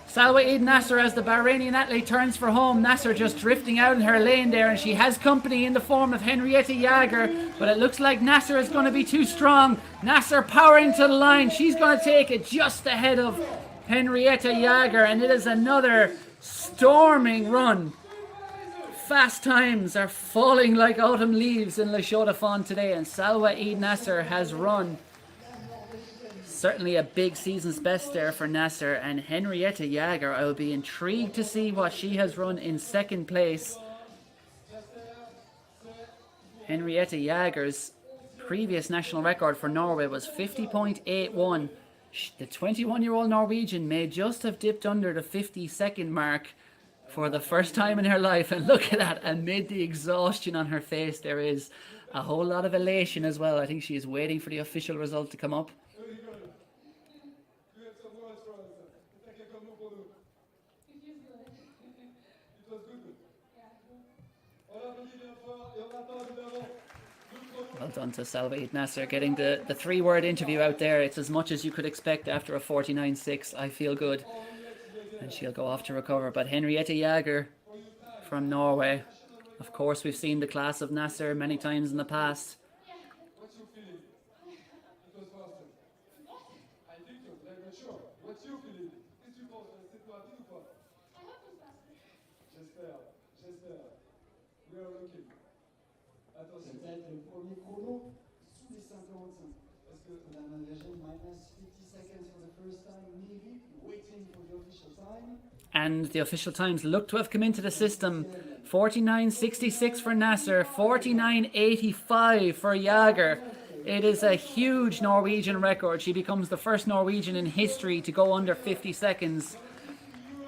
Salwa Eid Nasser as the Bahrainian athlete turns for home. Nasser just drifting out in her lane there, and she has company in the form of Henriette Jager, but it looks like Nasser is going to be too strong. Nasser powering to the line. She's going to take it just ahead of Henriette Jager, and it is another storming run. Fast times are falling like autumn leaves in Le Chaux-de-Fonds today, and Salwa Eid Nasser has run certainly a big season's best there for Nasser. And Henrietta Jager, I will be intrigued to see what she has run in second place. Henrietta Jager's previous national record for Norway was 50.81. The 21-year-old Norwegian may just have dipped under the 50-second mark for the first time in her life. And look at that, amid the exhaustion on her face, there is a whole lot of elation as well. I think she is waiting for the official result to come up. Well done to Salwa Nasser, getting the 3-word interview out there. It's as much as you could expect after a 49.6. I feel good. And she'll go off to recover. But Henrietta Jager from Norway. Of course, we've seen the class of Nasser many times in the past. What's your feeling? It was faster. I think so, I'm sure. What's your feeling? Qu'est-ce que tu penses? C'est toi, ou pas? I hope it was faster. J'espère. We are looking. Attention. Peut-être le premier chrono sous les 5:45. Parce que on a engagé minus 50 seconds for the first time, maybe waiting for the official time. And the official times look to have come into the system. 49.66 for Nasser, 49.85 for Jager. It is a huge Norwegian record. She becomes the first Norwegian in history to go under 50 seconds.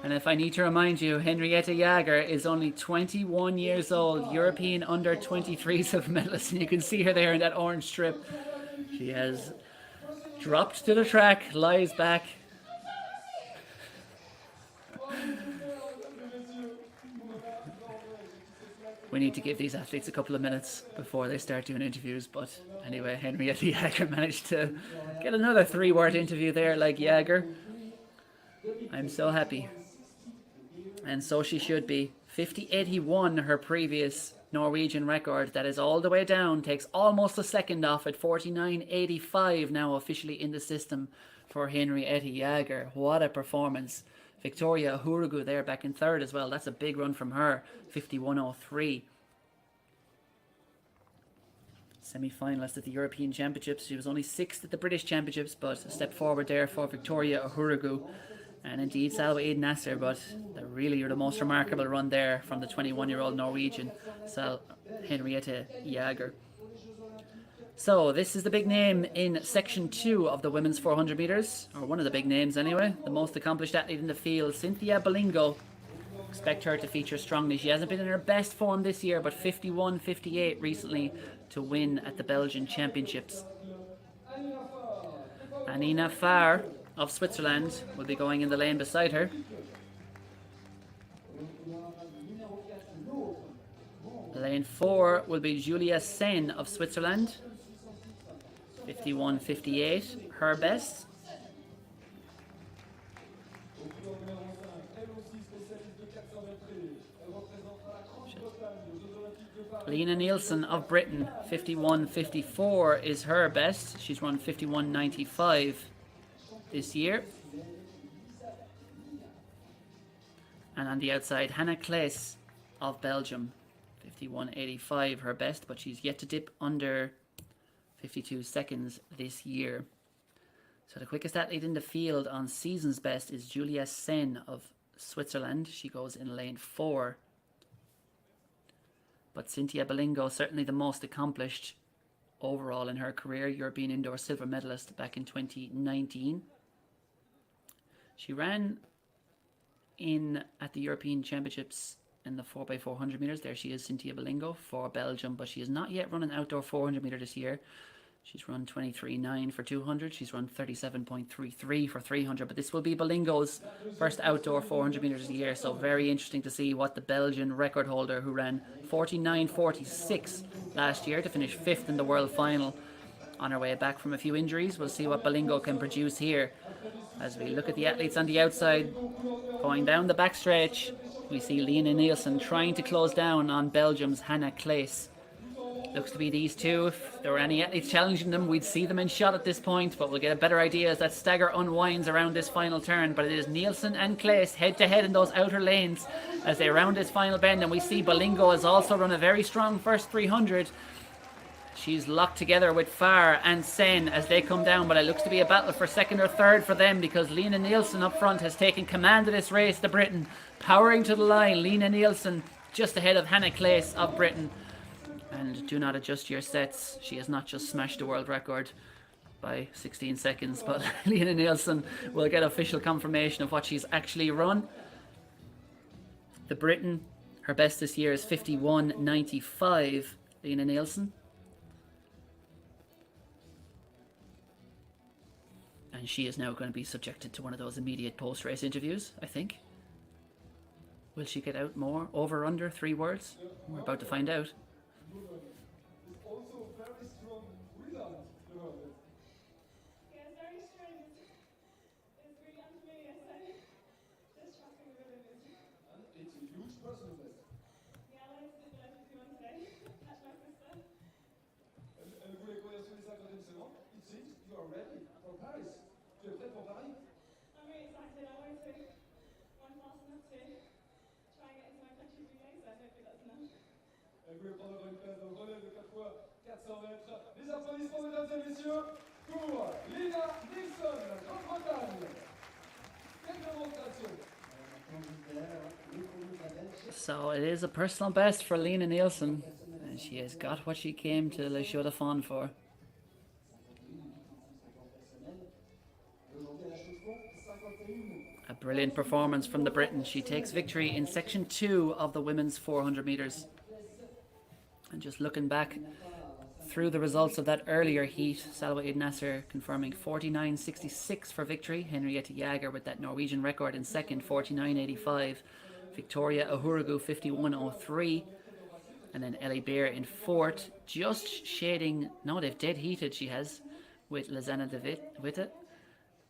And if I need to remind you, Henrietta Jager is only 21 years old, European under 23 silver medalist. And you can see her there in that orange strip. She has dropped to the track, lies back. We need to give these athletes a couple of minutes before they start doing interviews. But anyway, Henrietta Jager managed to get another 3-word interview there like Jager. I'm so happy. And so she should be. 50.81, her previous Norwegian record. That is all the way down. Takes almost a second off at 49.85 now officially in the system for Henrietta Jager. What a performance. Victoria Hurugu there back in third as well. That's a big run from her. 51.03. Semi-finalist at the European Championships. She was only 6th at the British Championships, but a step forward there for Victoria Hurugu. And indeed Salwa Nasser, but really the most remarkable run there from the 21-year-old Norwegian, Henrietta Jager. So this is the big name in section 2 of the women's 400 metres, or one of the big names anyway. The most accomplished athlete in the field, Cynthia Bolingo. Expect her to feature strongly. She hasn't been in her best form this year, but 51.58 recently to win at the Belgian Championships. Anina Farr of Switzerland will be going in the lane beside her. Lane 4 will be Julia Sen of Switzerland. 51.58, her best. Lena Nielsen of Britain, 51.54 is her best. She's run 51.95 this year. And on the outside, Hannah Claes of Belgium, 51.85 her best, but she's yet to dip under 52 seconds this year. So the quickest athlete in the field on season's best is Julia Sen of Switzerland. She goes in lane 4. But Cynthia Bolingo, certainly the most accomplished overall in her career, European indoor silver medalist back in 2019. She ran at the European Championships in the 4x400 metres. There she is, Cynthia Bolingo for Belgium, but she has not yet run an outdoor 400 metre this year. She's run 23.9 for 200. She's run 37.33 for 300. But this will be Bolingo's first outdoor 400 metres of the year. So very interesting to see what the Belgian record holder, who ran 49.46 last year to finish 5th in the world final, on her way back from a few injuries. We'll see what Bolingo can produce here. As we look at the athletes on the outside, going down the backstretch, we see Lena Nielsen trying to close down on Belgium's Hannah Claes. Looks to be these two. If there were any athletes challenging them, we'd see them in shot at this point, but we'll get a better idea as that stagger unwinds around this final turn. But it is Nielsen and Claes head to head in those outer lanes as they round this final bend, and we see Bolingo has also run a very strong first 300. She's locked together with Farr and Sen as they come down, but it looks to be a battle for second or third for them because Lena Nielsen up front has taken command of this race, the Britain. Powering to the line, Lena Nielsen just ahead of Hannah Claes of Britain. And do not adjust your sets. She has not just smashed the world record by 16 seconds, but Lena Nielsen will get official confirmation of what she's actually run. The Britain, her best this year is 51.95, Lena Nielsen. And she is now going to be subjected to one of those immediate post-race interviews, I think. Will she get out more? Over, under, 3 words? We're about to find out. Also very strong without the world. Yeah, it's very strange. It's really unfamiliar, so just trusting the rhythm is. And it's a huge personal best. Yeah, I wanted to do below 51 today. Catch my sister. Elle voulait courir sur les 50e secondes. It seems you are ready for Paris. Tu es prêt pour Paris? I'm really excited. I wanted to run fast enough to try and get into my country's relay, so hopefully that's enough. Elle voulait prendre une place dans le relais de 4 fois 400 mètres. Les applaudissements, mesdames et messieurs, pour Lena Nielsen, Grande-Bretagne. Quelle démonstration! So it is a personal best for Lena Nielsen. And she has got what she came to Le Chaux-de-Fonds for. A brilliant performance from the Briton. She takes victory in section 2 of the women's 400 metres. And just looking back through the results of that earlier heat, Salwa Eid Nasser confirming 49.66 for victory. Henriette Jager with that Norwegian record in second, 49.85. Victoria Ahuragu 51.03. And then Ellie Beer in fourth, just shading, no, they've dead heated she has, with Lizana de Witte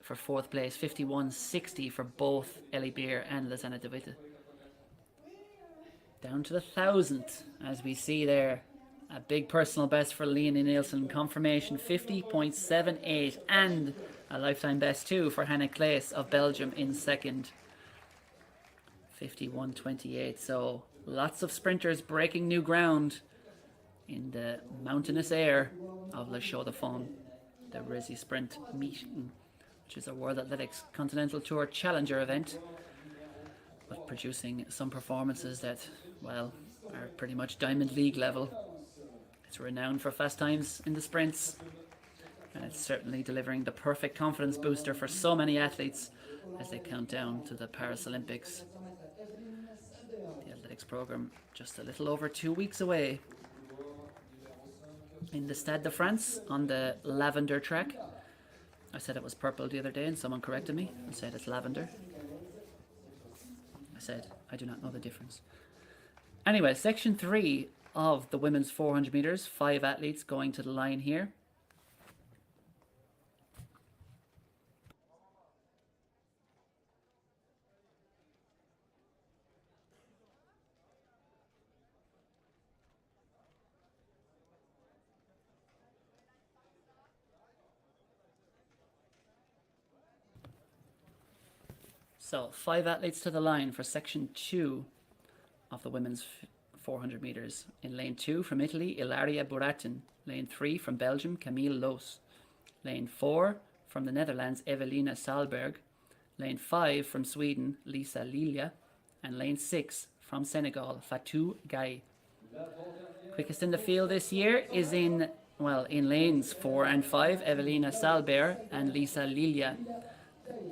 for fourth place, 51.60 for both Ellie Beer and Lizana de Witte. Down to the 1,000th, as we see there. A big personal best for Lena Nielsen. Confirmation 50.78 and a lifetime best too for Hannah Claes of Belgium in second. 51.28. So lots of sprinters breaking new ground in the mountainous air of Le Chaux-de-Fonds, the Resisprint meeting, which is a World Athletics Continental Tour Challenger event, but producing some performances that, well, are pretty much Diamond League level. It's renowned for fast times in the sprints, and it's certainly delivering the perfect confidence booster for so many athletes as they count down to the Paris Olympics. The athletics program just a little over 2 weeks away. In the Stade de France on the lavender track. I said it was purple the other day and someone corrected me and said it's lavender. I said I do not know the difference. Anyway, section 3 of the women's 400 metres, 5 athletes going to the line here. So 5 athletes to the line for section 2 of the women's 400 metres. In lane 2 from Italy, Ilaria Buratin. Lane 3 from Belgium, Camille Loos. Lane 4 from the Netherlands, Evelina Salberg. Lane 5 from Sweden, Lisa Lilia. And lane 6 from Senegal, Fatou Gaye. Quickest in the field this year is in lanes 4 and 5, Evelina Salberg and Lisa Lilia.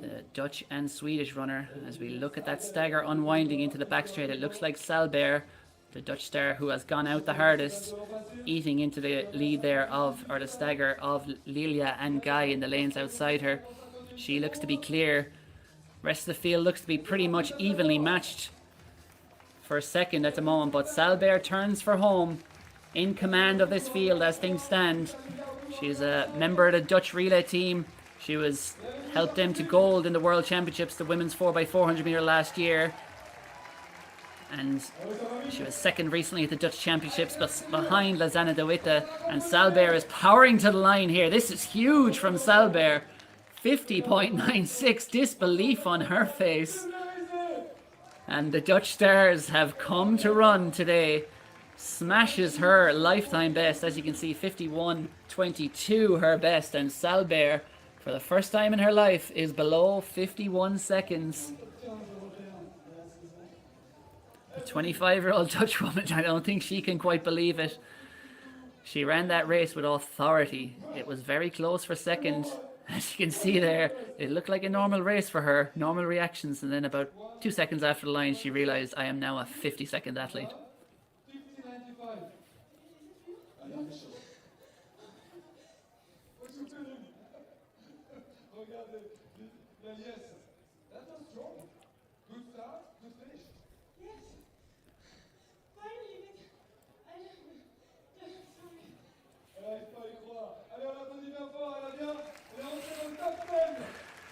The Dutch and Swedish runner. As we look at that stagger unwinding into the back straight, it looks like Salberg, the Dutch star who has gone out the hardest, eating into the lead there or the stagger of Lilia and Guy in the lanes outside her. She looks to be clear. Rest of the field looks to be pretty much evenly matched for a second at the moment, but Salberg turns for home in command of this field as things stand. She's a member of the Dutch relay team. She helped them to gold in the World Championships, the women's 4x400 metre last year. And she was second recently at the Dutch Championships behind Lizana de Witte. And Salberg is powering to the line here. This is huge from Salberg. 50.96, disbelief on her face. And the Dutch stars have come to run today. smashes her lifetime best. As you can see, 51:22 her best, and Salbert, for the first time in her life, is below 51 seconds. The 25-year-old Dutch woman, I don't think she can quite believe it. She ran that race with authority. It was very close for second. As you can see there, it looked like a normal race for her, normal reactions, and then about 2 seconds after the line, she realized, I am now a 50-second athlete. 50.95. What you feeling? Regardez, yes. That was strong. Good start, good finish. Yes. Finally, but sorry. N'arrive pas à y croire. Allez, on applaudit bien fort, elle a bien. Elle est rentrée dans le top 10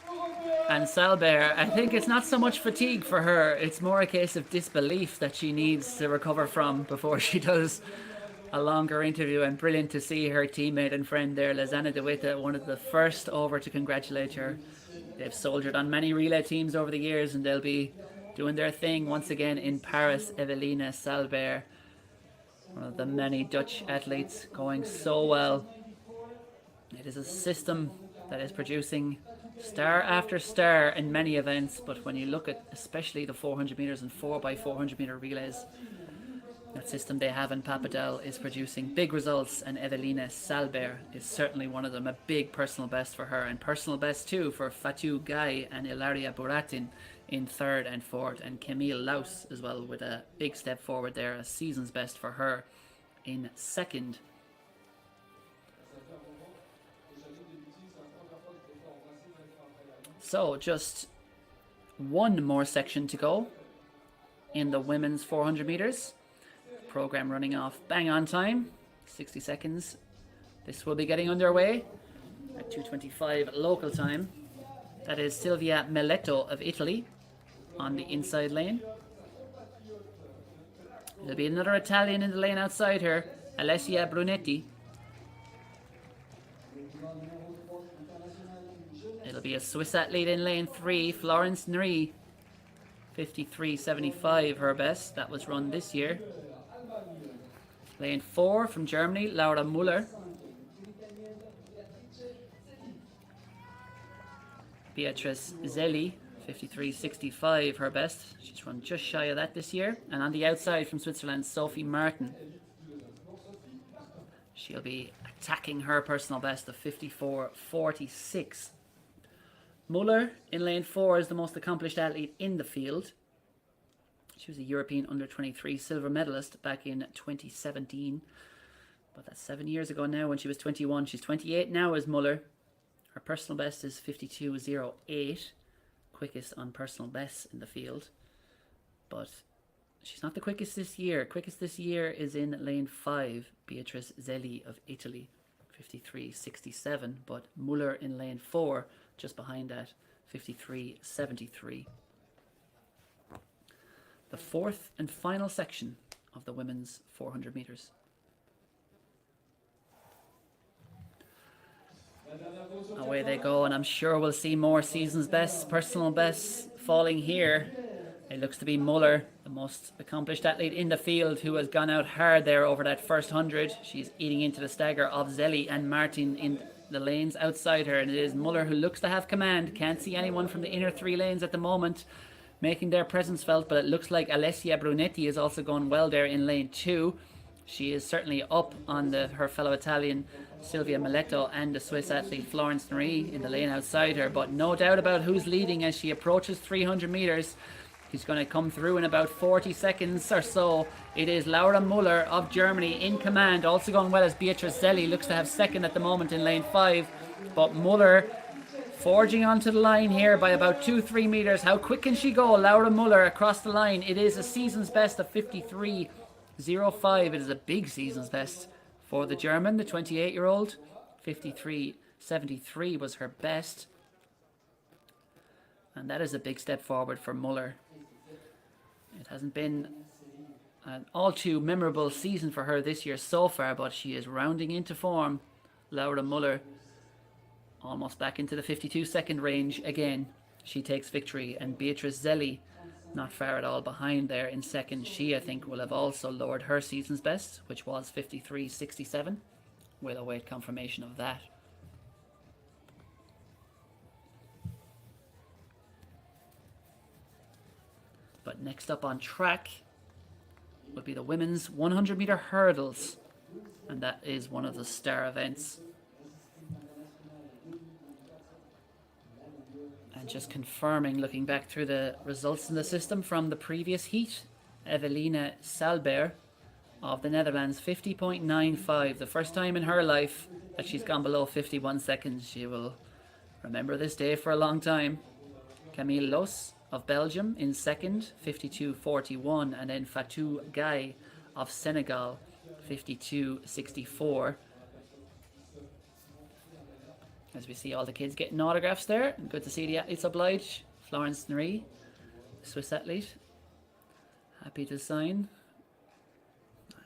européen. And Salbert, I think it's not so much fatigue for her, it's more a case of disbelief that she needs to recover from before she does a longer interview. And brilliant to see her teammate and friend there, Lizana de Witte, one of the first over to congratulate her. They've soldiered on many relay teams over the years, and they'll be doing their thing once again in Paris. Evelina Salbert, one of the many Dutch athletes, going so well. It is a system that is producing star after star in many events, but when you look at especially the 400 meters and 4x400 meter relays, that system they have in Papadel is producing big results, and Evelina Salbert is certainly one of them. A big personal best for her, and personal best too for Fatou Guy and Ilaria Buratin in third and fourth, and Camille Laus as well with a big step forward there, a season's best for her in second. So just one more section to go in the women's 400 meters. Program running off bang on time, 60 seconds. This will be getting underway at 2:25 local time. That is Silvia Melletto of Italy on the inside lane. There'll be another Italian in the lane outside her, Alessia Brunetti. It'll be a Swiss athlete in lane 3, Florence Nri, 53.75 her best. That was run this year. Lane 4 from Germany, Laura Müller. Beatrice Zelli, 53.65 her best. She's run just shy of that this year. And on the outside from Switzerland, Sophie Martin. She'll be attacking her personal best of 54.46. Müller in lane 4 is the most accomplished athlete in the field. She was a European under-23 silver medalist back in 2017. But that's 7 years ago now when she was 21. She's 28 now as Müller. Her personal best is 52.08. Quickest on personal bests in the field. But she's not the quickest this year. Quickest this year is in lane 5, Beatrice Zelli of Italy, 53.67. But Müller in lane 4, just behind that, 53.73. The fourth and final section of the women's 400 meters. Away they go, and I'm sure we'll see more season's bests, personal bests falling here. It looks to be Müller, the most accomplished athlete in the field, who has gone out hard there over that first 100. She's eating into the stagger of Zelli and Martin in the lanes outside her, and it is Müller who looks to have command. Can't see anyone from the inner 3 lanes at the moment making their presence felt, but it looks like Alessia Brunetti is also going well there in lane 2. She is certainly up on her fellow Italian Silvia Melletto and the Swiss athlete Florence Nri in the lane outside her, but no doubt about who's leading as she approaches 300 meters. He's going to come through in about 40 seconds or so. It is Laura Müller of Germany in command, also going well as Beatrice Zelli looks to have second at the moment in lane 5, but Müller forging onto the line here by about 2-3 meters. How quick can she go? Laura Müller across the line. It is a season's best of 53.05. It is a big season's best for the German, the 28-year-old. 53.73 was her best. And that is a big step forward for Müller. It hasn't been an all too memorable season for her this year so far, but she is rounding into form. Laura Müller almost back into the 52-second range again. She takes victory, and Beatrice Zelli not far at all behind there in second. She, I think, will have also lowered her season's best, which was 53.67. We'll await confirmation of that. But next up on track will be the women's 100 meter hurdles, and that is one of the star events. And just confirming, looking back through the results in the system from the previous heat, Evelina Salber of the Netherlands, 50.95, the first time in her life that she's gone below 51 seconds. She will remember this day for a long time. Camille Los of Belgium in second, 52.41, and then Fatou Gaye of Senegal, 52.64. As we see all the kids getting autographs there. Good to see the athletes oblige. Florence Neri, Swiss athlete, happy to sign.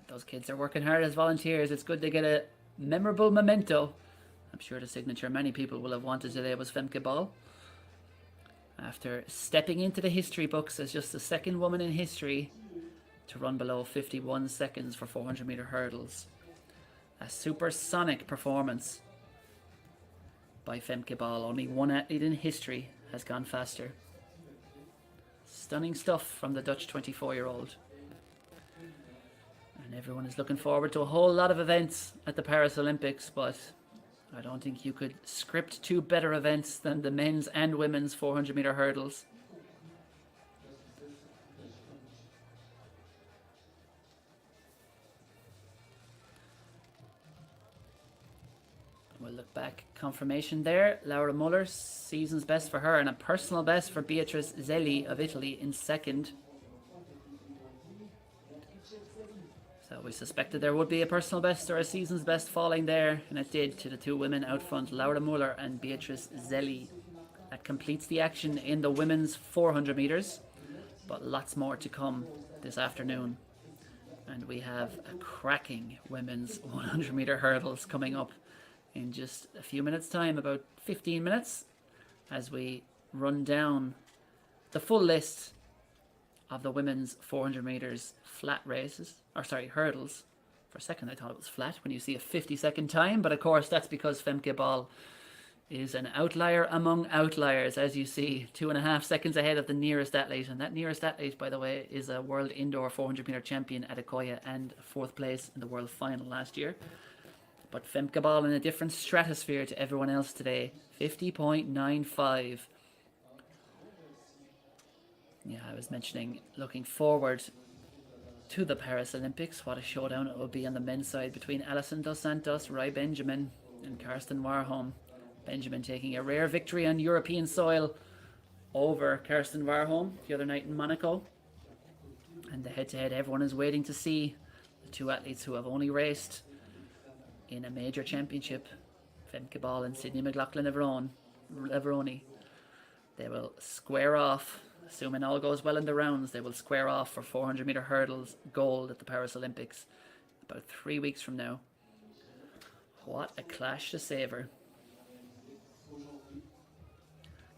Those kids are working hard as volunteers. It's good to get a memorable memento. I'm sure the signature many people will have wanted today was Femke Ball. After stepping into the history books as just the second woman in history to run below 51 seconds for 400 meter hurdles. A supersonic performance by Femke Ball. Only one athlete in history has gone faster. Stunning stuff from the Dutch 24-year-old. And everyone is looking forward to a whole lot of events at the Paris Olympics, but I don't think you could script two better events than the men's and women's 400 meter hurdles. We'll look back. Confirmation there. Laura Muller, season's best for her, and a personal best for Beatrice Zelli of Italy in second. So we suspected there would be a personal best or a season's best falling there, and it did to the two women out front, Laura Muller and Beatrice Zelli. That completes the action in the women's 400 meters, but lots more to come this afternoon. And we have a cracking women's 100 meter hurdles coming up in just a few minutes time, about 15 minutes, as we run down the full list of the women's 400 meters flat races, hurdles. For a second I thought it was flat when you see a 50-second time, but of course that's because Femke Ball is an outlier among outliers, as you see, 2.5 seconds ahead of the nearest athlete. And that nearest athlete, by the way, is a world indoor 400 meter champion at Akoya and 4th place in the world final last year. But Femke Ball in a different stratosphere to everyone else today, 50.95. Yeah, I was mentioning looking forward to the Paris Olympics. What a showdown it will be on the men's side between Alison Dos Santos, Rai Benjamin and Karsten Warholm. Benjamin taking a rare victory on European soil over Karsten Warholm the other night in Monaco. And the head-to-head everyone is waiting to see. The two athletes who have only raced in a major championship, Femke Ball and Sydney McLaughlin-Leveroni. They will square off. Assuming all goes well in the rounds, they will square off for 400 meter hurdles gold at the Paris Olympics about 3 weeks from now. What a clash to savour.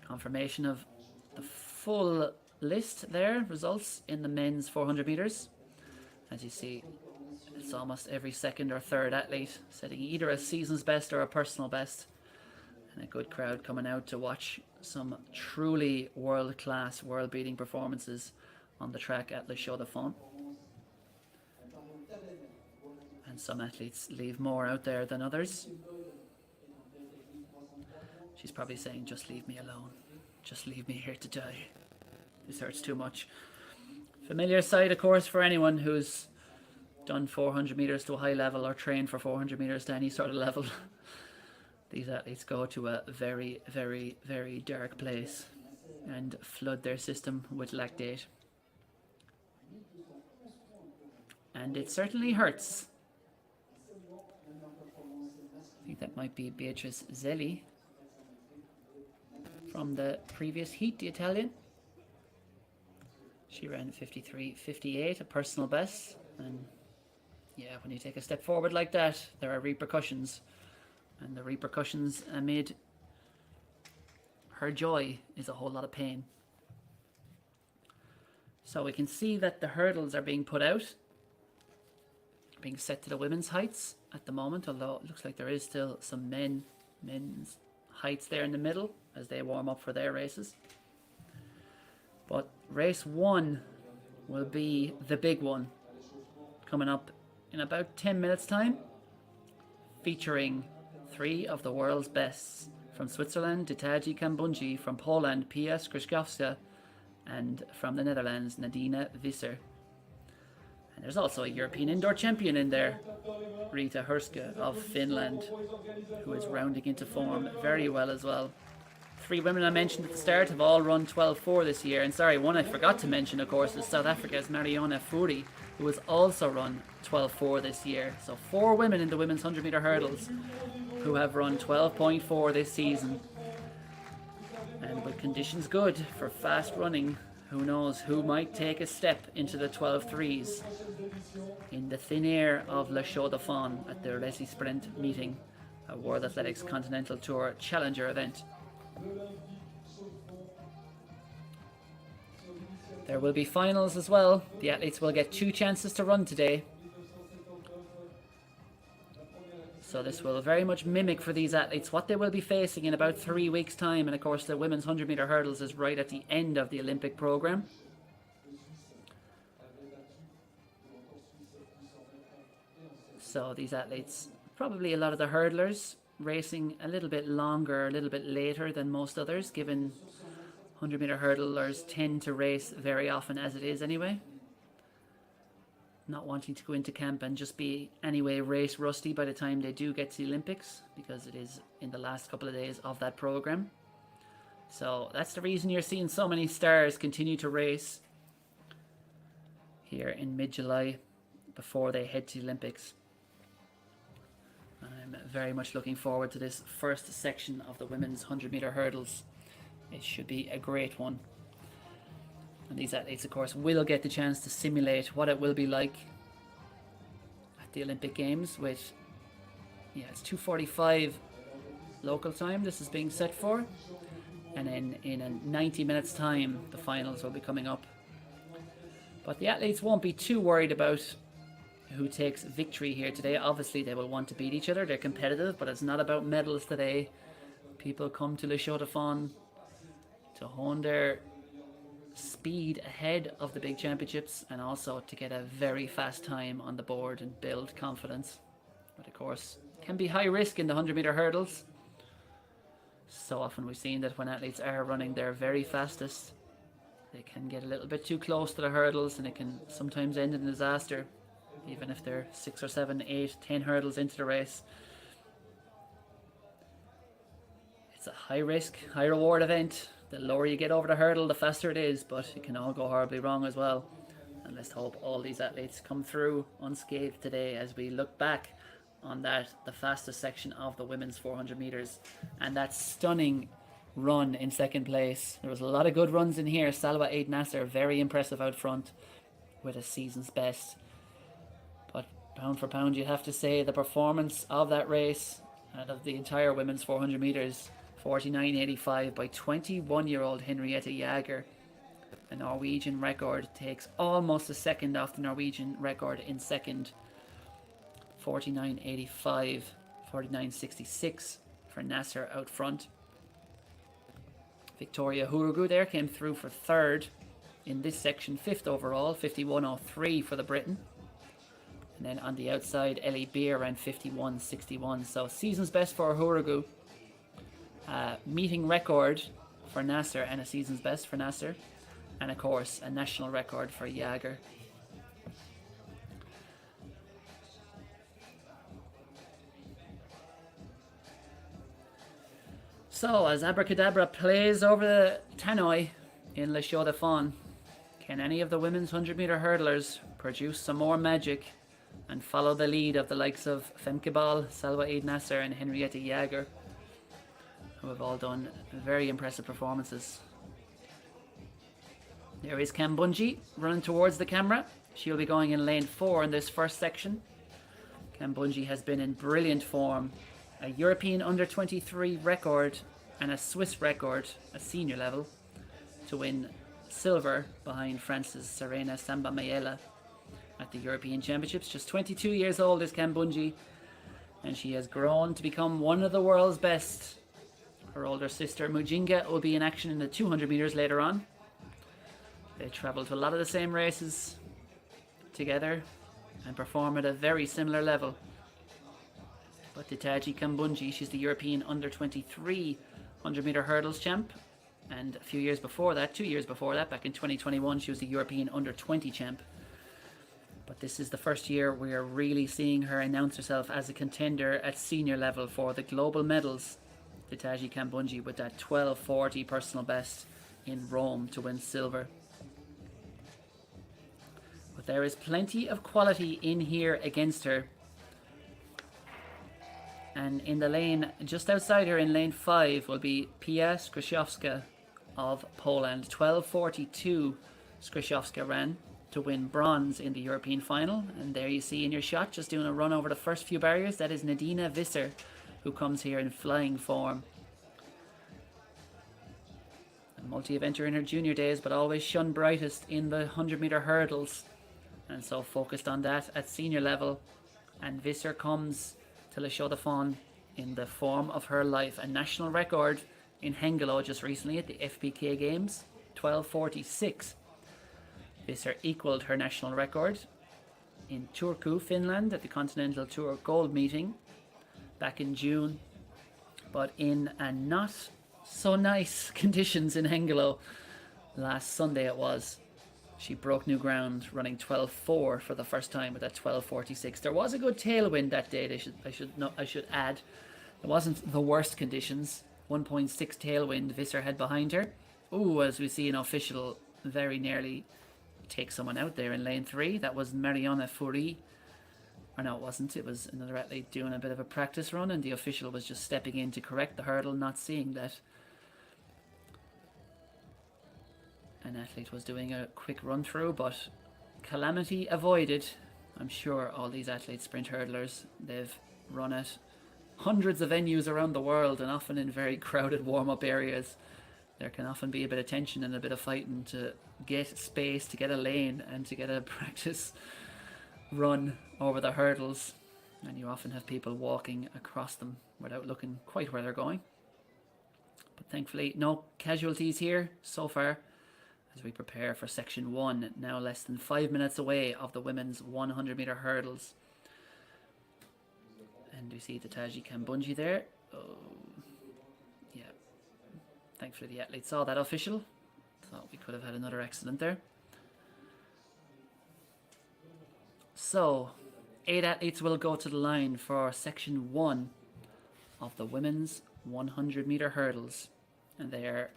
Confirmation of the full list there, results in the men's 400 meters. As you see, it's almost every second or third athlete setting either a season's best or a personal best. And a good crowd coming out to watch some truly world-class, world-beating performances on the track at Chaux-de-Fonds. And some athletes leave more out there than others. She's probably saying, just leave me alone. Just leave me here to die. This hurts too much. Familiar sight, of course, for anyone who's done 400 meters to a high level or trained for 400 meters to any sort of level. These athletes go to a very, very, very dark place and flood their system with lactate. And it certainly hurts. I think that might be Beatrice Zelli from the previous heat, the Italian. She ran 53.58, a personal best. And yeah, when you take a step forward like that, there are repercussions. And the repercussions amid her joy is a whole lot of pain. So we can see that the hurdles are being put out, being set to the women's heights at the moment, although it looks like there is still some men's heights there in the middle as they warm up for their races. But race 1 will be the big one, coming up in about 10 minutes time, featuring 3 of the world's bests. From Switzerland, Ditaji Kambunji; from Poland, Pia Skrzkowska; and from the Netherlands, Nadine Visser. And there's also a European indoor champion in there, Rita Hurska of Finland, who is rounding into form very well as well. 3 women I mentioned at the start have all run 12.4 this year. And sorry, one I forgot to mention, of course, is South Africa's Mariona Furi, who has also run 12.4 this year. So 4 women in the women's 100 meter hurdles who have run 12.4 this season. And with conditions good for fast running, who knows who might take a step into the 12.3s in the thin air of Le Chaux-de-Fonds at the Resisprint meeting, a World Athletics Continental Tour Challenger event. There will be finals as well. The athletes will get 2 chances to run today. So this will very much mimic for these athletes what they will be facing in about 3 weeks' time. And of course the women's 100 meter hurdles is right at the end of the Olympic program. So these athletes, probably a lot of the hurdlers, racing a little bit longer, a little bit later than most others, given 100 meter hurdlers tend to race very often as it is anyway. Not wanting to go into camp and just be anyway race rusty by the time they do get to the Olympics, because it is in the last couple of days of that program. So that's the reason you're seeing so many stars continue to race here in mid-July before they head to the Olympics. I'm very much looking forward to this first section of the women's 100 meter hurdles. It should be a great one. And these athletes, of course, will get the chance to simulate what it will be like at the Olympic Games with, it's 2:45 local time this is being set for. And then in a 90 minutes time, the finals will be coming up. But the athletes won't be too worried about who takes victory here today. Obviously, they will want to beat each other. They're competitive, but it's not about medals today. People come to Le Chaux-de-Fonds to hone their speed ahead of the big championships and also to get a very fast time on the board and build confidence. But of course, it can be high risk in the 100 meter hurdles. So often we've seen that when athletes are running their very fastest, they can get a little bit too close to the hurdles and it can sometimes end in disaster, even if they're 6 or 7, 8, 10 hurdles into the race. It's a high risk, high reward event. The lower you get over the hurdle, the faster it is, but it can all go horribly wrong as well. And let's hope all these athletes come through unscathed today as we look back on the fastest section of the women's 400 meters and that stunning run in second place. There was a lot of good runs in here. Salwa Eid Nasser, very impressive out front with a season's best. But pound for pound, you have to say the performance of that race and of the entire women's 400 meters, 49.85 by 21-year-old Henriette Jager. The Norwegian record takes almost a second off the Norwegian record in second. 49.85, 49.66 for Nasser out front. Victoria Hurugu there came through for third in this section, 5th overall, 51.03 for the Briton. And then on the outside, Ellie Beer ran 51.61. So season's best for Hurugu. Meeting record for Nasser and a season's best for Nasser. And of course, a national record for Jager. So, as Abracadabra plays over the tannoy in Le Chaux-de-Fonds, can any of the women's 100 meter hurdlers produce some more magic and follow the lead of the likes of Femke Ball, Salwa Eid Nasser and Henriette Jager, who have all done very impressive performances. There is Kambunji running towards the camera. She'll be going in lane 4 in this first section. Kambunji has been in brilliant form. A European under-23 record and a Swiss record, a senior level, to win silver behind France's Serena Samba Mayela at the European Championships. Just 22 years old is Kambundji, and she has grown to become one of the world's best. Her older sister Mujinga will be in action in the 200 meters later on. They travel to a lot of the same races together and perform at a very similar level. But Titaji Kambundji, she's the European under-23 100-meter hurdles champ. And a few years before that, 2 years before that, back in 2021, she was the European under-20 champ. But this is the first year we are really seeing her announce herself as a contender at senior level for the global medals. Titaji Kambundji with that 12:40 personal best in Rome to win silver. But there is plenty of quality in here against her. And in the lane just outside her, in lane 5, will be Pia Skrzydłowska of Poland. 12:42 Skrzydłowska ran to win bronze in the European final. And there you see in your shot, just doing a run over the first few barriers, that is Nadina Visser, who comes here in flying form. A multi-eventer in her junior days, but always shone brightest in the 100-meter hurdles. And so focused on that at senior level. And Visser comes to Chaux-de-Fonds in the form of her life. A national record in Hengelo just recently at the FPK Games, 12:46. Visser equalled her national record in Turku, Finland at the Continental Tour Gold meeting back in June, but in a not so nice conditions in Hengelo last Sunday it was. She broke new ground running 12:4 for the first time with that 12:46. There was a good tailwind that day. I should add. It wasn't the worst conditions. 1.6 tailwind Visser had behind her. Ooh, as we see an official very nearly take someone out there in lane 3. That was Mariana Fourie. Or no, it wasn't. It was another athlete doing a bit of a practice run, and the official was just stepping in to correct the hurdle, not seeing that an athlete was doing a quick run through, but calamity avoided. I'm sure all these athletes, sprint hurdlers, they've run at hundreds of venues around the world and often in very crowded warm-up areas. There can often be a bit of tension and a bit of fighting to get space, to get a lane, and to get a practice run over the hurdles. And you often have people walking across them without looking quite where they're going. But thankfully, no casualties here so far as we prepare for section 1, now less than 5 minutes away of the women's 100-meter hurdles. And we see Titaji Kambundji there. Oh, yeah. Thankfully the athlete saw that official. Thought we could have had another accident there. So, 8 athletes will go to the line for section 1 of the women's 100-meter hurdles. And they are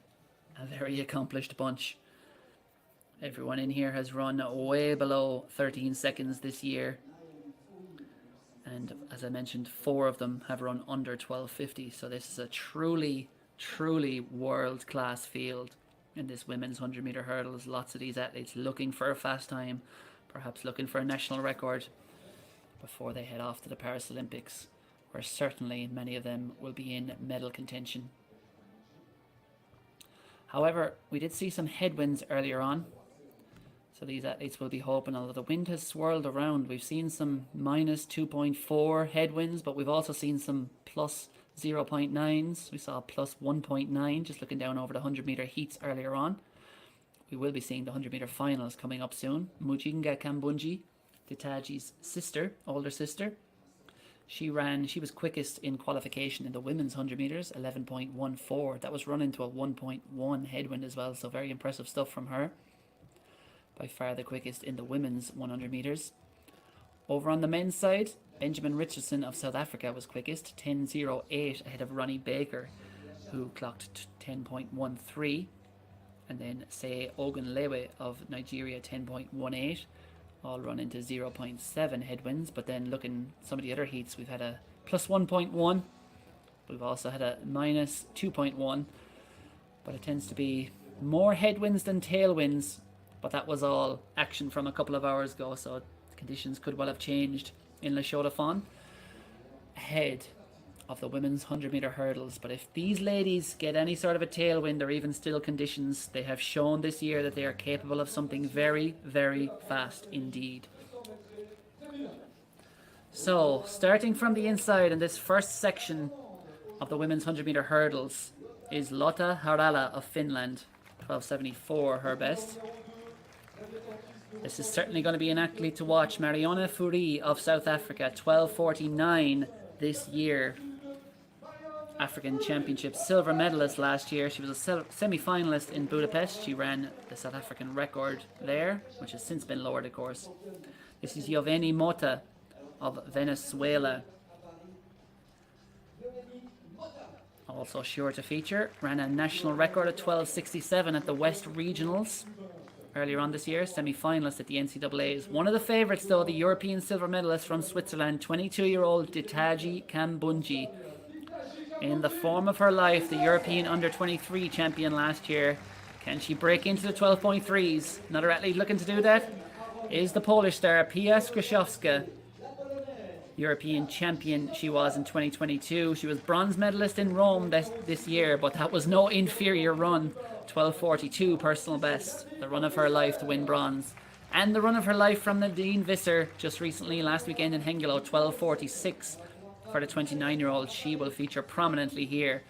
a very accomplished bunch. Everyone in here has run way below 13 seconds this year. And as I mentioned, 4 of them have run under 12:50. So this is a truly world-class field in this women's 100-meter hurdles. Lots of these athletes looking for a fast time, perhaps looking for a national record before they head off to the Paris Olympics, where certainly many of them will be in medal contention. However, we did see some headwinds earlier on. So these athletes will be hoping, although the wind has swirled around, we've seen some minus 2.4 headwinds, but we've also seen some plus 0.9s. We saw plus 1.9 just looking down over the 100-meter heats earlier on. We will be seeing the 100-meter finals coming up soon. Mujinga Kambundji, Titaji's sister, older sister, she was quickest in qualification in the women's 100 meters, 11.14. That was run into a 1.1 headwind as well, so very impressive stuff from her. By far the quickest in the women's 100 meters. Over on the men's side, Benjamin Richardson of South Africa was quickest, 10.08 ahead of Ronnie Baker, who clocked 10.13. And then Say Ogunlewe of Nigeria, 10.18. All run into 0.7 headwinds. But then looking some of the other heats, we've had a plus 1.1. We've also had a minus 2.1. But it tends to be more headwinds than tailwinds. But that was all action from a couple of hours ago, so conditions could well have changed in Chaux-de-Fonds. Ahead of the women's 100-meter hurdles. But if these ladies get any sort of a tailwind or even still conditions, they have shown this year that they are capable of something very, very fast indeed. So, starting from the inside in this first section of the women's 100-meter hurdles is Lotta Harala of Finland, 12.74 her best. This is certainly going to be an athlete to watch. Mariona Furi of South Africa, 12.49 this year. African Championship silver medalist last year. She was a semi-finalist in Budapest. She ran the South African record there, which has since been lowered, of course. This is Joveni Mota of Venezuela. Also sure to feature. Ran a national record at 12.67 at the West Regionals earlier on this year. Semi-finalist at the NCAAs. One of the favourites, though, the European silver medalist from Switzerland, 22-year-old Ditaji Kambunji. In the form of her life, the European under-23 champion last year. Can she break into the 12.3s? Another athlete looking to do that is the Polish star, Pia Skrzydłowska. European champion she was in 2022. She was bronze medalist in Rome this year, but that was no inferior run. 12.42 personal best. The run of her life to win bronze. And the run of her life from Nadine Visser just recently, last weekend in Hengelo, 12.46 for the 29-year-old. She will feature prominently here.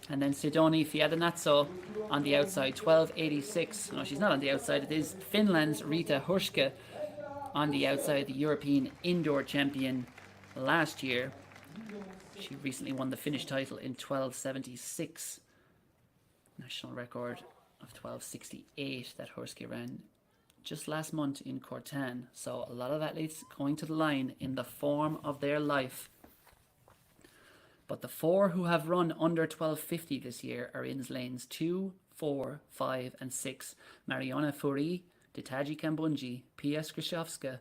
And then Sidoni Fiadanazzo on the outside, 12.86. No, she's not on the outside. It is Finland's Rita Hurska on the outside, the European indoor champion last year. She recently won the Finnish title in 12.76. National record of 12.68 that Hurska ran just last month in Cortan. So a lot of athletes going to the line in the form of their life. But the four who have run under 12.50 this year are in lanes 2, 4, 5 and 6. Mariona Furi, Ditaji Kambunji, Pia Skrzydłowska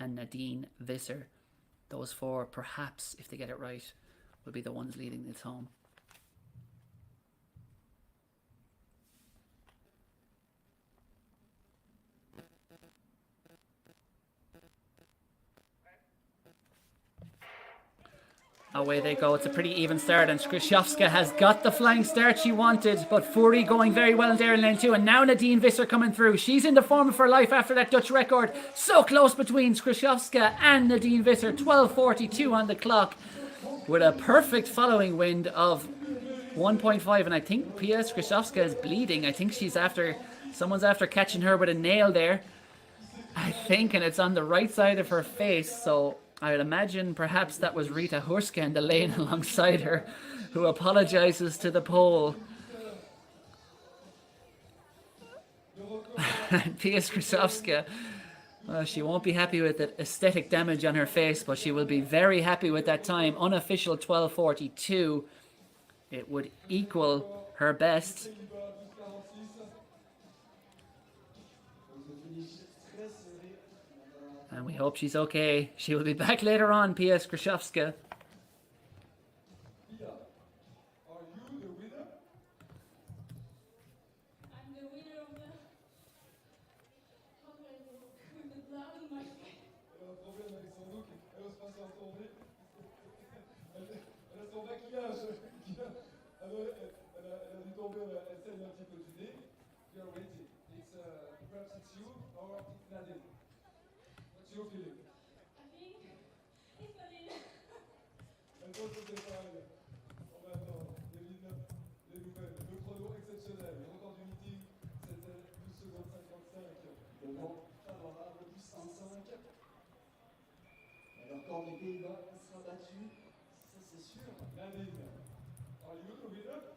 and Nadine Visser. Those four, perhaps, if they get it right, will be the ones leading this home. Away they go. It's a pretty even start, and Skrzydłowska has got the flying start she wanted, but Furi going very well there in lane 2, and now Nadine Visser coming through. She's in the form of her life after that Dutch record. So close between Skrzydłowska and Nadine Visser. 12.42 on the clock with a perfect following wind of 1.5, and I think Pia Skrzydłowska is bleeding. I think someone's after catching her with a nail there, I think, and it's on the right side of her face, so I would imagine perhaps that was Rita Hurska in the lane alongside her, who apologises to the pole. And Pia Skrzydłowska, well, she won't be happy with the aesthetic damage on her face, but she will be very happy with that time. Unofficial 12.42. It would equal her best. And we hope she's okay. She will be back later on, Pia Skrzydłowska. Pia, are you the winner? I'm the winner of the... How do I do? With the blood on my face. Elle a un problème avec son look, elle ose pas se retourner. Elle a son maquillage. Elle a dû tomber, elle saigne un petit peu du nez. You are waiting. Perhaps it's you or it's Nadine. What's your feeling? I think it's not in. Elle pose le départ. On va attendre. Les nouvelles. Le chrono exceptionnel. Le record du meeting, c'était 12 secondes 55. Le vent favorable, plus 105. Le record des Pays-Bas sera battu, ça c'est sûr. Nadine, are you the winner?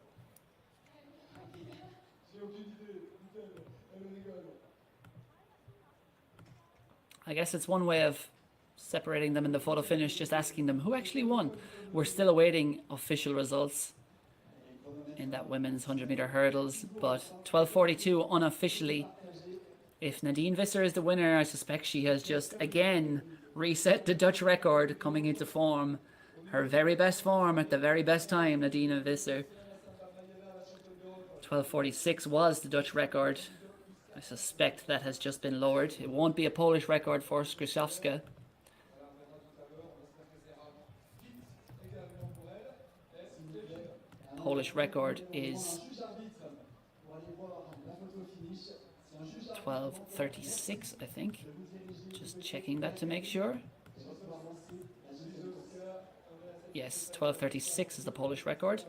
J'ai aucune idée. Elle rigole. I guess it's one way of separating them in the photo finish, just asking them who actually won. We're still awaiting official results in that women's 100-meter hurdles, but 12.42 unofficially. If Nadine Visser is the winner, I suspect she has just again reset the Dutch record, coming into form. Her very best form at the very best time, Nadine Visser. 12.46 was the Dutch record. I suspect that has just been lowered. It won't be a Polish record for Skrzydłowska. Polish record is 12:36, I think. Just checking that to make sure. Yes, 12:36 is the Polish record.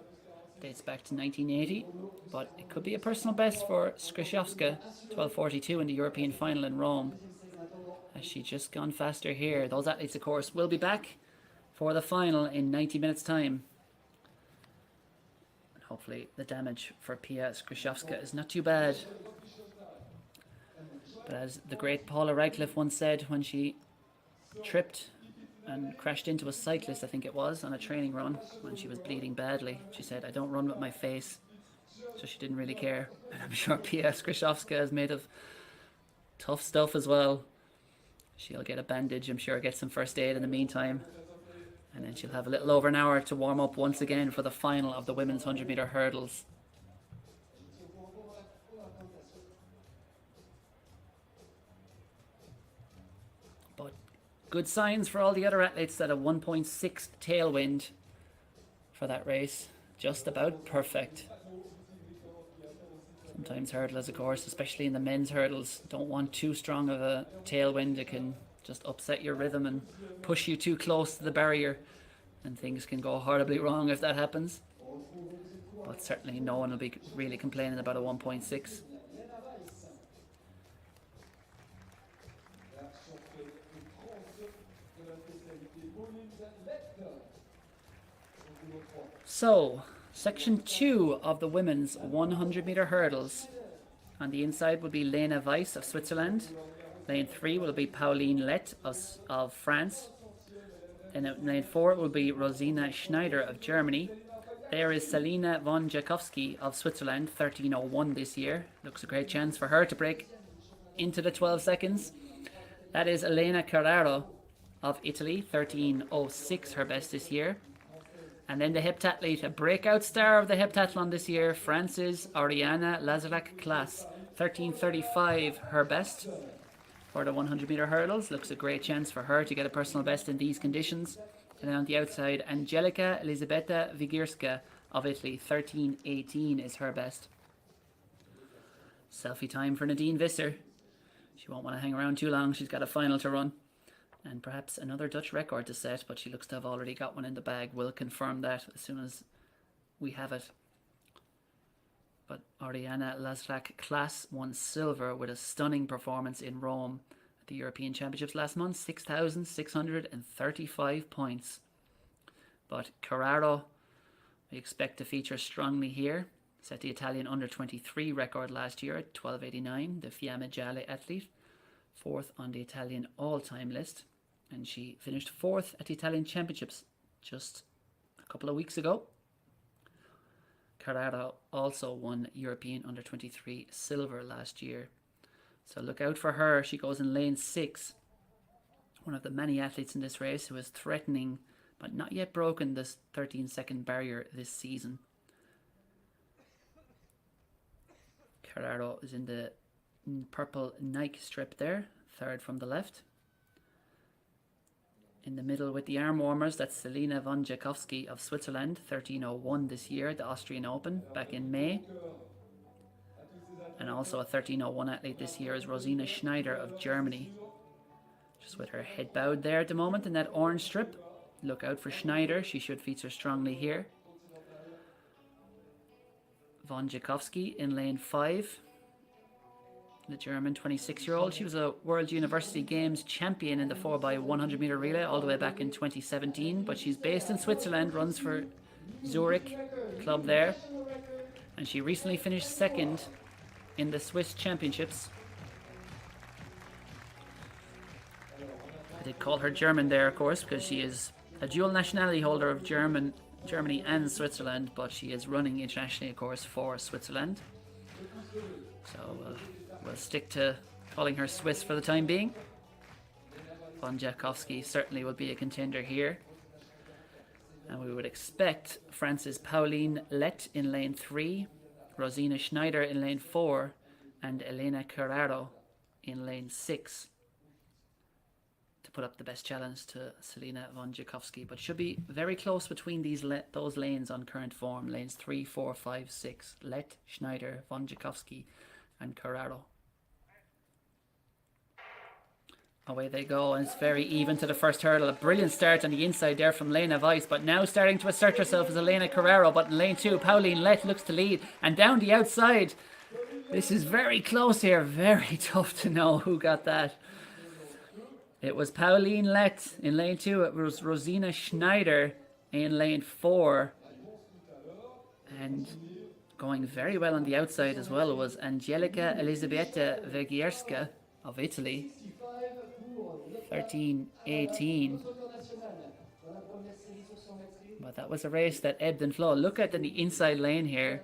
Dates back to 1980, but it could be a personal best for Skrzydłowska, 12:42 in the European final in Rome. Has she just gone faster here? Those athletes, of course, will be back for the final in 90 minutes' time. And hopefully the damage for Pia Skrzydłowska is not too bad. But as the great Paula Radcliffe once said when she tripped and crashed into a cyclist, I think it was, on a training run when she was bleeding badly, she said, "I don't run with my face." So she didn't really care. And I'm sure Pia Skrzydłowska is made of tough stuff as well. She'll get a bandage, I'm sure, get some first aid in the meantime. And then she'll have a little over an hour to warm up once again for the final of the women's 100-meter hurdles. But good signs for all the other athletes that a 1.6 tailwind for that race. Just about perfect. Sometimes hurdlers, of course, especially in the men's hurdles, don't want too strong of a tailwind. It can just upset your rhythm and push you too close to the barrier, and things can go horribly wrong if that happens. But certainly no one will be really complaining about a 1.6. So, section 2 of the women's 100-meter hurdles. On the inside will be Lena Weiss of Switzerland. Lane 3 will be Pauline Lett of France. And in lane 4 will be Rosina Schneider of Germany. There is Selina von Jakowski of Switzerland, 13:01 this year. Looks a great chance for her to break into the 12 seconds. That is Elena Carraro of Italy, 13:06, her best this year. And then the heptathlete, a breakout star of the heptathlon this year, France's Ariana Lazarac-Klaas, 13:35, her best for the 100-meter hurdles. Looks a great chance for her to get a personal best in these conditions. And then on the outside, Angelica Elisabetta Vigirska of Italy, 13:18 is her best. Selfie time for Nadine Visser. She won't want to hang around too long. She's got a final to run. And perhaps another Dutch record to set, but she looks to have already got one in the bag. We'll confirm that as soon as we have it. But Ariana Lazarac-Klaas won silver with a stunning performance in Rome at the European Championships last month, 6,635 points. But Carraro, we expect to feature strongly here. Set the Italian under-23 record last year at 12:89, the Fiamme Gialle athlete, 4th on the Italian all-time list. And she finished 4th at the Italian Championships just a couple of weeks ago. Carraro also won European under-23 silver last year. So look out for her. She goes in lane 6. One of the many athletes in this race who is threatening but not yet broken this 13-second barrier this season. Carraro is in the purple Nike strip there, 3rd from the left. In the middle with the arm warmers, that's Selina von Jakowski of Switzerland, 13:01 this year at the Austrian Open back in May. And also a 13:01 athlete this year is Rosina Schneider of Germany. Just with her head bowed there at the moment in that orange strip. Look out for Schneider, she should feature strongly here. Von Jakowski in lane 5. The German 26-year-old. She was a World University Games champion in the 4x100 meter relay all the way back in 2017, but she's based in Switzerland, runs for Zurich club there, and she recently finished 2nd in the Swiss Championships. I did call her German there, of course, because she is a dual nationality holder of Germany and Switzerland, but she is running internationally, of course, for Switzerland. So we'll stick to calling her Swiss for the time being. Von Jakowski certainly will be a contender here. And we would expect France's Pauline Lett in lane 3, Rosina Schneider in lane 4, and Elena Carraro in lane 6 to put up the best challenge to Selena Wojciechowski, but should be very close between those lanes on current form. Lanes 3, 4, 5, 6. Let, Schneider, Wojciechowski and Carraro. Away they go, and it's very even to the first hurdle. A brilliant start on the inside there from Lena Weiss, but now starting to assert herself as Elena Carraro. But in lane 2, Pauline Lett looks to lead, and down the outside. This is very close here. Very tough to know who got that. It was Pauline Lett in lane 2. It was Rosina Schneider in lane 4. And going very well on the outside as well was Angelica Elisabetta Vegierska of Italy. 13:18. But that was a race that ebbed and flowed. Look at the inside lane here.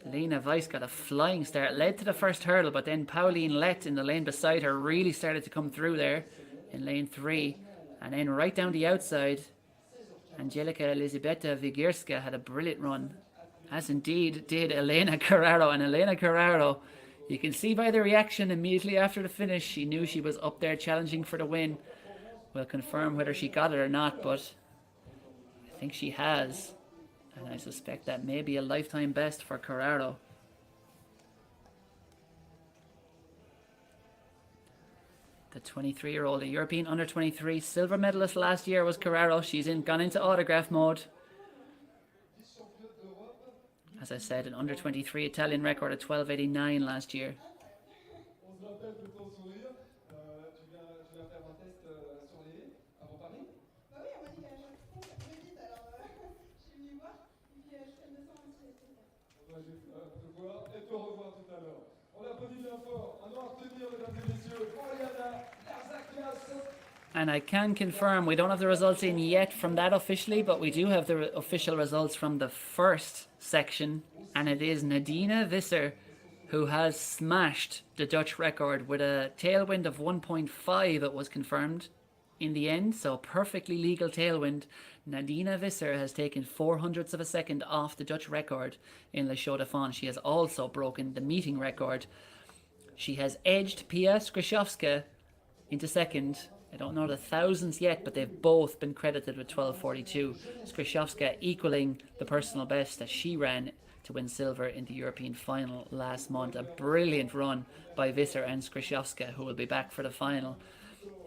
Lena Weiss got a flying start, led to the first hurdle, but then Pauline Lett in the lane beside her really started to come through there in lane 3. And then right down the outside, Angelica Elisabetta Vegierska had a brilliant run, as indeed did Elena Carraro. And Elena Carraro, you can see by the reaction immediately after the finish, she knew she was up there challenging for the win. We'll confirm whether she got it or not, but I think she has. And I suspect that may be a lifetime best for Carraro. The 23-year-old, a European under-23 silver medalist last year was Carraro. She's gone into autograph mode. As I said, an under-23 Italian record at 12:89 last year. And I can confirm we don't have the results in yet from that officially, but we do have the official results from the first section, and it is Nadine Visser who has smashed the Dutch record with a tailwind of 1.5. It was confirmed in the end, so perfectly legal tailwind. Nadine Visser has taken 0.04 of a second off the Dutch record in Le Chaux-de-Fonds. She has also broken the meeting record. She has edged Pia Skrzydłowska into second. I don't know the thousands yet, but they've both been credited with 12:42. Skrzydłowska equaling the personal best that she ran to win silver in the European final last month. A brilliant run by Visser and Skrzydłowska, who will be back for the final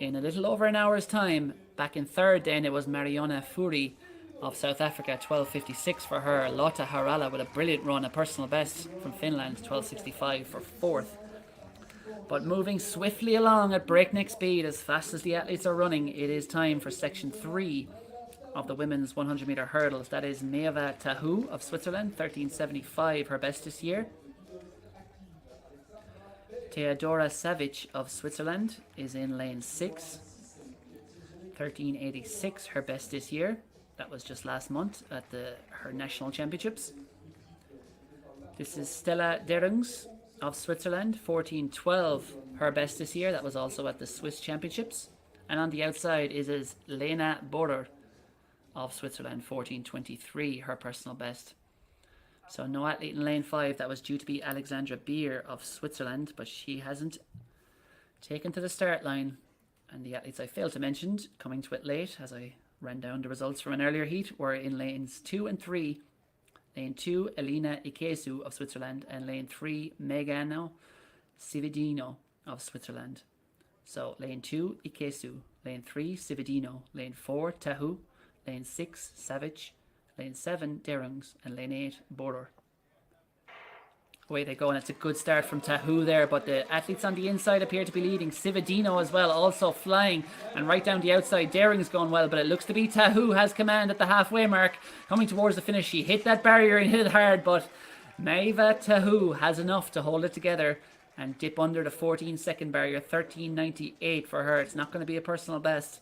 in a little over an hour's time. Back in third then, it was Mariona Furi of South Africa, 12:56 for her. Lotta Harala with a brilliant run, a personal best from Finland, 12:65 for fourth. But moving swiftly along at breakneck speed, as fast as the athletes are running, it is time for section 3 of the women's 100-meter hurdles. That is Maeva Tahu of Switzerland, 13:75, her best this year. Teodora Savic of Switzerland is in lane 6, 13:86, her best this year. That was just last month at her national championships. This is Stella Derungs of Switzerland, 14:12, her best this year. That was also at the Swiss Championships. And on the outside is Lena Borer of Switzerland, 14:23, her personal best. So no athlete in lane 5. That was due to be Alexandra Beer of Switzerland, but she hasn't taken to the start line. And the athletes I failed to mention, coming to it late as I ran down the results from an earlier heat, were in lanes 2 and 3. Lane 2, Elina Ikesu of Switzerland, and lane 3, Megano Cividino of Switzerland. So lane 2, Ikesu, lane 3, Cividino, lane 4, Tahu, lane 6, Savic, lane 7, Derungs, and lane 8, Borer. Away they go, and it's a good start from Tahu there, but the athletes on the inside appear to be leading. Cividino as well, also flying, and right down the outside, Derung's going well, but it looks to be Tahu has command at the halfway mark, coming towards the finish. She hit that barrier and hit it hard, but Maeva Tahu has enough to hold it together and dip under the 14-second barrier, 13:98 for her. It's not going to be a personal best.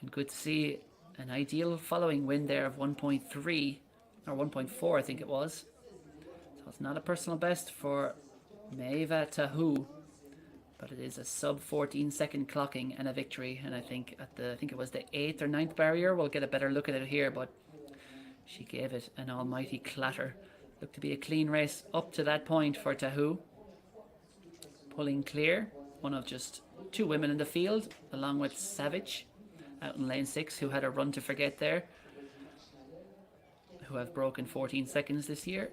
And good to see an ideal following win there of 1.3, or 1.4 I think it was. So it's not a personal best for Maeva Tahu, but it is a sub 14-second clocking and a victory. And I think it was the 8th or 9th barrier. We'll get a better look at it here, but she gave it an almighty clatter. Looked to be a clean race up to that point for Tahu. Pulling clear one of just 2 women in the field, along with Savage out in lane 6, who had a run to forget there, who have broken 14 seconds this year.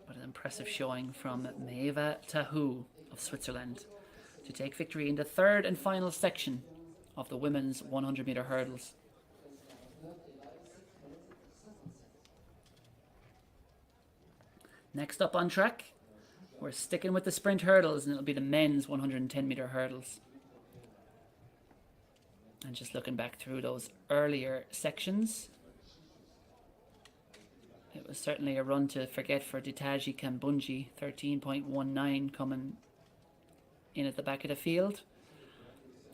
But an impressive showing from Maeva Tahu of Switzerland to take victory in the 3rd and final section of the women's 100-meter hurdles. Next up on track, we're sticking with the sprint hurdles, and it'll be the men's 110-meter hurdles. And just looking back through those earlier sections, it was certainly a run to forget for Ditaji Kambunji, 13.19 coming in at the back of the field.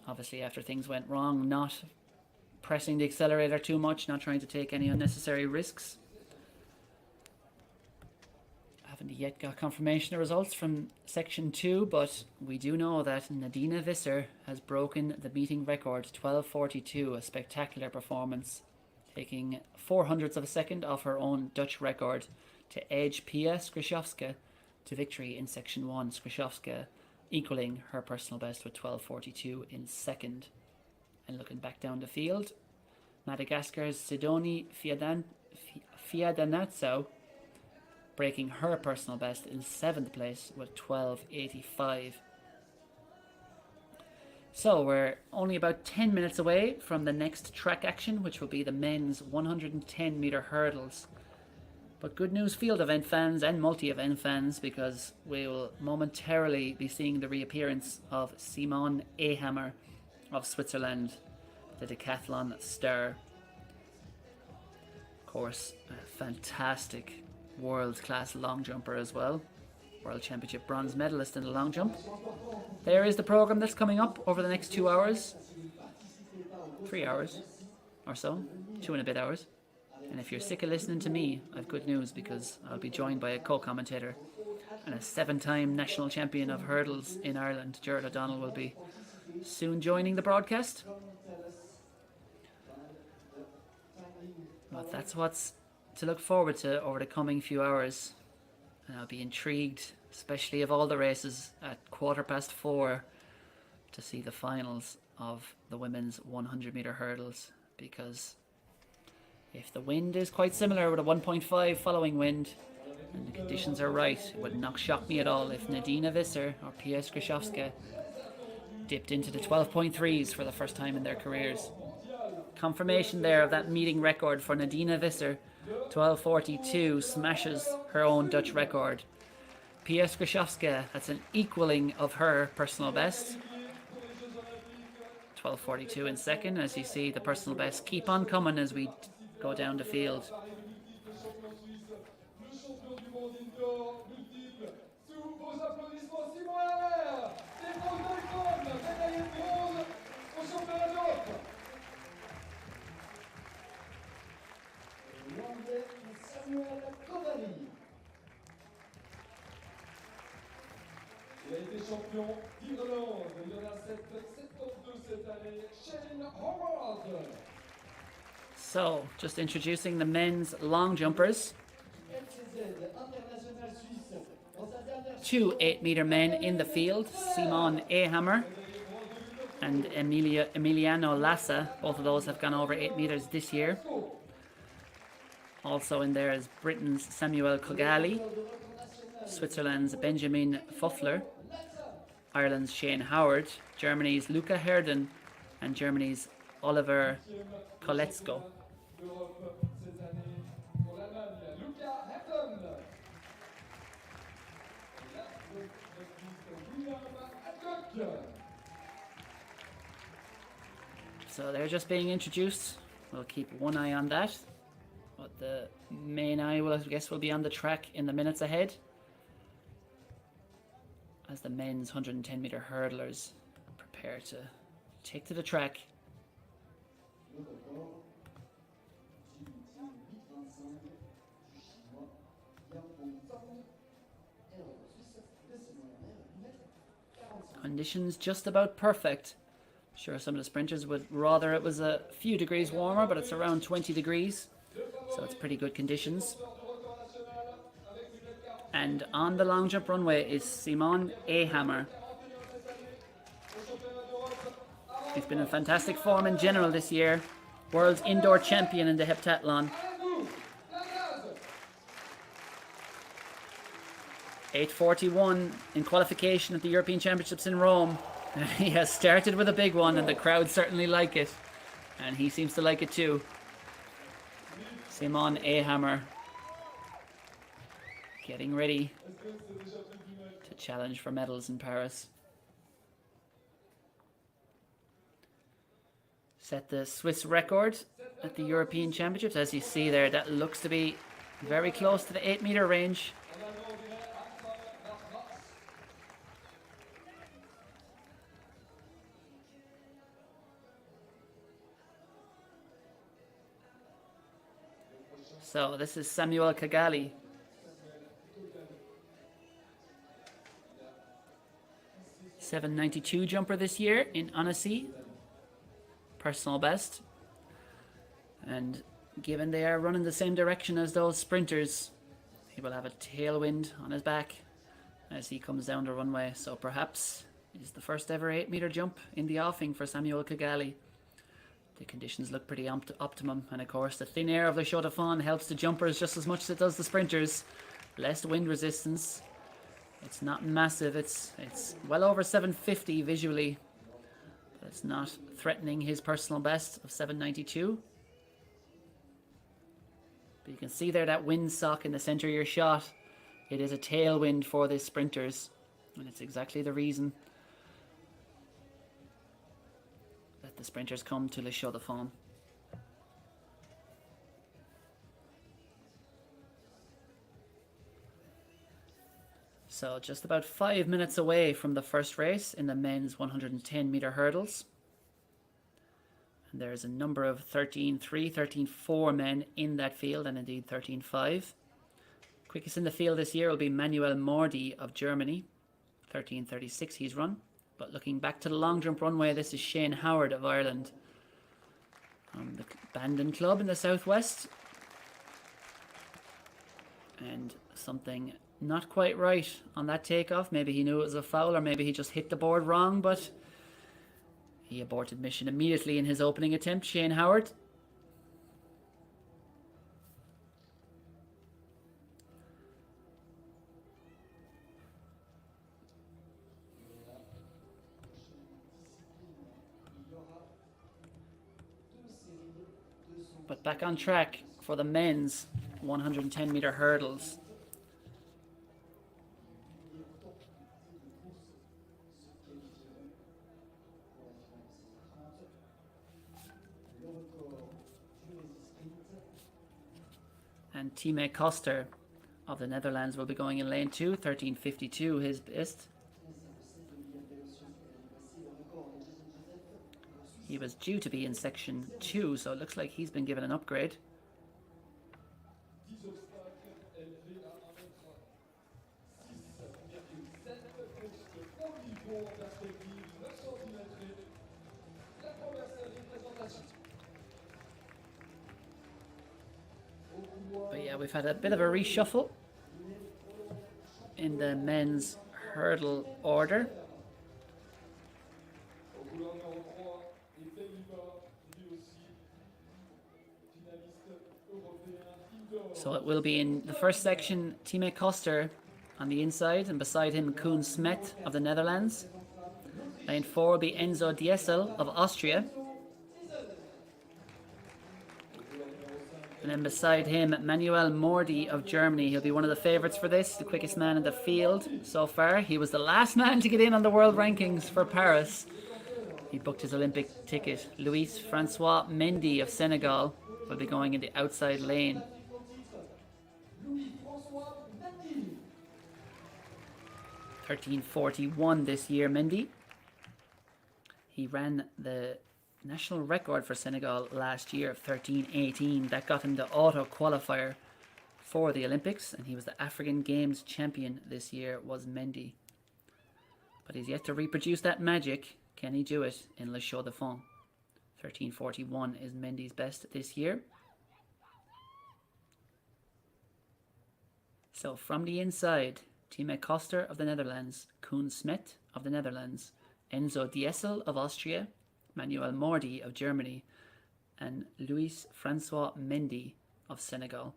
Obviously after things went wrong, not pressing the accelerator too much, not trying to take any unnecessary risks. Haven't yet got confirmation of results from section 2, but we do know that Nadine Visser has broken the meeting record, 12:42, a spectacular performance, taking 0.04 of a second off her own Dutch record to edge Pia Skrzydłowska to victory in section 1. Skrzydłowska equaling her personal best with 12:42 in second. And looking back down the field, Madagascar's Sidoni Fiadanatsau breaking her personal best in 7th place with 12:85. So we're only about 10 minutes away from the next track action, which will be the men's 110-meter hurdles. But good news, field event fans and multi-event fans, because we will momentarily be seeing the reappearance of Simone Ehammer of Switzerland, the decathlon star. Of course, a fantastic world-class long jumper as well. World Championship bronze medalist in the long jump. There is the program that's coming up over the next 2 hours. 3 hours or so. 2 and a bit hours. And if you're sick of listening to me, I've good news, because I'll be joined by a co-commentator and a 7-time national champion of hurdles in Ireland. Gerard O'Donnell will be soon joining the broadcast. But that's what's to look forward to over the coming few hours. And I'll be intrigued, especially of all the races, at 4:15 to see the finals of the women's 100-meter hurdles, because if the wind is quite similar with a 1.5 following wind and the conditions are right, it would not shock me at all if Nadine Visser or Pia Skrzydłowska dipped into the 12.3s for the first time in their careers. Confirmation there of that meeting record for Nadine Visser. 12:42 smashes her own Dutch record. Pia Skrzydłowska, that's an equaling of her personal best. 12:42 in second. As you see, the personal best keep on coming as we go down the field. Il a été champion d'Irlande. Il en a 72 cette année. Shane Howard. So, just introducing the men's long jumpers. 2 8-meter men in the field. Simon Ehammer and Emiliano Lassa. Both of those have gone over 8 meters this year. Also in there is Britain's Samuel Kogali, Switzerland's Benjamin Pfoffler, Ireland's Shane Howard, Germany's Luca Herden, and Germany's Oliver Koletzko. So they're just being introduced. We'll keep one eye on that. But the main eye, I guess, will be on the track in the minutes ahead, as the men's 110-meter hurdlers prepare to take to the track. Conditions just about perfect. Sure, some of the sprinters would rather it was a few degrees warmer, but it's around 20 degrees. So it's pretty good conditions. And on the long jump runway is Simone Ehammer. He's been in fantastic form in general this year. World indoor champion in the heptathlon. 8:41 in qualification at the European Championships in Rome. He has started with a big one and the crowd certainly like it. And he seems to like it too. Simon Ahammer getting ready to challenge for medals in Paris. Set the Swiss record at the European Championships. As you see there, that looks to be very close to the 8-meter range. So this is Samuel Kagali. .792 jumper this year in Annecy. Personal best. And given they are running the same direction as those sprinters, he will have a tailwind on his back as he comes down the runway. So perhaps it's the first ever 8-meter jump in the offing for Samuel Kagali. The conditions look pretty optimum, and of course the thin air of the Chaux-de-Fonds helps the jumpers just as much as it does the sprinters. Less wind resistance. It's not massive, it's well over 750 visually, but it's not threatening his personal best of 792. But you can see there that windsock in the center of your shot. It is a tailwind for the sprinters, and it's exactly the reason that the sprinters come to Le Chaux-de-Fonds. So just about 5 minutes away from the first race in the men's 110-meter hurdles. And there's a number of 13.3, 13.4 men in that field, and indeed 13.5. Quickest in the field this year will be Manuel Mordi of Germany. 13.36 he's run. But looking back to the long jump runway, this is Shane Howard of Ireland. The Bandon Club in the southwest. And something not quite right on that takeoff. Maybe he knew it was a foul, or maybe he just hit the board wrong, but he aborted mission immediately in his opening attempt, Shane Howard. But back on track for the men's 110-meter hurdles. And Time Koster of the Netherlands will be going in lane 2, 13.52 his best. He was due to be in section 2, so it looks like he's been given an upgrade. But yeah, we've had a bit of a reshuffle in the men's hurdle order. So it will be in the first section, Time Koster on the inside, and beside him Koen Smet of the Netherlands. Lane 4 will be Enzo Diesel of Austria. And then beside him, Manuel Mordi of Germany. He'll be one of the favourites for this, the quickest man in the field so far. He was the last man to get in on the world rankings for Paris. He booked his Olympic ticket. Luis Francois Mendy of Senegal will be going in the outside lane. 13.41 this year, Mendy. He ran the national record for Senegal last year of 13.18. That got him the auto qualifier for the Olympics, and he was the African Games champion this year, was Mendy. But he's yet to reproduce that magic. Can he do it in Le Chaux-de-Fonds? 13.41 is Mendy's best this year. So from the inside, Time Koster of the Netherlands, Koen Smet of the Netherlands, Enzo Diesel of Austria, Manuel Mordi of Germany, and Luis Francois Mendy of Senegal.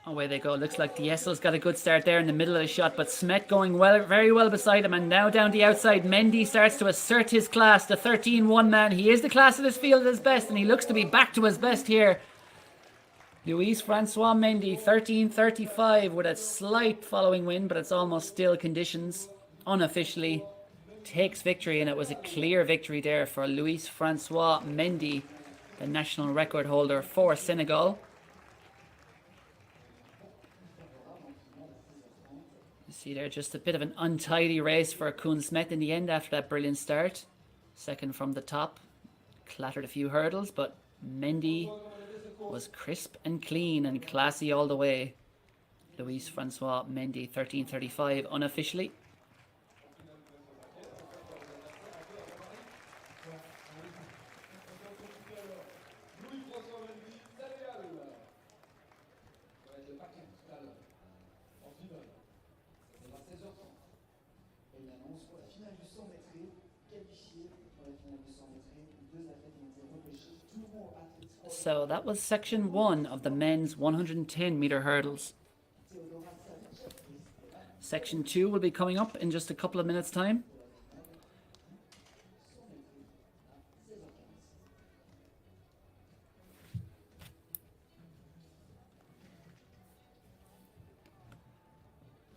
Away they go. Looks like Diesel's got a good start there in the middle of the shot, but Smet going very well beside him, and now down the outside, Mendy starts to assert his class. The 13-1 man. He is the class of this field at his best, and he looks to be back to his best here. Luis Francois Mendy, 13:35 with a slight following win, but it's almost still conditions. Unofficially takes victory, and it was a clear victory there for Luis Francois Mendy, the national record holder for Senegal. You see there just a bit of an untidy race for Koen Smet in the end after that brilliant start. Second from the top, clattered a few hurdles, but Mendy was crisp and clean and classy all the way. Luis Francois Mendy, 13:35 unofficially. So that was section 1 of the men's 110 meter hurdles. Section 2 will be coming up in just a couple of minutes' time.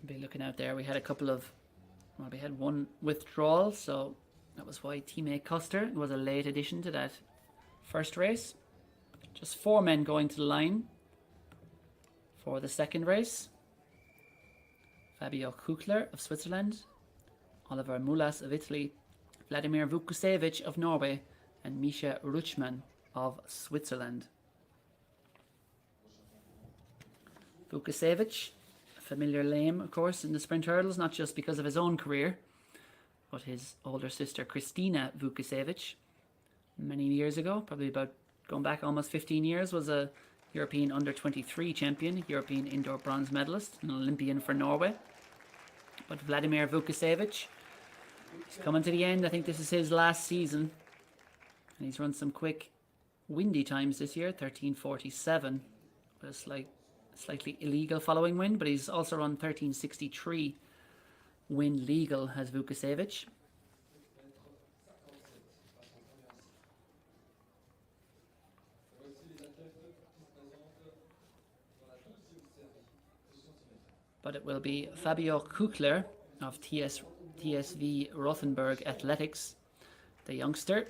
Be looking out there. We had we had one withdrawal, so that was why teammate Custer was a late addition to that first race. Just 4 men going to the line for the second race. Fabio Kukler of Switzerland, Oliver Mulas of Italy, Vladimir Vukusevich of Norway, and Misha Ruchman of Switzerland. Vukusevich, a familiar name, of course, in the sprint hurdles, not just because of his own career, but his older sister Kristina Vukusevich, many years ago, probably about going back almost 15 years, was a European under-23 champion, European indoor bronze medalist, an Olympian for Norway. But Vladimir Vukusevich is coming to the end. I think this is his last season. And he's run some quick, windy times this year, 13:47, with a slightly illegal following win. But he's also run 13:63 win legal, has Vukusevich. But it will be Fabio Kukler of TSV Rothenburg Athletics, the youngster,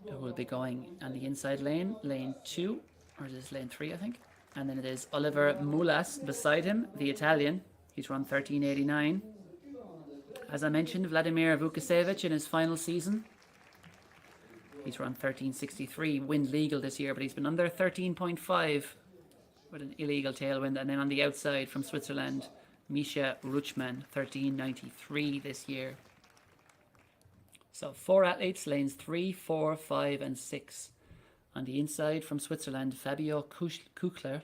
who will be going on the inside lane, lane 2, or is this lane 3, I think? And then it is Oliver Mulas beside him, the Italian. He's run 13:89. As I mentioned, Vladimir Vukusevich in his final season. He's run 13:63 wind legal this year, but he's been under 13.5 with an illegal tailwind. And then on the outside from Switzerland, Misha Ruchman, 13:93 this year. So 4 athletes, lanes 3, 4, 5 and 6. On the inside from Switzerland, Fabio Kukler.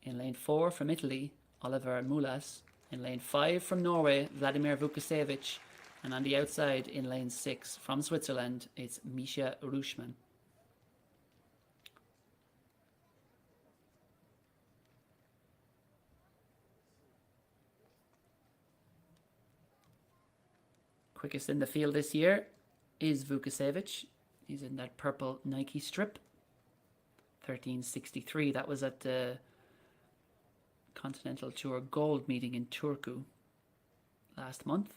In lane 4 from Italy, Oliver Mulas. In lane 5 from Norway, Vladimir Vukusevich. And on the outside in lane 6 from Switzerland, it's Misha Ruchman. Quickest in the field this year is Vukusevich. He's in that purple Nike strip. 13:63. That was at the Continental Tour Gold meeting in Turku last month.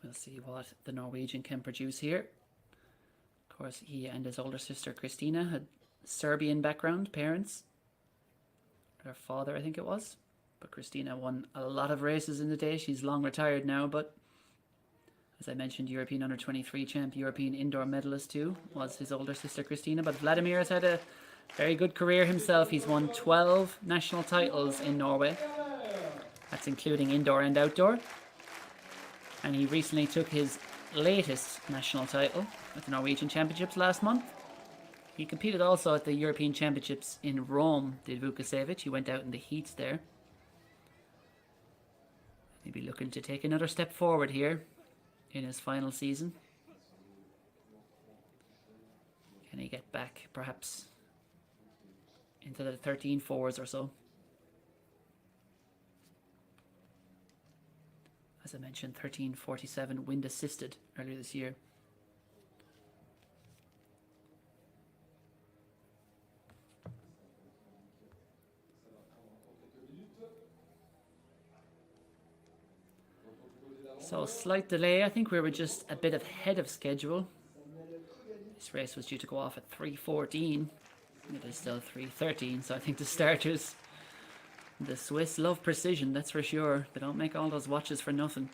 We'll see what the Norwegian can produce here. Of course, he and his older sister Kristina had Serbian background, parents. Her father, I think it was. But Kristina won a lot of races in the day. She's long retired now, but as I mentioned, European under-23 champ, European indoor medalist too, was his older sister Kristina. But Vladimir has had a very good career himself. He's won 12 national titles in Norway. That's including indoor and outdoor. And he recently took his latest national title at the Norwegian Championships last month. He competed also at the European Championships in Rome, did Vukašević. He went out in the heats there. He'll be looking to take another step forward here in his final season. Can he get back perhaps into the 13-4s or so? As I mentioned, 13:47 wind assisted earlier this year. So slight delay. I think we were just a bit ahead of schedule. This race was due to go off at 3:14. It is still 3:13, so I think the starters, the Swiss love precision, that's for sure. They don't make all those watches for nothing.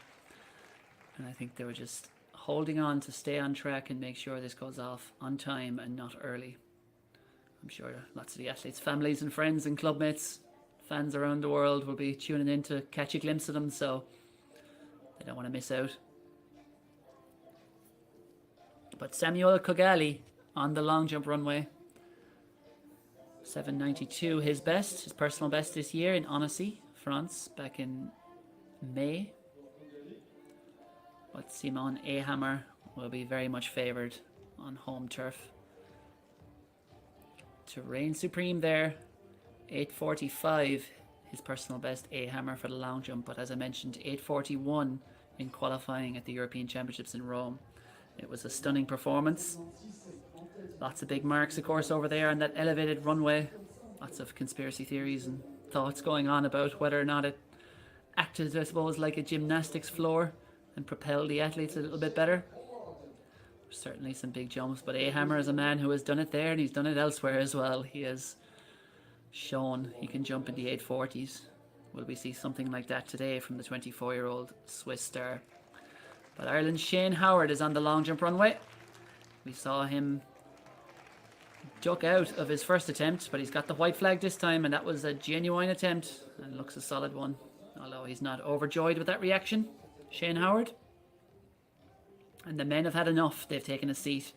And I think they were just holding on to stay on track and make sure this goes off on time and not early. I'm sure lots of the athletes' families and friends and clubmates, fans around the world will be tuning in to catch a glimpse of them, so they don't want to miss out. But Samuel Kogali on the long jump runway. 7:92 his best, his personal best this year in Annecy, France, back in May. But Simon Ehammer will be very much favoured on home turf. To reign supreme there, 8:45 his personal best, Ehammer, for the long jump. But as I mentioned, 8:41 in qualifying at the European Championships in Rome. It was a stunning performance. Lots of big marks, of course, over there on that elevated runway. Lots of conspiracy theories and thoughts going on about whether or not it acted, I suppose, like a gymnastics floor and propelled the athletes a little bit better. Certainly some big jumps, but Ehammer is a man who has done it there and he's done it elsewhere as well. He has shown he can jump in the 840s. Will we see something like that today from the 24-year-old Swiss star? But Ireland's Shane Howard is on the long jump runway. We saw him duck out of his first attempt, but he's got the white flag this time, and that was a genuine attempt and looks a solid one, although he's not overjoyed with that reaction. Shane Howard. And the men have had enough. They've taken a seat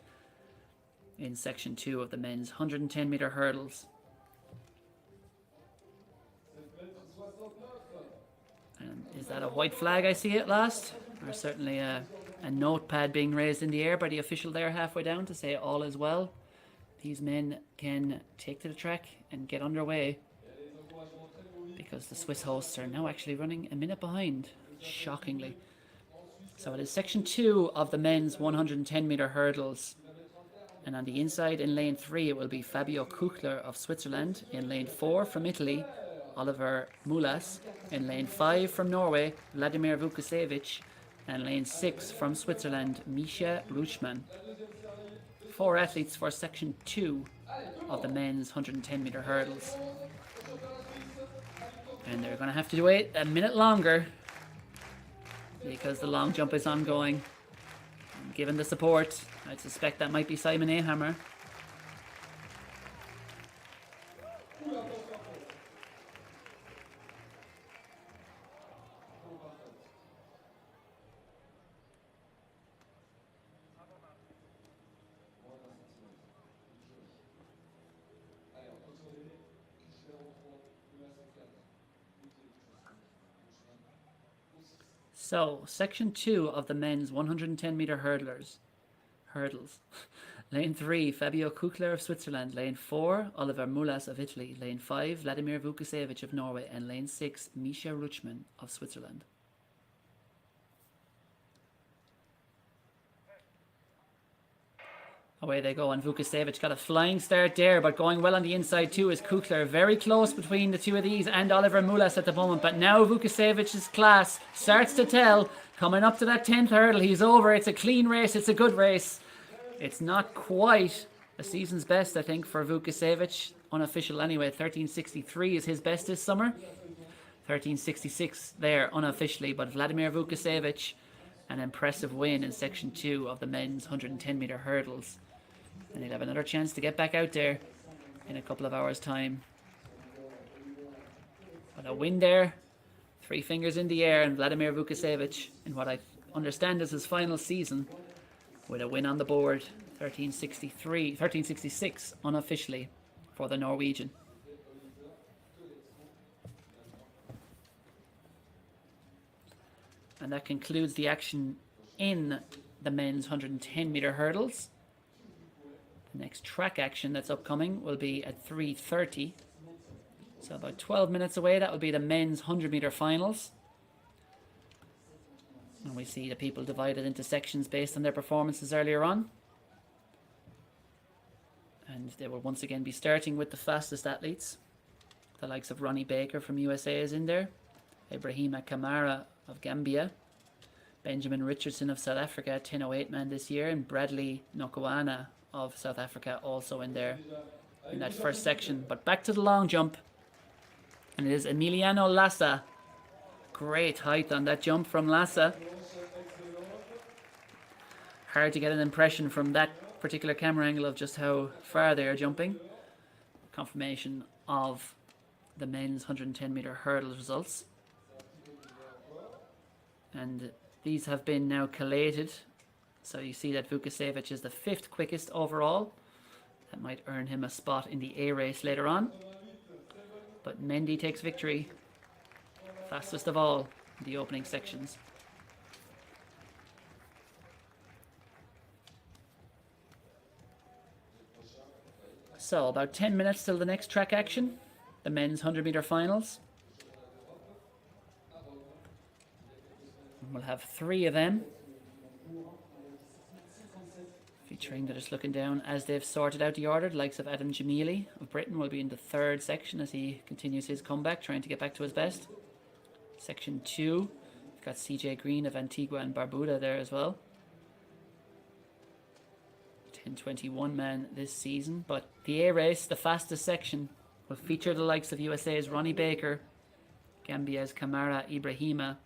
in section 2 of the men's 110 meter hurdles. And is that a white flag I see at last? Or certainly a notepad being raised in the air by the official there halfway down to say all is well. These men can take to the track and get underway because the Swiss hosts are now actually running a minute behind, shockingly. So it is section 2 of the men's 110 meter hurdles. And on the inside in lane 3 it will be Fabio Kuchler of Switzerland. In lane 4 from Italy, Oliver Mulas. In lane 5 from Norway, Vladimir Vukašević. And lane 6 from Switzerland, Misha Ruchman. 4 athletes for section 2 of the men's 110 meter hurdles. And they're going to have to wait a minute longer because the long jump is ongoing. And given the support, I suspect that might be Simon Ehammer. So, section 2 of the men's 110 meter hurdles. Lane 3, Fabio Kuchler of Switzerland. Lane 4, Oliver Mulas of Italy. Lane 5, Vladimir Vukašević of Norway. And lane 6, Misha Ruchman of Switzerland. Away they go, and Vukašević got a flying start there, but going well on the inside too is Kuchler. Very close between the two of these and Oliver Mulas at the moment, but now Vukašević's class starts to tell. Coming up to that 10th hurdle, he's over. It's a clean race, it's a good race. It's not quite a season's best, I think, for Vukašević. Unofficial anyway, 13:63 is his best this summer. 13:66 there unofficially, but Vladimir Vukašević, an impressive win in section 2 of the men's 110 meter hurdles. And he'll have another chance to get back out there in a couple of hours' time. But a win there 3 fingers in the air, and Vladimir Vukašević, in what I understand is his final season, with a win on the board, 1366 unofficially for the Norwegian. And that concludes the action in the men's 110 meter hurdles. The next track action that's upcoming will be at 3:30. So about 12 minutes away, that will be the men's 100 meter finals. And we see the people divided into sections based on their performances earlier on. And they will once again be starting with the fastest athletes. The likes of Ronnie Baker from USA is in there. Ibrahima Kamara of Gambia. Benjamin Richardson of South Africa, 10:08 man this year. And Bradley Nokwana of South Africa also in there in that first section. But back to the long jump. And it is Emiliano Lassa. Great height on that jump from Lassa. Hard to get an impression from that particular camera angle of just how far they are jumping. Confirmation of the men's 110 meter hurdles results. And these have been now collated. So you see that Vukašević is the 5th quickest overall. That might earn him a spot in the A race later on. But Mendy takes victory. Fastest of all in the opening sections. So about 10 minutes till the next track action. The men's 100 meter finals. We'll have 3 of them. Featuring, they're just looking down as they've sorted out the order. The likes of Adam Jamili of Britain will be in the 3rd section as he continues his comeback, trying to get back to his best. Section 2, we've got CJ Green of Antigua and Barbuda there as well. 10:21 man this season. But the A race, the fastest section, will feature the likes of USA's Ronnie Baker, Gambia's Ibrahima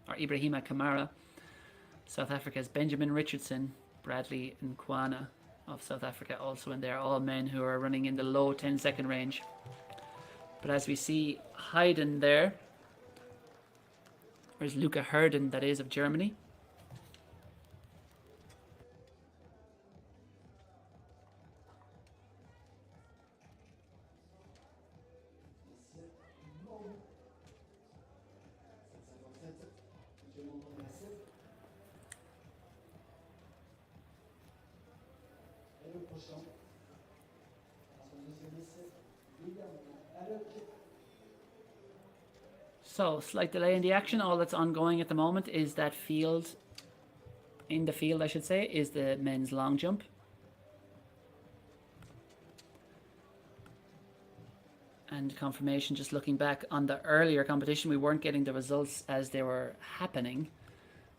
Kamara, South Africa's Benjamin Richardson, Bradley Nkwana of South Africa also in there, all men who are running in the low 10-second range. But as we see Hayden there, where's Luca Herden, that is, of Germany. So, slight delay in the action. All that's ongoing at the moment is that field, in the field I should say, is the men's long jump. And confirmation, just looking back on the earlier competition, we weren't getting the results as they were happening.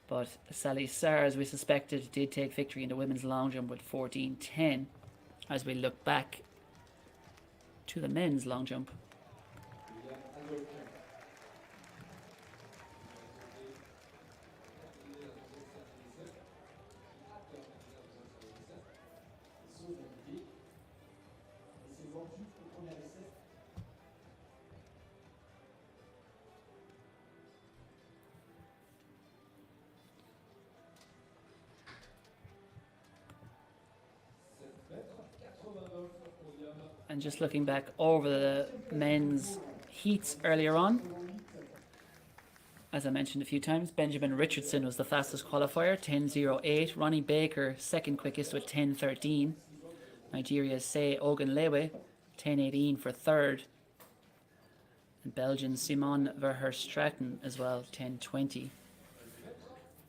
But Sally Sarr, as we suspected, did take victory in the women's long jump with 14:10 as we look back to the men's long jump. And just looking back over the men's heats earlier on, as I mentioned a few times, Benjamin Richardson was the fastest qualifier, 10:08. Ronnie Baker, 2nd quickest with 10:13. Nigeria's Say Ogunlewe, 10:18 for 3rd. And Belgian Simon Verherstraten as well, 10:20.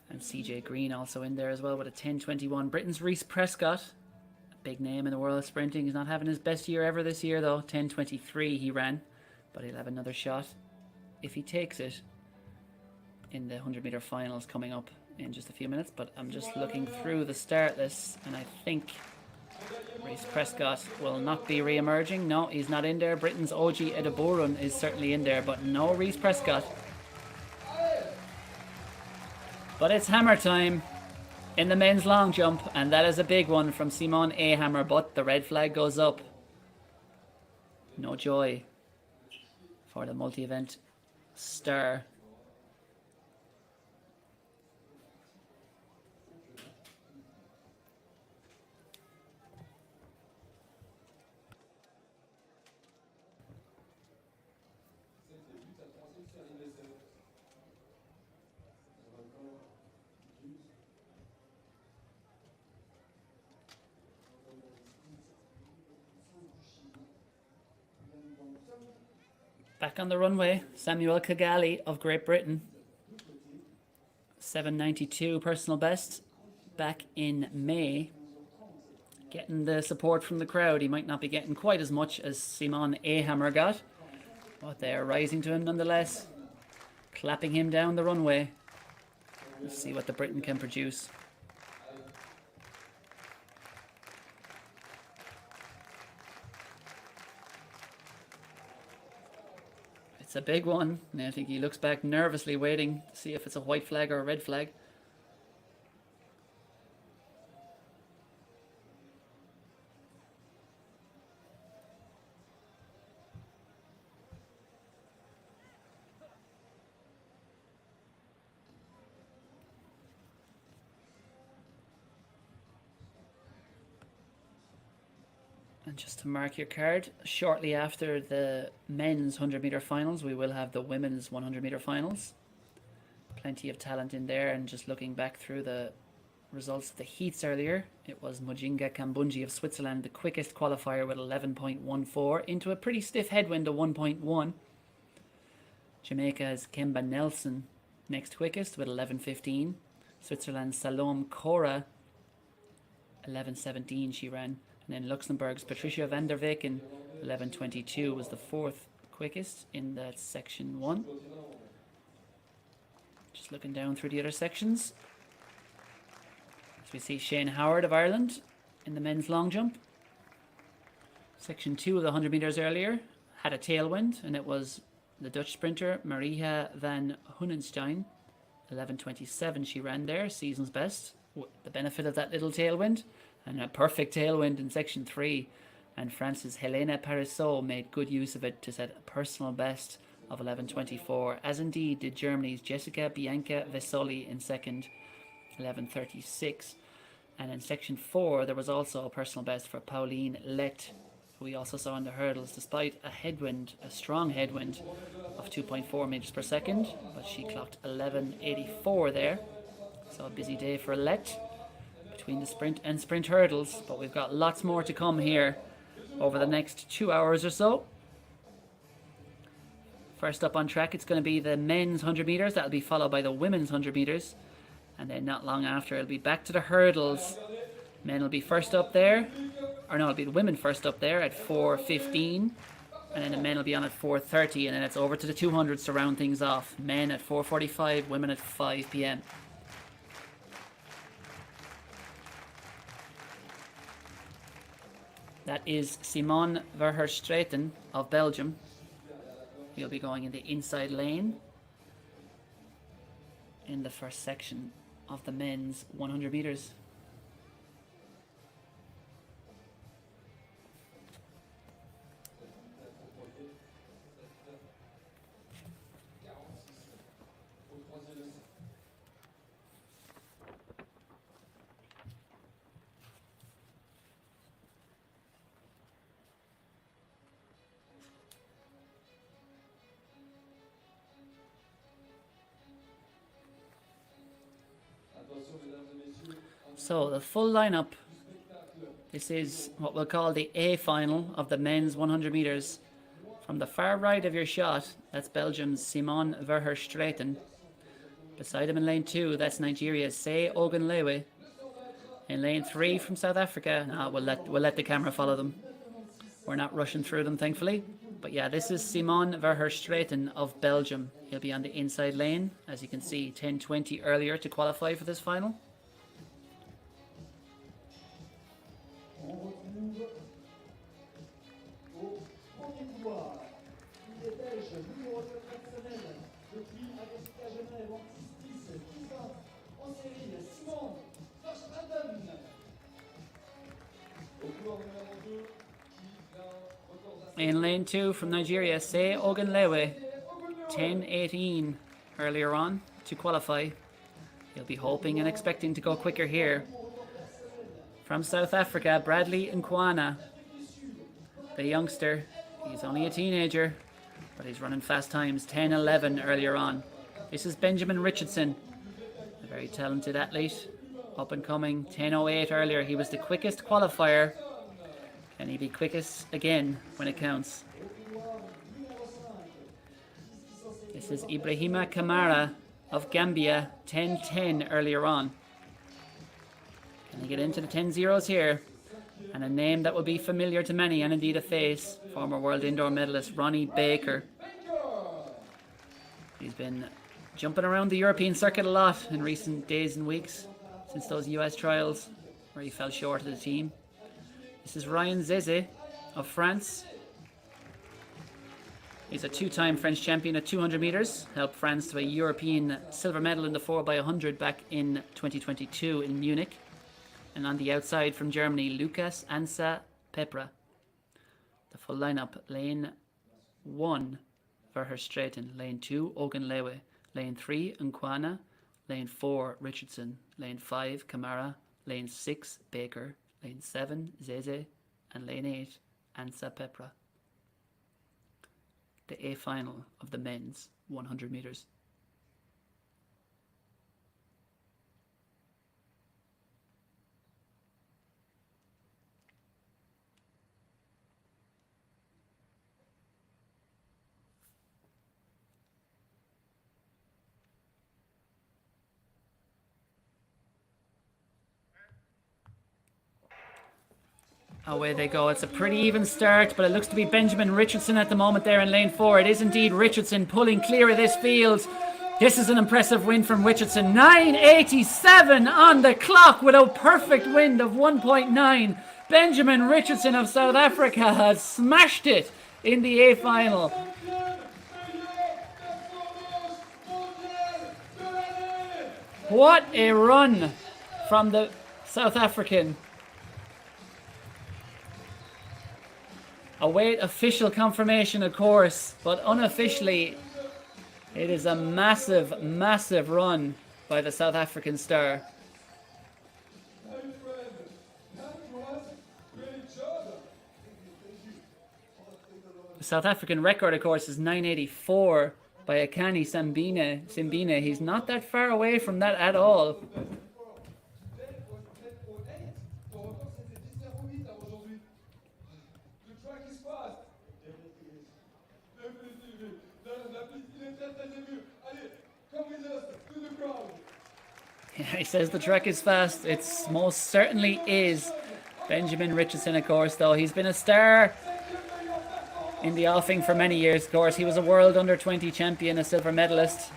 And CJ Green also in there as well with a 10:21. Britain's Reece Prescott, big name in the world of sprinting. He's not having his best year ever this year though. 10:23 he ran, but he'll have another shot if he takes it in the 100 meter finals coming up in just a few minutes. But I'm just looking through the start list and I think Reece Prescott will not be re-emerging. No, he's not in there. Britain's Oji Edeborun is certainly in there, but no Reece Prescott. But it's hammer time in the men's long jump, and that is a big one from Simon A. Hammer, but the red flag goes up. No joy for the multi-event star Back on the runway, Samuel Kigali of Great Britain. 7:92 personal best back in May. Getting the support from the crowd. He might not be getting quite as much as Simon Ahammer got, but they are rising to him nonetheless. Clapping him down the runway. Let's see what the Briton can produce. It's a big one, and I think he looks back nervously waiting to see if it's a white flag or a red flag. And just to mark your card, shortly after the men's 100-meter finals, we will have the women's 100-meter finals. Plenty of talent in there, and just looking back through the results of the heats earlier, it was Mujinga Kambunji of Switzerland, the quickest qualifier with 11.14 into a pretty stiff headwind of 1.1. Jamaica's Kemba Nelson, next quickest with 11.15. Switzerland's Salome Cora, 11.17 she ran. And then Luxembourg's Patricia van der Weken, 11.22 was the fourth quickest in that section 1. Just looking down through the other sections. As we see Shane Howard of Ireland in the men's long jump. Section 2 of the 100 metres earlier had a tailwind, and it was the Dutch sprinter Marija van Hunenstein. 11.27 she ran there, season's best. The benefit of that little tailwind, and a perfect tailwind in section 3. And France's Helena Parisot made good use of it to set a personal best of 11.24, as indeed did Germany's Jessica Bianca Vesoli in second, 11.36. And in section 4, there was also a personal best for Pauline Lett, who we also saw in the hurdles, despite a headwind, a strong headwind of 2.4 meters per second, but she clocked 11.84 there. So a busy day for Lett between the sprint and sprint hurdles, but we've got lots more to come here over the next 2 hours or so. First up on track, it's going to be the men's 100 metres. That'll be followed by the women's 100 metres. And then not long after, it'll be back to the hurdles. Men will be first up there. Or no, it'll be the women first up there at 4:15. And then the men will be on at 4:30. And then it's over to the 200s to round things off. Men at 4:45, women at 5 p.m. That is Simon Verherstraeten of Belgium. He'll be going in the inside lane in the first section of the men's 100 metres. So the full lineup, this is what we'll call the A final of the men's 100 metres. From the far right of your shot, that's Belgium's Simon Verherstraeten. Beside him in lane 2, that's Nigeria's Say Ogunlewe. In lane 3 from South Africa, we'll let the camera follow them. We're not rushing through them, thankfully. But yeah, this is Simon Verherstraeten of Belgium. He'll be on the inside lane, as you can see, 10:20 earlier to qualify for this final. In lane 2 from Nigeria, Say Ogunlewe, 10:18 earlier on to qualify. He'll be hoping and expecting to go quicker here. From South Africa, Bradley Nkwana, the youngster. He's only a teenager, but he's running fast times, 10:11 earlier on. This is Benjamin Richardson, a very talented athlete, up and coming, 10:08 earlier. He was the quickest qualifier. Can he be quickest again when it counts? This is Ibrahima Kamara of Gambia, 10:10 earlier on. Can he get into the 10-0s here? And a name that will be familiar to many, and indeed a face, former world indoor medalist Ronnie Baker. He's been jumping around the European circuit a lot in recent days and weeks, since those US trials where he fell short of the team. This is Ryan Zeze of France. He's a two-time French champion at 200 meters, helped France to a European silver medal in the 4x100 back in 2022 in Munich. And on the outside from Germany, Lukas Ansa Pepra. The full lineup: lane 1, Verherstraeten; lane 2, Ogunlewe; lane 3, Nkwana; lane 4, Richardson; lane 5, Kamara; lane 6, Baker; lane 7, Zeze; and lane 8, Ansa Pepra. The A final of the men's 100 meters. Away they go. It's a pretty even start, but it looks to be Benjamin Richardson at the moment there in lane 4. It is indeed Richardson pulling clear of this field. This is an impressive win from Richardson. 9:87 on the clock with a perfect wind of 1.9. Benjamin Richardson of South Africa has smashed it in the A final. What a run from the South African. Await official confirmation, of course, but unofficially, it is a massive, massive run by the South African star. The South African record, of course, is 9:84 by Akani Simbine. He's not that far away from that at all. Yeah, he says the track is fast. It most certainly is. Benjamin Richardson, of course, though. He's been a star in the offing for many years, of course. He was a world under-20 champion, a silver medalist.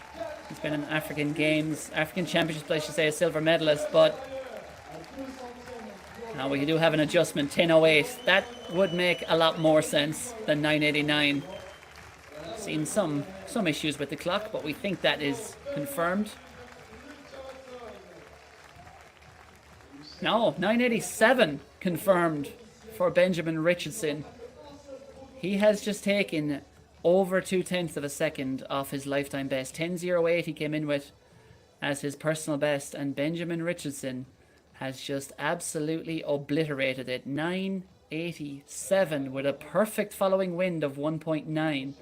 He's been in African Championships, I should say, a silver medalist. But now we do have an adjustment, 10:08. That would make a lot more sense than 9:89. Seen some issues with the clock, but we think that is confirmed. No, 9:87 confirmed for Benjamin Richardson. He has just taken over 0.2 of a second off his lifetime best. 10:08 he came in with as his personal best, and Benjamin Richardson has just absolutely obliterated it. 9:87 with a perfect following wind of 1.9.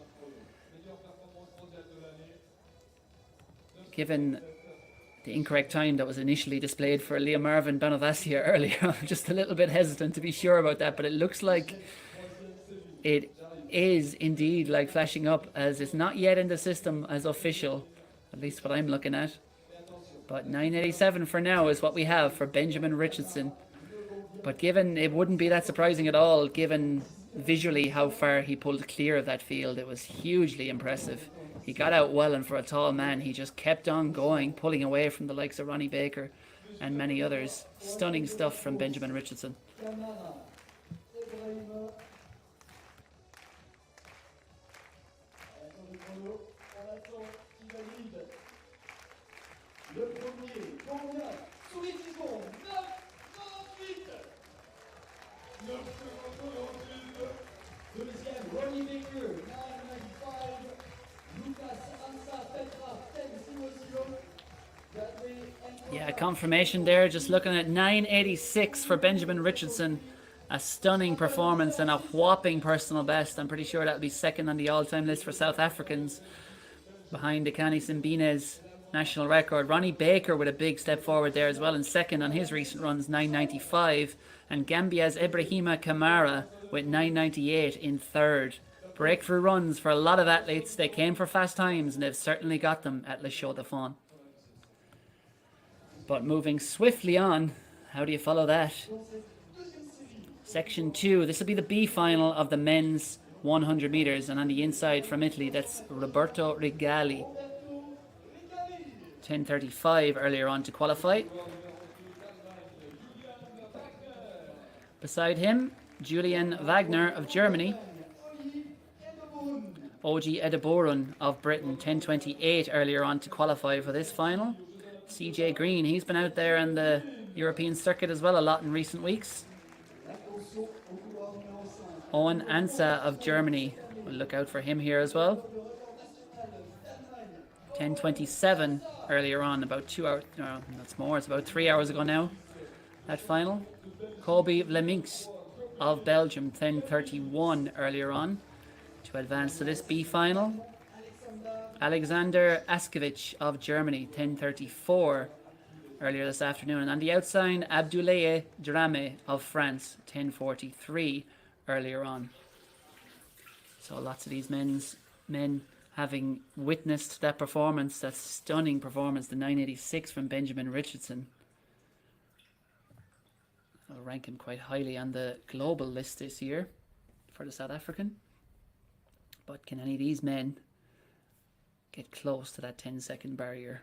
Given the incorrect time that was initially displayed for Liam Marvin Bonavacia earlier, I'm just a little bit hesitant to be sure about that, but it looks like it is indeed like flashing up, as it's not yet in the system as official, at least what I'm looking at. But 9:87 for now is what we have for Benjamin Richardson. But given, it wouldn't be that surprising at all, given visually how far he pulled clear of that field. It was hugely impressive. He got out well, and for a tall man, he just kept on going, pulling away from the likes of Ronnie Baker and many others. Stunning stuff from Benjamin Richardson. Yeah, confirmation there, just looking at 9:86 for Benjamin Richardson. A stunning performance and a whopping personal best. I'm pretty sure that'll be second on the all-time list for South Africans, behind Akani Simbine's national record. Ronnie Baker with a big step forward there as well, and second on his recent runs, 9:95. And Gambia's Ibrahima Kamara with 9:98 in third. breakthrough runs for a lot of athletes. They came for fast times, and they've certainly got them at Le Chaux-de-Fonds. But moving swiftly on, how do you follow that? Section 2, this will be the B final of the men's 100 metres, and on the inside from Italy, that's Roberto Rigali. 10:35 earlier on to qualify. Beside him, Julian Wagner of Germany. OG Edeborun of Britain, 10:28 earlier on to qualify for this final. CJ Green, he's been out there on the European circuit as well a lot in recent weeks. Owen Ansa of Germany, we'll look out for him here as well. 10:27 earlier on, about 2 hours, no, that's more, it's about 3 hours ago now, that final. Kobe Vleminks of Belgium, 10:31 earlier on to advance to this B final. Alexander Askevich of Germany, 10:34 earlier this afternoon. And on the outside, Abdoulaye Drame of France, 10:43 earlier on. So lots of these men having witnessed that performance, that stunning performance, the 986 from Benjamin Richardson. I'll rank him quite highly on the global list this year for the South African. But can any of these men get close to that 10-second barrier?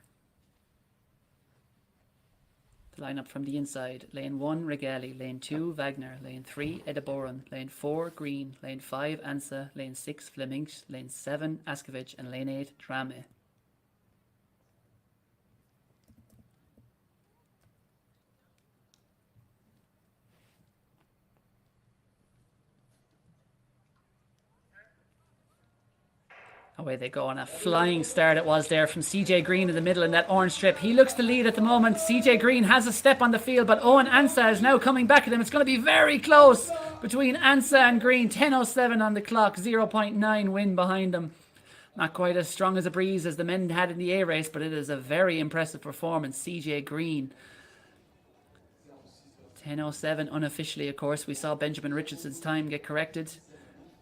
The lineup from the inside: lane 1 Regali, lane 2 Wagner, lane 3 Edeborun, lane 4 Green, lane 5 Ansa, lane 6 Flemings, lane 7 Askevich, and lane 8 Drame. Away they go, and a flying start it was there from CJ Green in the middle in that orange strip. He looks to lead at the moment. CJ Green has a step on the field, but Owen Ansa is now coming back at him. It's going to be very close between Ansa and Green. 10:07 on the clock, 0.9 win behind them. Not quite as strong as a breeze as the men had in the A race, but it is a very impressive performance. CJ Green. 10:07 unofficially, of course. We saw Benjamin Richardson's time get corrected.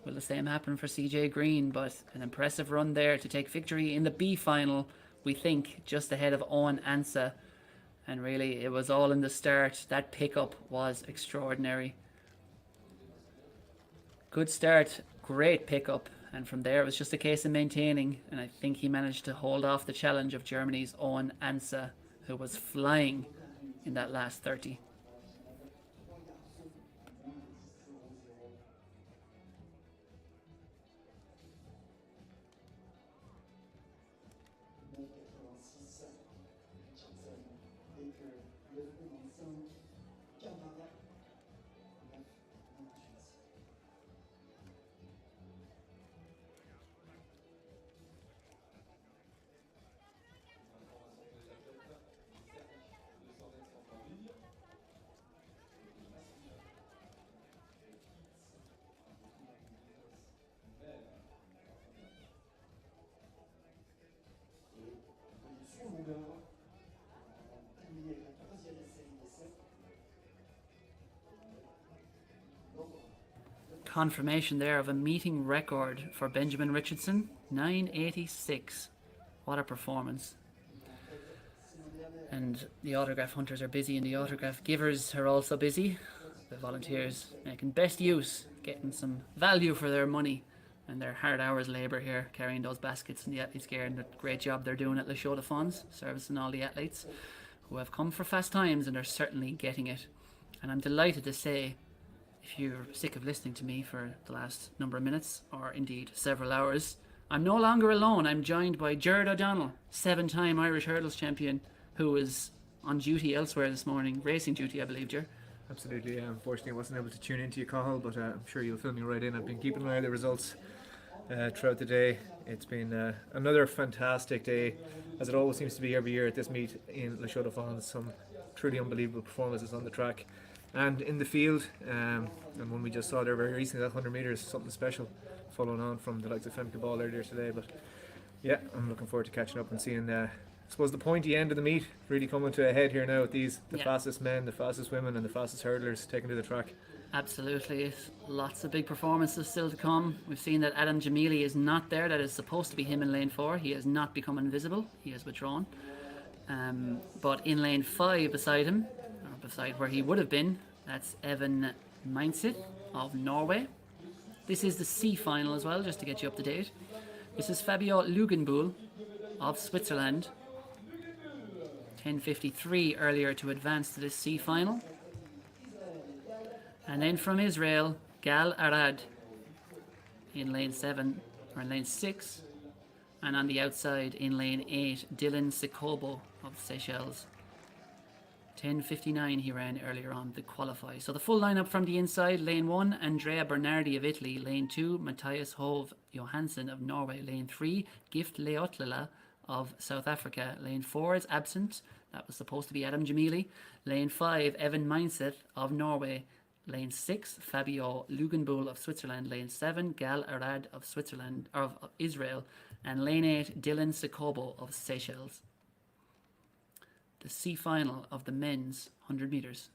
Will the same happen for CJ Green? But an impressive run there to take victory in the B final, we think, just ahead of Owen Ansa. And really, it was all in the start. That pickup was extraordinary. Good start, great pickup. And from there, it was just a case of maintaining. And I think he managed to hold off the challenge of Germany's Owen Ansa, who was flying in that last 30. Confirmation there of a meeting record for Benjamin Richardson, 986. What a performance. And the autograph hunters are busy and the autograph givers are also busy. The volunteers making best use, getting some value for their money and their hard hours labour here, carrying those baskets in the athletes' gear, and the great job they're doing at Le Chaux-de-Fonds, servicing all the athletes who have come for fast times and are certainly getting it. And I'm delighted to say, if you're sick of listening to me for the last number of minutes, or indeed several hours, I'm no longer alone. I'm joined by Gerard O'Donnell, 7-time Irish hurdles champion, who is on duty elsewhere this morning, racing duty, I believe, Ger. Absolutely, yeah. Unfortunately, I wasn't able to tune into your call, but I'm sure you'll fill me right in. I've been keeping an eye on the results throughout the day. It's been another fantastic day, as it always seems to be every year at this meet in Le Chaux-de-Fonds. Some truly unbelievable performances on the track and in the field, and when we just saw there very recently, that 100 metres, something special following on from the likes of Femke Ball earlier today. But yeah, I'm looking forward to catching up and seeing suppose the pointy end of the meet really coming to a head here now with the Yeah. fastest men, the fastest women, and the fastest hurdlers taking to the track. Absolutely. Lots of big performances still to come. We've seen that Adam Jamili is not there. That is supposed to be him in lane 4. He has not become invisible. He has withdrawn. But in lane 5 beside him, or beside where he would have been, that's Evan Meinseth of Norway. This is the C final as well, just to get you up to date. This is Fabio Luginbuhl of Switzerland. 10:53 earlier to advance to this C final. And then from Israel, Gal Arad in lane 7, or in lane 6. And on the outside in lane 8, Dylan Sekobo of Seychelles. 10:59 he ran earlier on to qualify. So the full lineup from the inside: lane 1, Andrea Bernardi of Italy; lane 2, Matthias Hove Johansson of Norway; lane 3, Gift Leotlila of South Africa; lane 4 is absent, that was supposed to be Adam Jamili; lane 5, Evan Meinseth of Norway; lane 6, Fabio Luginbuhl of Switzerland; lane 7, Gal Arad of Switzerland, or of Israel; and lane 8, Dylan Sekobo of Seychelles. The C final of the men's 100 metres.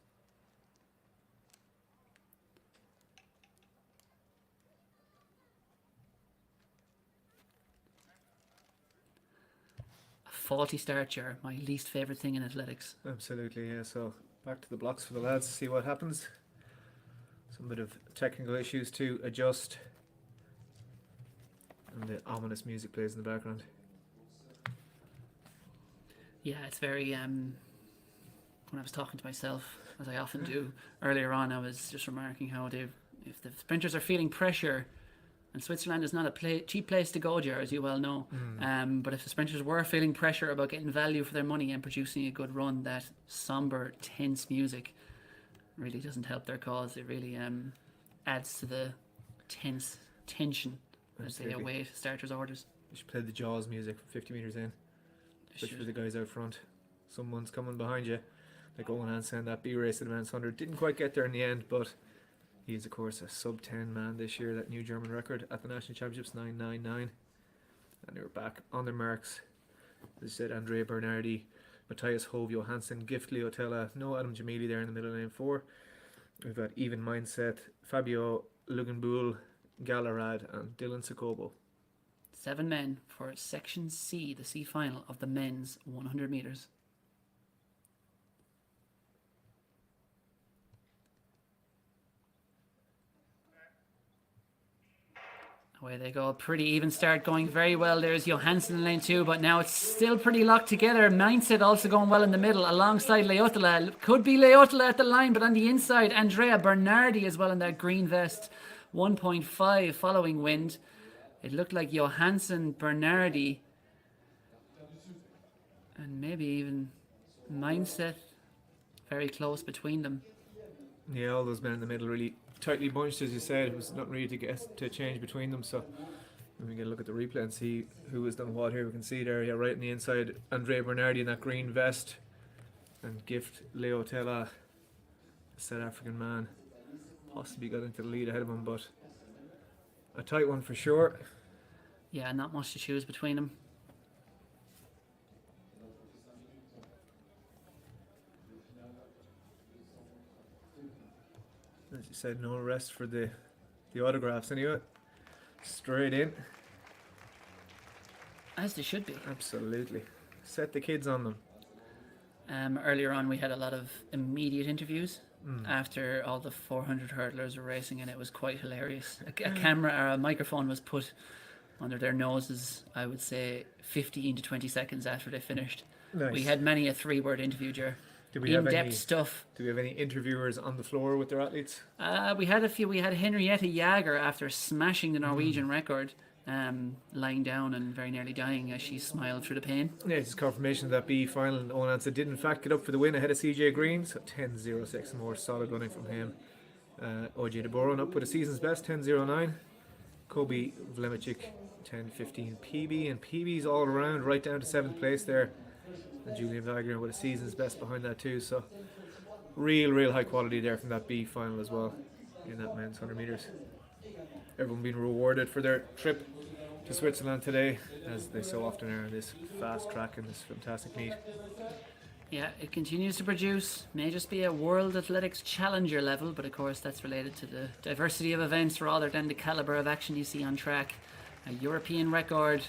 A faulty start, Ger, my least favourite thing in athletics. Absolutely, yeah. So back to the blocks for the lads to see what happens. Some bit of technical issues to adjust. And the ominous music plays in the background. Yeah, it's very, when I was talking to myself, as I often do, earlier on, I was just remarking how if the sprinters are feeling pressure, and Switzerland is not a cheap place to go, Ger, as you well know, but if the sprinters were feeling pressure about getting value for their money and producing a good run, that sombre, tense music really doesn't help their cause. It really adds to the tension as they await starters' orders. You should play the Jaws music from 50 metres in. Especially for the guys out front. Someone's coming behind you. Like Owen Hansen, that B race at the men's 100. Didn't quite get there in the end, but he's, of course, a sub 10 man this year. That new German record at the National Championships, 9.99. And they were back on their marks. As I said, Andrea Bernardi, Matthias Hove Johansson, Gift Leotella, no Adam Jamili there in the middle of lane 4. We've got Evan Mindset, Fabio Luginbuhl, Galarad, and Dylan Sekobo. 7 men for Section C, the C final of the men's 100 metres. Away they go. Pretty even start, going very well. There's Johansson in lane 2, but now it's still pretty locked together. Mindset also going well in the middle alongside Leotola. Could be Leotola at the line, but on the inside, Andrea Bernardi as well in that green vest. 1.5 following wind. It looked like Johansson, Bernardi, and maybe even Mindset very close between them. Yeah, all those men in the middle really tightly bunched, as you said. It was nothing really to get to change between them. So when we get a look at the replay and see who has done what here, we can see there, yeah, right on the inside, Andrea Bernardi in that green vest, and Gift Leotella, the South African man, possibly got into the lead ahead of him, but a tight one for sure. Yeah, not much to choose between them. As you said, no rest for the autographs anyway. Straight in. As they should be. Absolutely. Set the kids on them. Earlier on we had a lot of immediate interviews after all the 400 hurdlers were racing, and it was quite hilarious. A camera or a microphone was put under their noses, I would say 15 to 20 seconds after they finished. Nice. We had many a 3-word interview, Ger. Do we have in-depth stuff. Do we have any interviewers on the floor with their athletes? We had a few. We had Henrietta Jager, after smashing the Norwegian record, lying down and very nearly dying as she smiled through the pain. Yeah, it's confirmation of that B final, and Owen Hansen did in fact get up for the win ahead of CJ Green, so 10.06 more solid running from him. OJ DeBoron up with a season's best, 10.09. Kobe Vlemicic, 10.15 PB, and PB's all around, right down to 7th place there. And Julian Wagner with a season's best behind that too, so real high quality there from that B final as well in that men's 100 metres. Everyone being rewarded for their trip to Switzerland today, as they so often are in this fast track and this fantastic meet. Yeah, it continues to produce. May just be a World Athletics Challenger level, but of course that's related to the diversity of events rather than the caliber of action you see on track. A European record,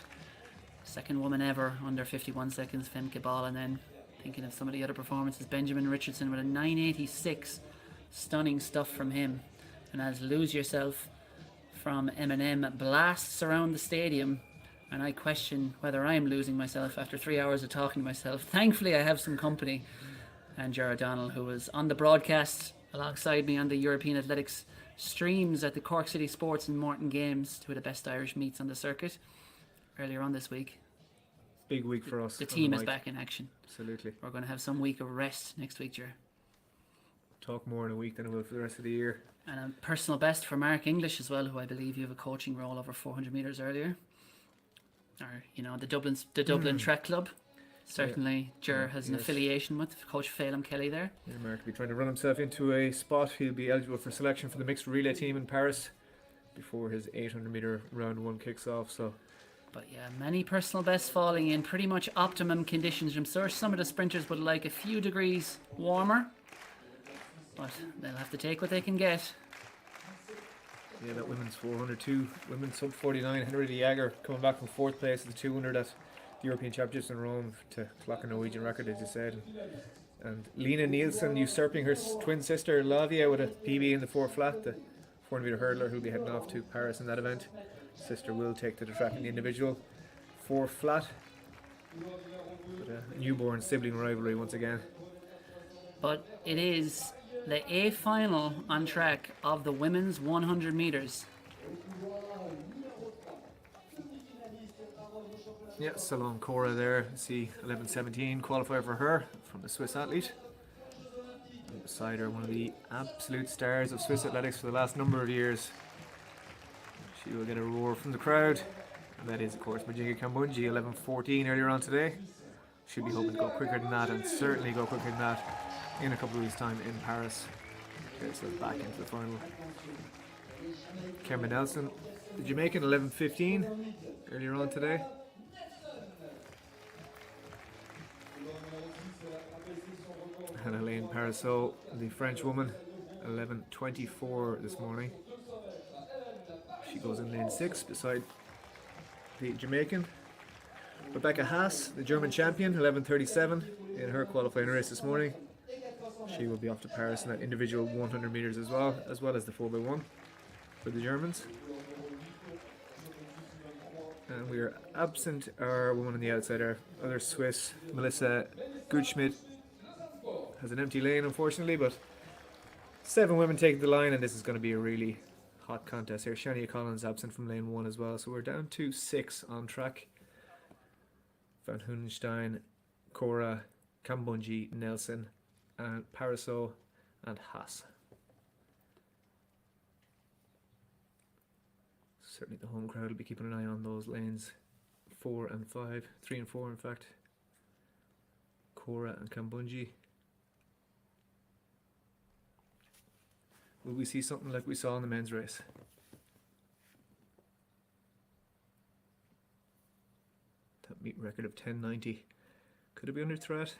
second woman ever under 51 seconds, Femke Ball, and then thinking of some of the other performances, Benjamin Richardson with a 986. Stunning stuff from him. And as Lose Yourself from Eminem blasts around the stadium, and I question whether I'm losing myself after 3 hours of talking to myself. Thankfully, I have some company. And Ger O'Donnell, who was on the broadcast alongside me on the European Athletics streams at the Cork City Sports and Morton Games, two of the best Irish meets on the circuit, earlier on this week. Big week for us. The team is back in action. Absolutely. We're going to have some week of rest next week, Ger. Talk more in a week than I will for the rest of the year. And a personal best for Mark English as well, who I believe you have a coaching role over 400 metres earlier. Or, you know, the Dublin Track Club. Certainly, Ger has an affiliation with Coach Phelan Kelly there. Yeah, Mark will be trying to run himself into a spot. He'll be eligible for selection for the mixed relay team in Paris before his 800 metre round one kicks off. So, but yeah, many personal bests falling in pretty much optimum conditions. I'm sure some of the sprinters would like a few degrees warmer, but they'll have to take what they can get. yeah, that women's 400 too. Women's sub 49. Henrietta Jager coming back from 4th place at the 200 at the European Championships in Rome to clock a Norwegian record, as you said. And Lena Nielsen usurping her twin sister Lavia with a PB in the 4 flat, the 400 metre hurdler who'll be heading off to Paris in that event. Sister will take to the track in the individual 4 flat. But a newborn sibling rivalry once again. But it is the A final on track of the women's 100 metres. Yeah, Salon Cora there. See 11:17 qualifier for her from the Swiss athlete. And beside her, one of the absolute stars of Swiss athletics for the last number of years. She will get a roar from the crowd. And that is, of course, Majinga Kambunji, 11:14 earlier on today. Should be hoping to go quicker than that, and certainly go quicker than that in a couple of weeks' time in Paris. Okay, so back into the final. Cameron Nelson, the Jamaican, 11:15 earlier on today. And Elaine Parisot, the French woman, 11:24 this morning. She goes in lane 6 beside the Jamaican. Rebecca Haas, the German champion, 11:37 in her qualifying race this morning. She will be off to Paris in that individual 100 metres as well as the 4x1 for the Germans. And we are absent our woman on the outside, our other Swiss, Melissa Gutschmidt, has an empty lane unfortunately, but 7 women taking the line, and this is going to be a really hot contest here. Shania Collins absent from lane 1 as well, so we're down to 6 on track. Van Hoenstein, Cora, Kambunji, Nelson, and Parisot and Haas. Certainly the home crowd will be keeping an eye on those lanes 4 and 5, 3 and 4 in fact. Cora and Kambunji. Will we see something like we saw in the men's race? That meet record of 10:90. Could it be under threat?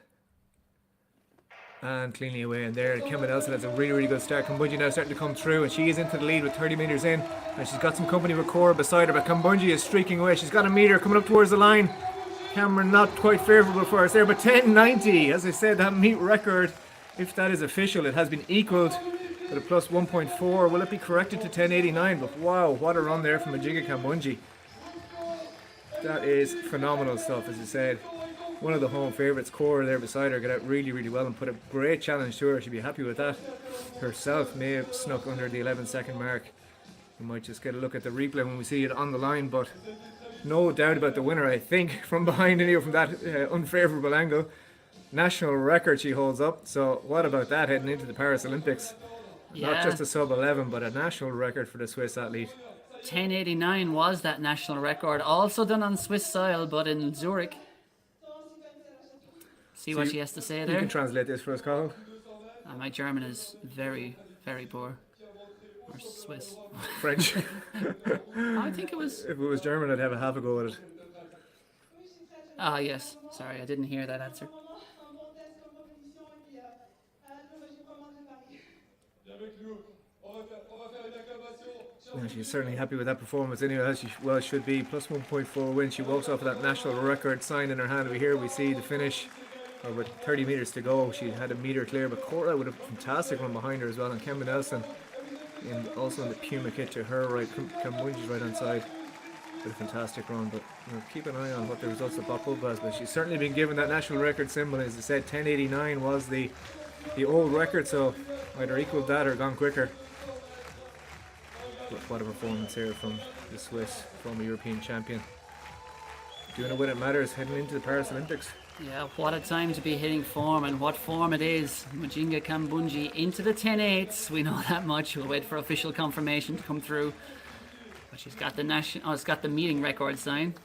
And cleanly away, and there Kemba Nelson has a really good start. Kambunji now starting to come through, and she is into the lead with 30 metres in, and she's got some company with Cora beside her, but Kambunji is streaking away. She's got a metre coming up towards the line. Cameron not quite favourable for us there, but 10:90, as I said, that meet record, if that is official, it has been equalled with a plus 1.4. Will it be corrected to 10:89? But wow, what a run there from Majinga Kambunji. That is phenomenal stuff, as I said. One of the home favourites, Cora there beside her, got out really well and put a great challenge to her. She'd be happy with that herself. May have snuck under the 11-second mark. We might just get a look at the replay when we see it on the line, but no doubt about the winner, I think, from behind anyway, from that unfavourable angle. National record she holds up, so what about that heading into the Paris Olympics? Yeah. Not just a sub 11, but a national record for the Swiss athlete. 10:89 was that national record, also done on Swiss soil, but in Zurich. See what she has to say You there? can translate this for us, Carl. My German is very poor. Or Swiss. French. I think it was. If it was German, I'd have a half a go at it. Ah, yes. Sorry, I didn't hear that answer. Un bon test comme compétition et puis je me suis vraiment préparée. Bien avec nous. On va faire une acclamation. Yeah, she's certainly happy with that performance anyway, as she well should be. Plus 1.4 win. She walks off with that national record sign in her hand. Over here we see the finish. With 30 metres to go, she had a metre clear, but Cora with a fantastic run behind her as well, and Kemba Nelson also in the Puma kit to her right, Kambunji's right hand side with a fantastic run. But keep an eye on what the results of Bob Pulp has, but she's certainly been given that national record symbol. As I said, 10:89 was the old record, so either equalled that or gone quicker. But what a performance here from the Swiss, former European champion. Doing it when it matters, heading into the Paris Olympics. Yeah, what a time to be hitting form, and what form it is. Mujinga Kambunji into the 10.8s. We know that much. We'll wait for official confirmation to come through. But she's got the it's got the meeting record sign.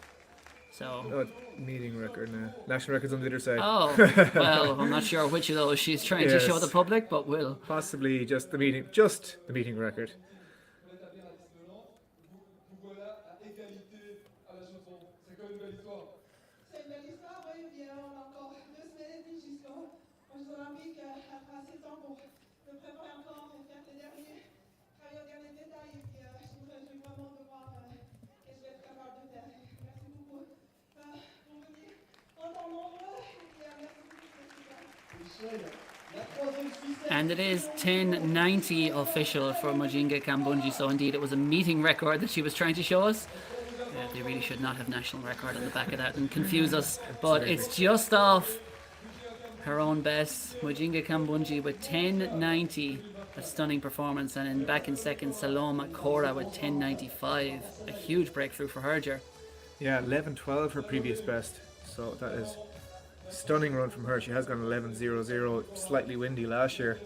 So. Oh, meeting record now. National record's on the other side. Oh, well, I'm not sure which of those she's trying to show the public, but we'll. Possibly just the meeting record. C'est une belle histoire, oui, bien on a encore 2 semaines et demie jusqu'aux Jeux Olympiques, après assez de temps pour me préparer encore et faire les derniers, travailler aux derniers détails et puis je suis vraiment de voir ce que je vais être capable de faire. Merci beaucoup pour venir en temps nombreux et puis merci beaucoup. And it is 10.90 official for Mujinga Kambunji, so indeed it was a meeting record that she was trying to show us. They really should not have national record on the back of that and confuse us, but it's just off her own best. Mujinga Kambunji with 10.90, a stunning performance, and back in second Saloma Cora with 10.95, a huge breakthrough for her, Ger. Yeah, 11.12 her previous best, so that is a stunning run from her. She has gone 11.00, slightly windy last year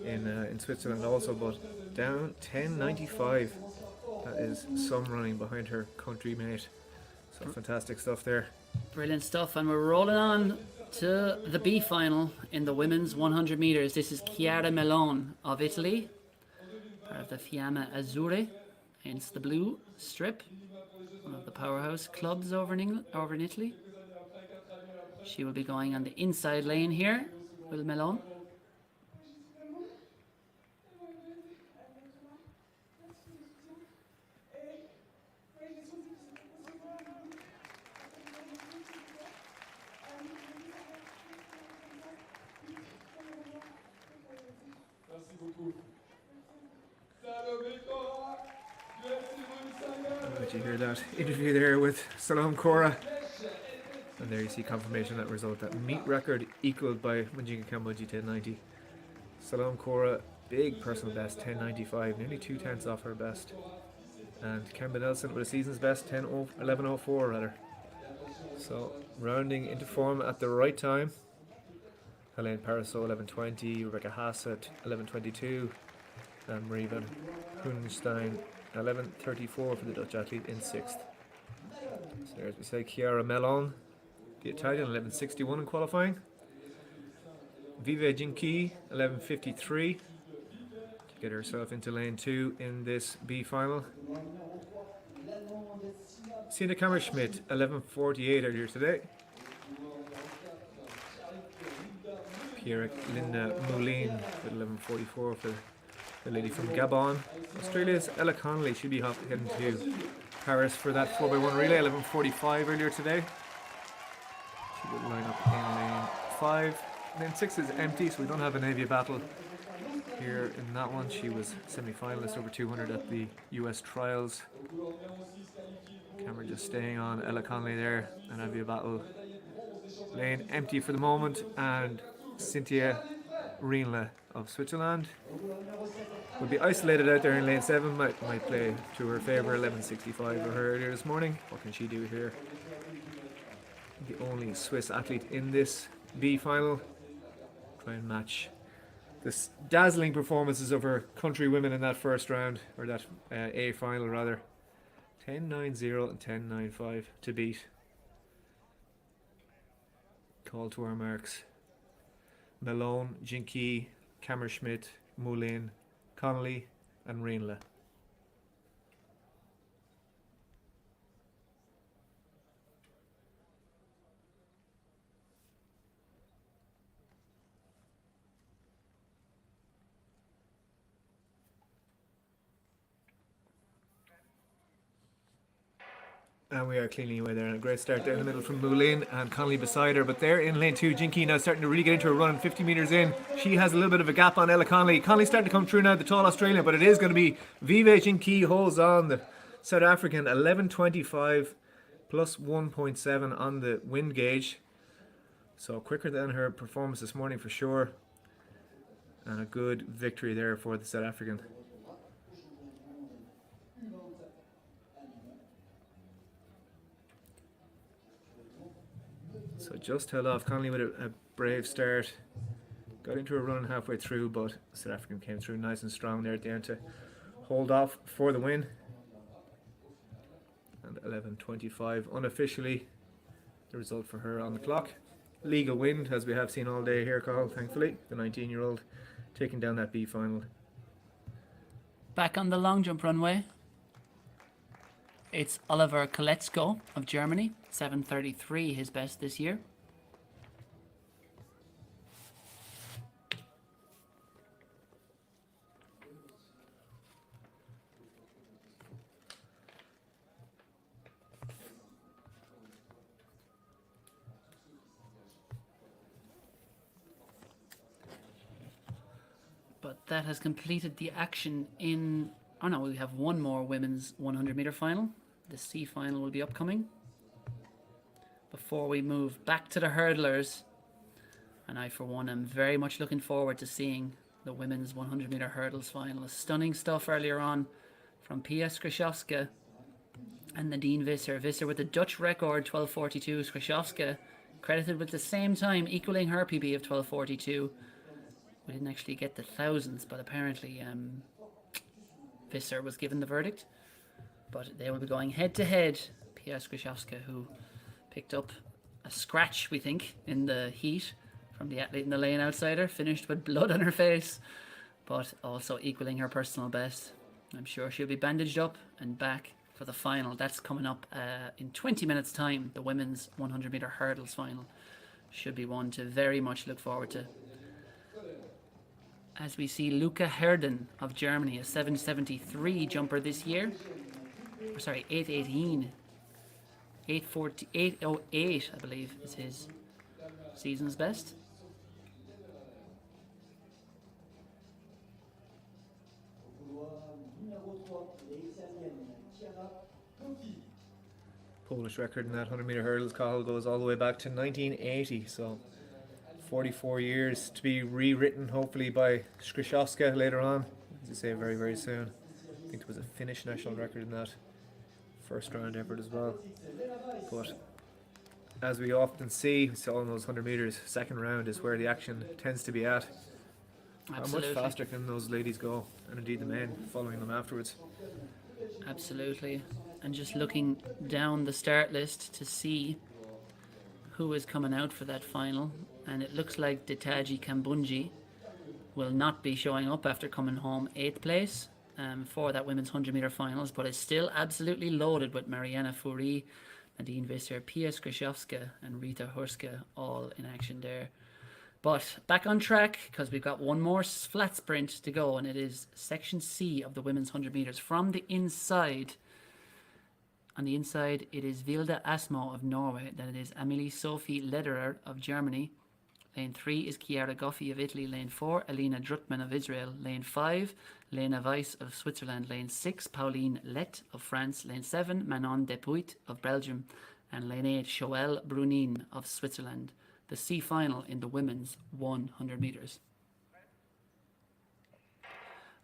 in Switzerland also, but down 10.95. That is some running behind her country mate. So fantastic stuff there. Brilliant stuff, and we're rolling on to the B final in the women's 100 metres. This is Chiara Melon of Italy, part of the Fiamme Azzurre, hence the blue strip, one of the powerhouse clubs over in Italy. She will be going on the inside lane here with Melon. Did you hear that interview there with Salome Cora? And there you see confirmation of that result. That meet record equalled by Mujinga Kambunji 10.90. Salome Cora, big personal best 10.95, nearly 2/10 off her best. And Kemba Nelson with a season's best 11.04 rather. So rounding into form at the right time. Helene Paraso 11.20, Rebecca Hassett 11.22, and Marie van Hoenstein 11.34 for the Dutch athlete in 6th. So as we say, Chiara Melon, the Italian, 11.61 in qualifying. Vive Ginki 11.53 to get herself into lane 2 in this B final. Sina Kammerschmidt 11.48 earlier today. Pierre Linda Moulin with 11.44 for the lady from Gabon. Australia's Ella Connolly should be heading to Paris for that 4x1 relay, 11.45 earlier today. She would line up in lane 5. Lane 6 is empty, so we don't have an Avia battle here in that one. She was semi-finalist over 200 at the US trials. Camera just staying on Ella Connolly there, and Avia battle lane empty for the moment, and Cynthia Rienle of Switzerland will be isolated out there in lane 7. Might play to her favour. 11.65 for her earlier this morning. What can she do here? The only Swiss athlete in this B final. Try and match the dazzling performances of her country women in that first round, or that A final rather. 10.90 and 10.95 to beat. Call to our marks. Malone, Jinky, Kammerschmidt, Moulin, Connolly, and Reinla. And we are cleanly away there, and a great start down the middle from Moulin and Connolly beside her. But there in lane 2, Jinky now starting to really get into her run, 50 metres in. She has a little bit of a gap on Ella Connolly. Connolly's starting to come through now, the tall Australian, but it is going to be Vive Jinky holds on, the South African, 11.25 plus 1.7 on the wind gauge. So quicker than her performance this morning for sure. And a good victory there for the South African. So just held off Connolly with a brave start. Got into a run halfway through, but South African came through nice and strong there at the end to hold off for the win. And 11.25 unofficially the result for her on the clock. Legal win, as we have seen all day here, Carl, thankfully. The 19-year-old taking down that B final. Back on the long jump runway, it's Oliver Koletzko of Germany, 7:33, his best this year. But that has completed the action in... Oh no, we have one more women's 100 meter final. The C final will be upcoming. Before we move back to the hurdlers, and I for one am very much looking forward to seeing the women's 100 meter hurdles final. Stunning stuff earlier on from Pia Skrzydłowska and Nadine Visser. Visser with the Dutch record 12:42. Skrzydłowska credited with the same time, equaling her PB of 12:42. We didn't actually get the thousands, but apparently Visser was given the verdict. But they will be going head to head. Pia Skrzydłowska, who picked up a scratch, we think, in the heat from the athlete in the lane outsider, finished with blood on her face, but also equaling her personal best. I'm sure she'll be bandaged up and back for the final. That's coming up in 20 minutes time. The women's 100 meter hurdles final should be one to very much look forward to. As we see Luca Herden of Germany, a 7.73 jumper this year. Sorry, 8.18. 8.08, I believe, is his season's best. Polish record in that 100 meter hurdles, Cathal, goes all the way back to 1980, so 44 years to be rewritten hopefully by Skrzydłowska later on, as you say, very very soon. I think there was a Finnish national record in that first round effort as well. But as we often see, we saw in those 100 metres, second round is where the action tends to be at. Absolutely. How much faster can those ladies go, and indeed the men following them afterwards? Absolutely. And just looking down the start list to see who is coming out for that final, and it looks like Detaji Kambunji will not be showing up after coming home 8th place for that women's 100 meter finals, but is still absolutely loaded with Mariana Fourie, Nadine Visser, Pia Skrzydłowska and Rita Hurska all in action there. But back on track, because we've got one more flat sprint to go, and it is section C of the women's 100 meters from the inside. On the inside, it is Vilde Asmo of Norway. Then it is Amelie Sophie Lederer of Germany. Lane 3 is Chiara Goffi of Italy. Lane 4, Alina Drutman of Israel. Lane 5, Lena Weiss of Switzerland. Lane 6, Pauline Lett of France. Lane 7, Manon Depuit of Belgium. And Lane 8, Joëlle Brunin of Switzerland. The C final in the women's 100 meters.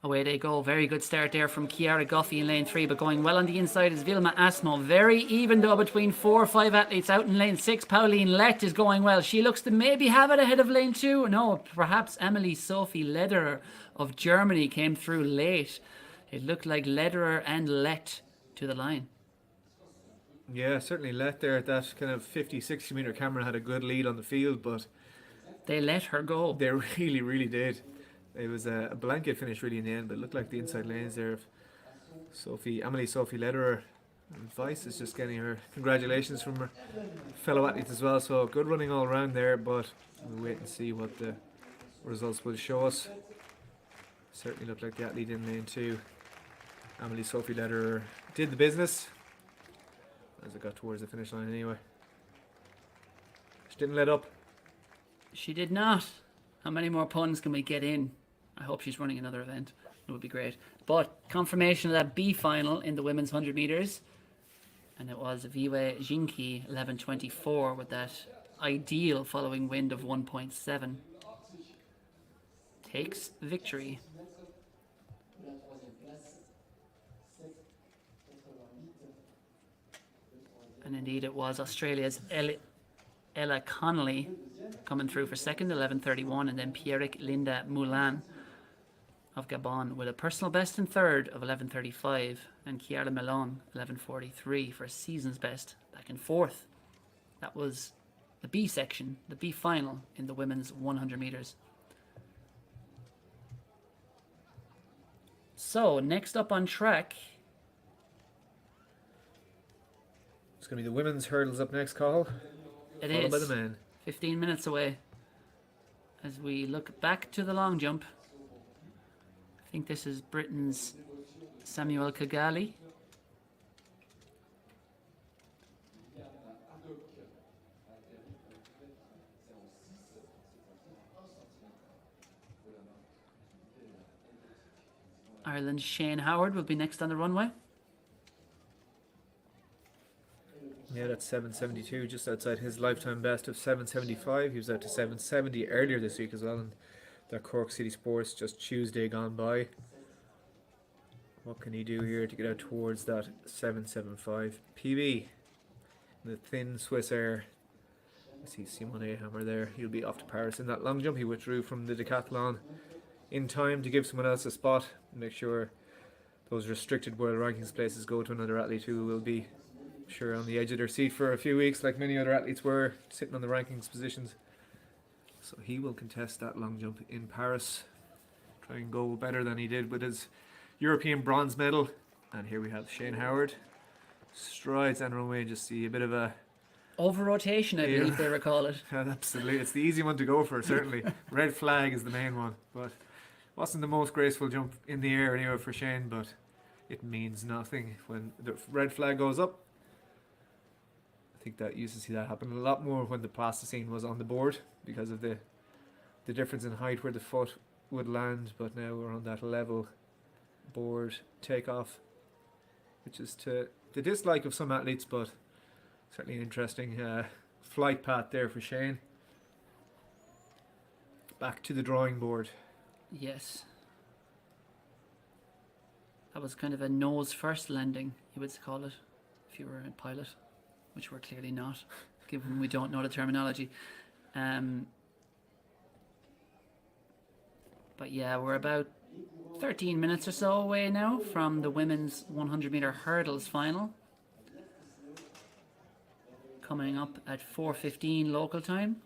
Away they go. Very good start there from Chiara Goffi in lane 3, but going well on the inside is Vilma Asmo. Very even though between 4 or 5 athletes out in lane 6. Pauline Lett is going well. She looks to maybe have it ahead of lane 2. No, perhaps Amelie Sophie Lederer of Germany came through late. It looked like Lederer and Lett to the line. Yeah, certainly Lett there at that kind of 50-60 metre camera had a good lead on the field, but they let her go. They really, really did. It was a blanket finish really in the end, but it looked like the inside lanes there of Sophie Lederer. And Weiss is just getting her congratulations from her fellow athletes as well. So good running all around there, but we'll wait and see what the results will show us. Certainly looked like the athlete in lane 2, Sophie Lederer, did the business as it got towards the finish line anyway. She didn't let up. She did not. How many more puns can we get in? I hope she's running another event. It would be great. But confirmation of that B final in the women's 100 meters. And it was Viwe Jinki 11:24 with that ideal following wind of 1.7. Takes victory. And indeed it was Australia's Ella Connolly coming through for second, 11:31, and then Pierrick Linda Moulin of Gabon with a personal best in third of 11:35, and Chiara Melon 11:43 for a season's best back in fourth. That was the B section, the B final in the women's 100 meters. So next up on track, It's going to be the women's hurdles up next, Cathal. it Followed by is the men. 15 minutes away as we look back to the long jump. I think this is Britain's Samuel Kigali. Ireland's Shane Howard will be next on the runway. Yeah, that's 7:72, just outside his lifetime best of 7:75. He was out to 7:70 earlier this week as well, and that Cork City Sports just Tuesday gone by. What can he do here to get out towards that 7:75 PB? The thin Swiss air. I see Simone Hammer there. He'll be off to Paris in that long jump. He withdrew from the decathlon in time to give someone else a spot and make sure those restricted world rankings places go to another athlete who will be sure on the edge of their seat for a few weeks, like many other athletes were sitting on the rankings positions. So he will contest that long jump in Paris, try and go better than he did with his European bronze medal. And here we have Shane Howard, strides and runway. Just see a bit of a Over rotation, I believe they recall it. absolutely, it's the easy one to go for, certainly. Red flag is the main one, but wasn't the most graceful jump in the air anyway for Shane, but it means nothing when the red flag goes up. I think that used to see that happen a lot more when the plasticine was on the board because of the difference in height where the foot would land, but now we're on that level board takeoff, which is to the dislike of some athletes, but certainly an interesting flight path there for Shane. Back to the drawing board. Yes. That was kind of a nose first landing, you would call it, if you were a pilot, which we're clearly not, given we don't know the terminology. But yeah, we're about 13 minutes or so away now from the women's 100 meter hurdles final. Coming up at 4:15 local time.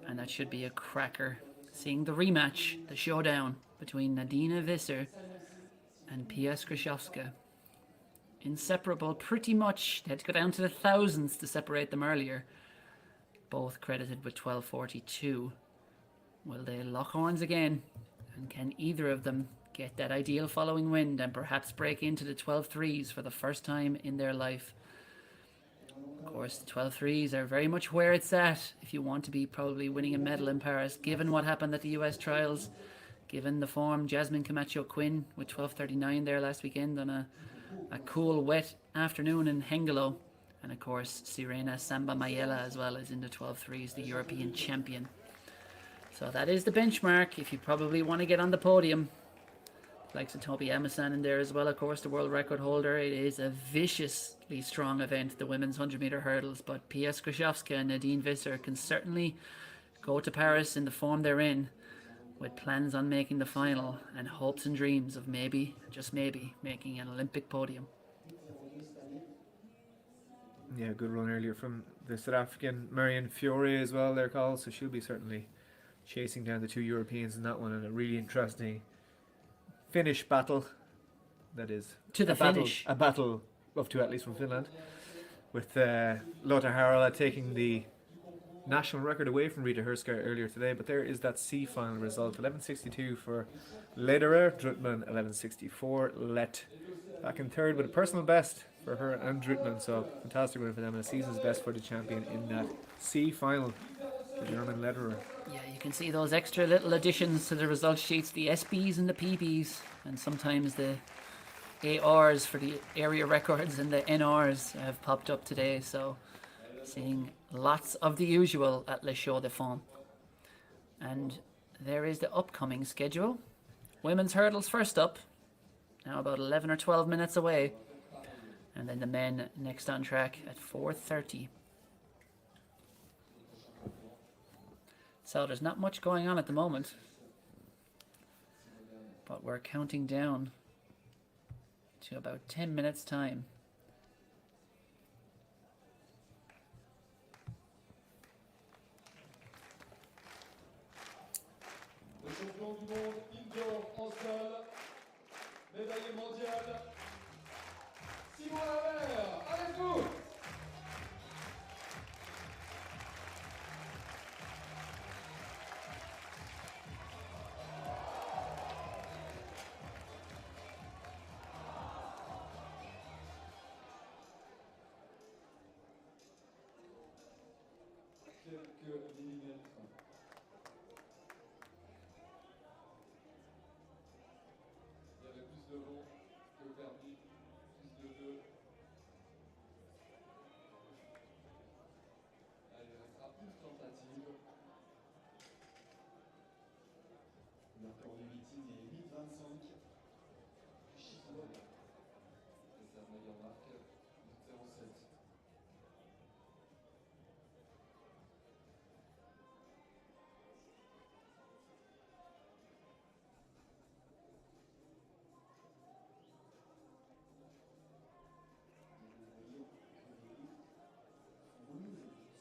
And that should be a cracker. Seeing the rematch, the showdown between Nadine Visser and Pia Skrzydłowska. Inseparable pretty much. They had to go down to the thousands to separate them earlier. Both credited with 12:42. Will they lock horns again? And can either of them get that ideal following wind and perhaps break into the 12.3s for the first time in their life? Of course, the 12.3s are very much where it's at if you want to be probably winning a medal in Paris, given what happened at the US trials, given the form Jasmine Camacho Quinn with 12.39 there last weekend on a cool, wet afternoon in Hengelo. And of course, Sirena Samba Mayela as well as in the 12.3s, the European champion. So that is the benchmark if you probably want to get on the podium. Like Toby Amasan in there as well, of course, the world record holder. It is a viciously strong event, the women's 100 meter hurdles, but Pia Skrzydłowska and Nadine Visser can certainly go to Paris in the form they're in, with plans on making the final and hopes and dreams of maybe, just maybe, making an Olympic podium. Yeah, good run earlier from the South African Marion Fiore as well there, Carl, so she'll be certainly chasing down the two Europeans in that one, and a really interesting finish battle. That is To the finish. A battle of two athletes from Finland, with Lotta Harala taking the national record away from Rita Herskar earlier today. But there is that C final result: 11:62 for Lederer, Drutman 11:64. Let back in third with a personal best for her and Drutman. So fantastic win for them, and a season's best for the champion in that C final, the German Lederer. Yeah, you can see those extra little additions to the result sheets, the SBs and the PBs, and sometimes the ARs for the area records and the NRs have popped up today. So seeing lots of the usual at Les Chaux-de-Fonds. And there is the upcoming schedule. Women's hurdles first up, now about 11 or 12 minutes away. And then the men next on track at 4:30. So there's not much going on at the moment, but we're counting down to about 10 minutes time. Le champion du monde indoor en salle, médaillé mondial, Simon Lavert, avec vous. Quelques millimètres. Il y avait plus de vent que permis, plus de nœuds. Allez, il restera une tentative. Le record du meeting est 8,25. Du chiffre d'honneur. Et sa meilleure marque, 8,07.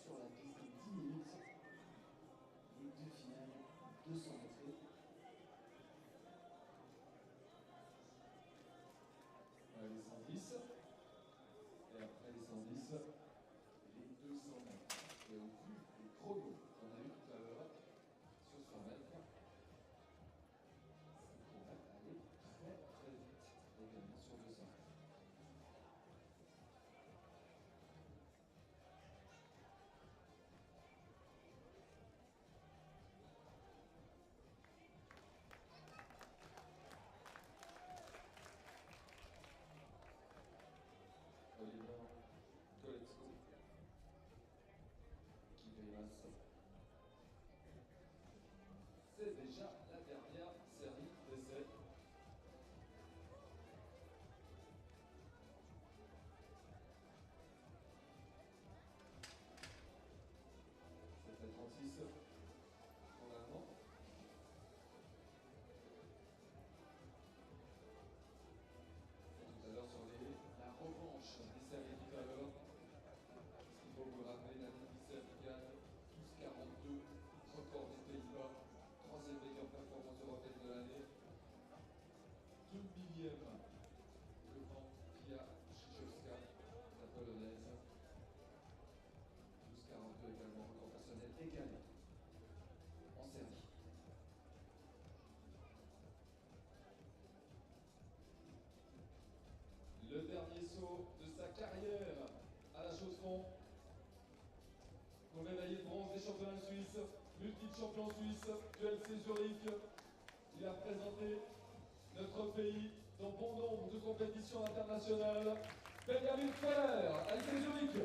Sur la piste de 10 minutes, les deux finales, 200 mètres. Les 110, et après les 110, les 200 mètres. Et au vu des chronos qu'on a eu tout à l'heure, sur 100 mètres, ça pourrait aller très très vite également sur 200 mètres. C'est déjà la dernière série d'essais. C'était 36 pour l'avant. Et tout à l'heure sur la revanche des séries tout à l'heure. Il faut vous rappeler la gagne 12,42, record des Pays-Bas, troisième meilleure performance européenne de l'année. 2 millième devant Pia Szyszowska, la polonaise. 12,42 également, record personnel égalé en série. Le dernier saut de sa carrière à la Chaux-de-Fonds. Pour médaillé de bronze des championnats suisses, multiple champion suisse, du LC Zurich. Il a représenté notre pays dans bon nombre de compétitions internationales. Benjamin Feller, LC Zurich.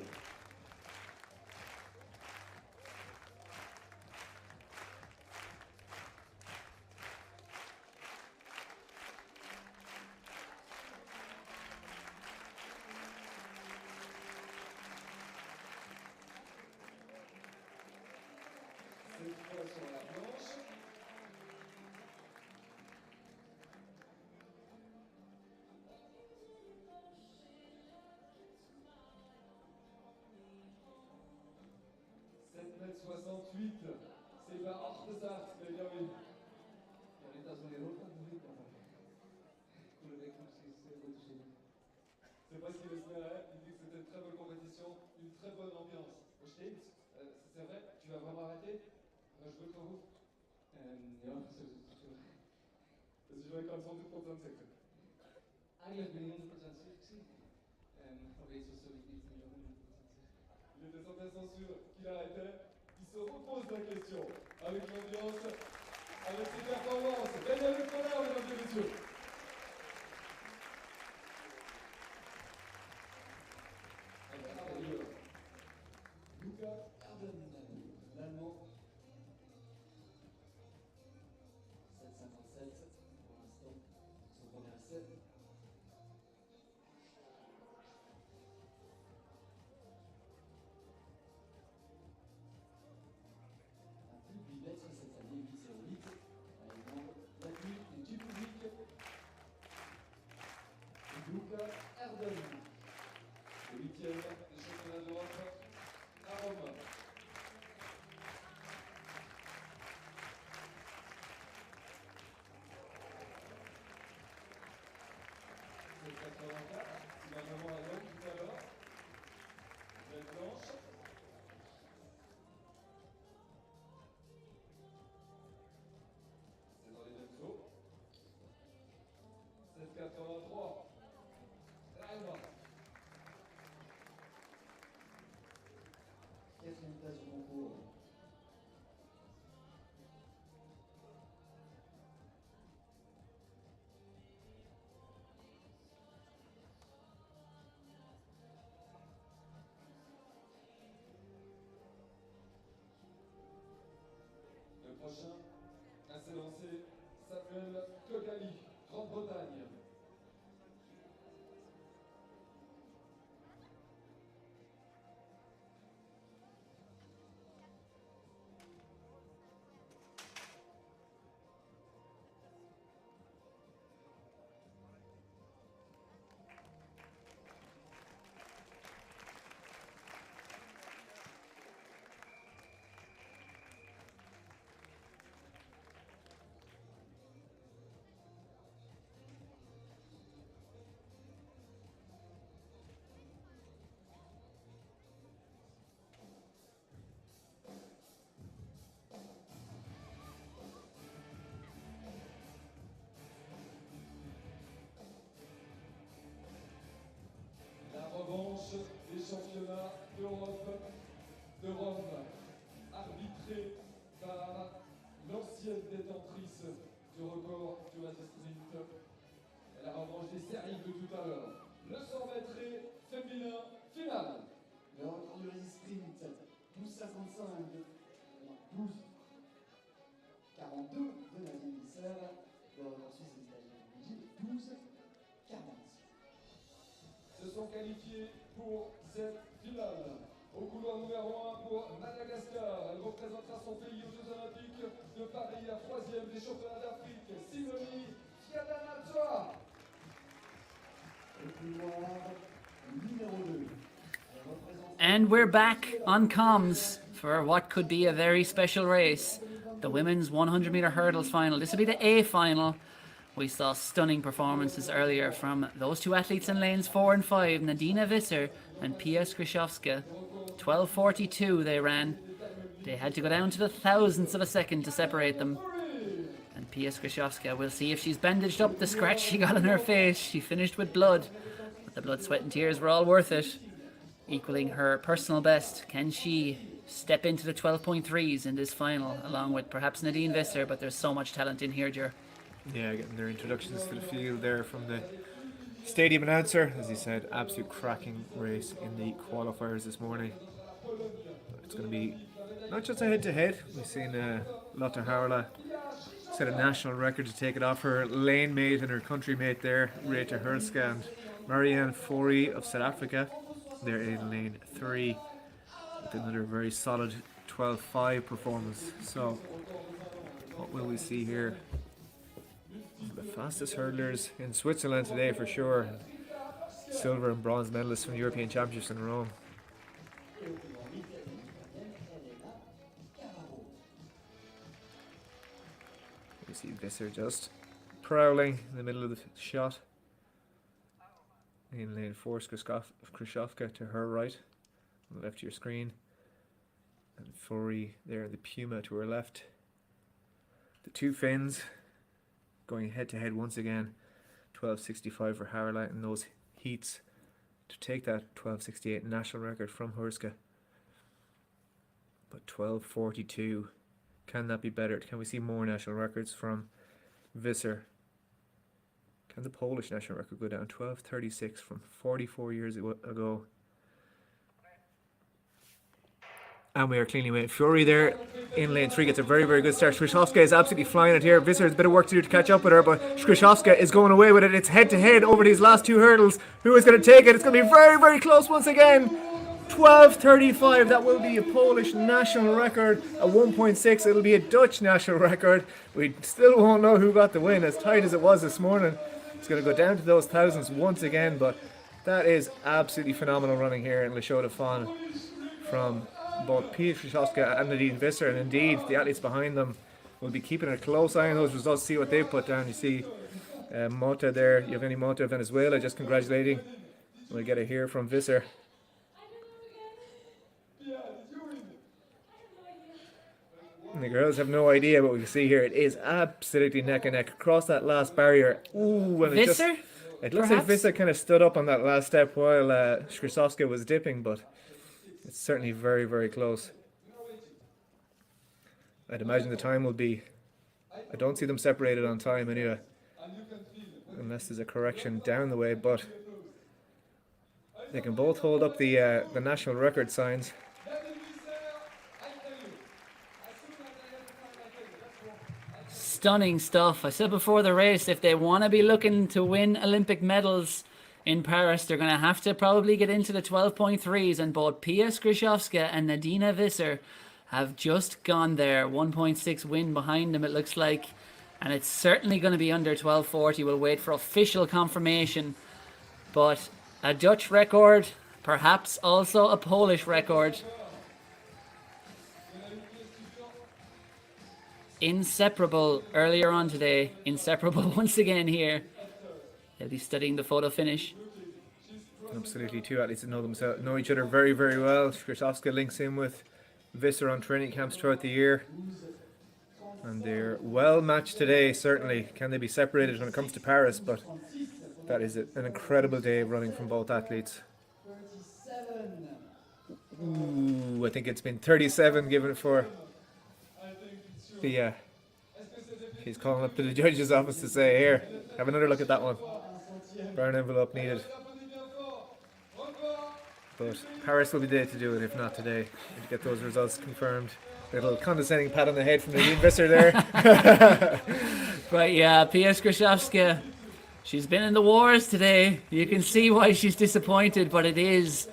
Cette fois sur la planche. – 7,68 m, c'est pas hors de sa start, mais bien oui. On est dans les autres minutes. C'est pas ce qu'il espérait, il dit que c'était une très bonne compétition, une très bonne ambiance. Stimmt, c'est vrai, tu vas vraiment arrêter? Je veux que vous. Ja, dus je vais comme 100% zeker. Eigenlijk ben ik 100% zeker. Maar weet je, zo ik niet meer 100% zeker. Il était 100% sûr qu'il arrêtait. Il se repose la question avec l'ambiance, avec ses performances. Daniel Le Colère, mesdames et messieurs. L'allemand. 7,57 pour l'instant, son premier essai. Un plus bimètre cette année, 8,08. L'appui du public. Luca Erden, le 8e des championnats d'Europe à Rome. C'est 84, il va vraiment à l'homme tout à l'heure. Belle planche. C'est dans les mêmes eaux. 7,83. Allemand. Quatrième place du concours. Le prochain à s'élancer, Samuel Kogali, Grande-Bretagne. La revanche des championnats d'Europe de Rome, arbitrée par l'ancienne détentrice du record du Resisprint. Et la revanche des séries de tout à l'heure. Le 100 mètres féminin final. Le record du Resisprint, 12,55, 12,42 de Nadine Visser. Le record suisse des États-Unis, 12,40. Se sont qualifiés pour cette finale. Au couloir numéro 1 pour Madagascar. Elle représentera son pays aux Jeux Olympiques de Paris, la 3e des championnats d'Afrique. Simoni Fiadanatsoa. Au couloir numéro 2. And we're back on comms for what could be a very special race. The women's 100 meter hurdles final. This will be the A final. We saw stunning performances earlier from those two athletes in lanes 4 and 5, Nadina Visser and Pia Skrzydowska. 12:42 they ran. They had to go down to the thousandths of a second to separate them. And Pia Skrzydowska, we'll see if she's bandaged up the scratch she got on her face. She finished with blood, but the blood, sweat and tears were all worth it. Equaling her personal best. Can she step into the 12.3s in this final, along with perhaps Nadine Visser? But there's so much talent in here, Ger. Yeah, getting their introductions to the field there from the stadium announcer. As he said, absolute cracking race in the qualifiers this morning. It's going to be not just a head-to-head. We've seen Lotte Harla set a national record to take it off her lane mate and her country mate there, Rita Herska, and Marianne Fori of South Africa. They're in lane 3 with another very solid 12.5 performance. So, what will we see here? The fastest hurdlers in Switzerland today for sure. Silver and bronze medalists from the European Championships in Rome. You see Visser just prowling in the middle of the shot. In lane 4, Krychowska to her right, on the left of your screen. And Fourie there, the Puma to her left. The two Finns going head to head once again. 12.65 for Harala in those heats to take that 12.68 national record from Hurska. But 12.42, can that be better? Can we see more national records from Visser? Can the Polish national record go down? 12.36 from 44 years ago. And we are cleanly winning. Fourie there in lane 3 gets a very, very good start. Krychowska is absolutely flying it here. Visser has a bit of work to do to catch up with her, but Krychowska is going away with it. It's head to head over these last two hurdles. Who is going to take it? It's going to be very, very close once again. 12.35. That will be a Polish national record. At 1.6, it'll be a Dutch national record. We still won't know who got the win, as tight as it was this morning. It's going to go down to those thousands once again, but that is absolutely phenomenal running here in Chaux-de-Fonds from both Pia Krychowska and Nadine Visser, and indeed the athletes behind them will be keeping a close eye on those results, see what they put down. You see Mota there, Yevgeny Mota of Venezuela, just congratulating. We'll get it here from Visser. And the girls have no idea what we can see here. It is absolutely neck and neck across that last barrier. Ooh, and Visser? It looks like Visser kind of stood up on that last step while Krychowska was dipping, but it's certainly very, very close. I'd imagine the time will be... I don't see them separated on time anyway, unless there's a correction down the way, but they can both hold up the national record signs. Stunning stuff. I said before the race, if they want to be looking to win Olympic medals in Paris, they're going to have to probably get into the 12.3s, and both Pia Krychowska and Nadina Visser have just gone there. 1.6 win behind them, it looks like, and it's certainly going to be under 12.40. We'll wait for official confirmation, but a Dutch record, perhaps also a Polish record. Inseparable earlier on today, inseparable once again here. They'll be studying the photo finish. Absolutely, two athletes that know each other very, very well. Krychowska links in with Visser on training camps throughout the year, and they're well matched today. Certainly, can they be separated when it comes to Paris? But that is an incredible day of running from both athletes. Ooh, I think it's been 37 given for the. He's calling up to the judge's office to say, here, have another look at that one. Brown envelope needed. But Paris will be there to do it, if not today, to get those results confirmed. Little condescending pat on the head from the Visser there. But yeah, Pia Krychowska, she's been in the wars today. You can see why she's disappointed, but it is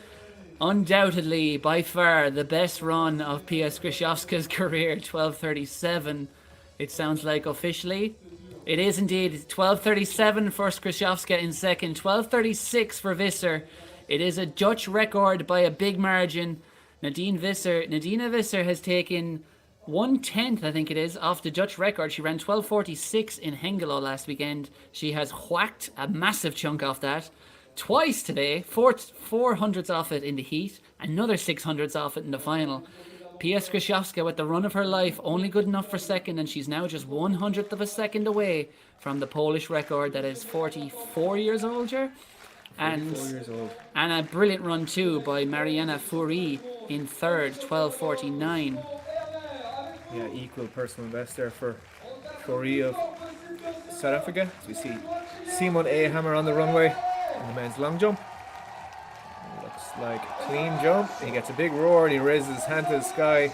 undoubtedly by far the best run of Pia Krychowska's career. 12.37, it sounds like officially. It is indeed 12.37 for Krychowska in second, 12.36 for Visser. It is a Dutch record by a big margin. Nadina Visser has taken 1/10, I think it is, off the Dutch record. She ran 12.46 in Hengelo last weekend. She has whacked a massive chunk off that twice today. 400s off it in the heat, another 600s off it in the final. Pia Krychowska with the run of her life, only good enough for second, and she's now just 1/100th of a second away from the Polish record that is 44 years older. And a brilliant run too by Mariana Fourie in third, 12.49. Yeah, equal personal best there for Fourie of South Africa. As we see Simon A. Hammer on the runway in the men's long jump. Looks like a clean jump. He gets a big roar and he raises his hand to the sky.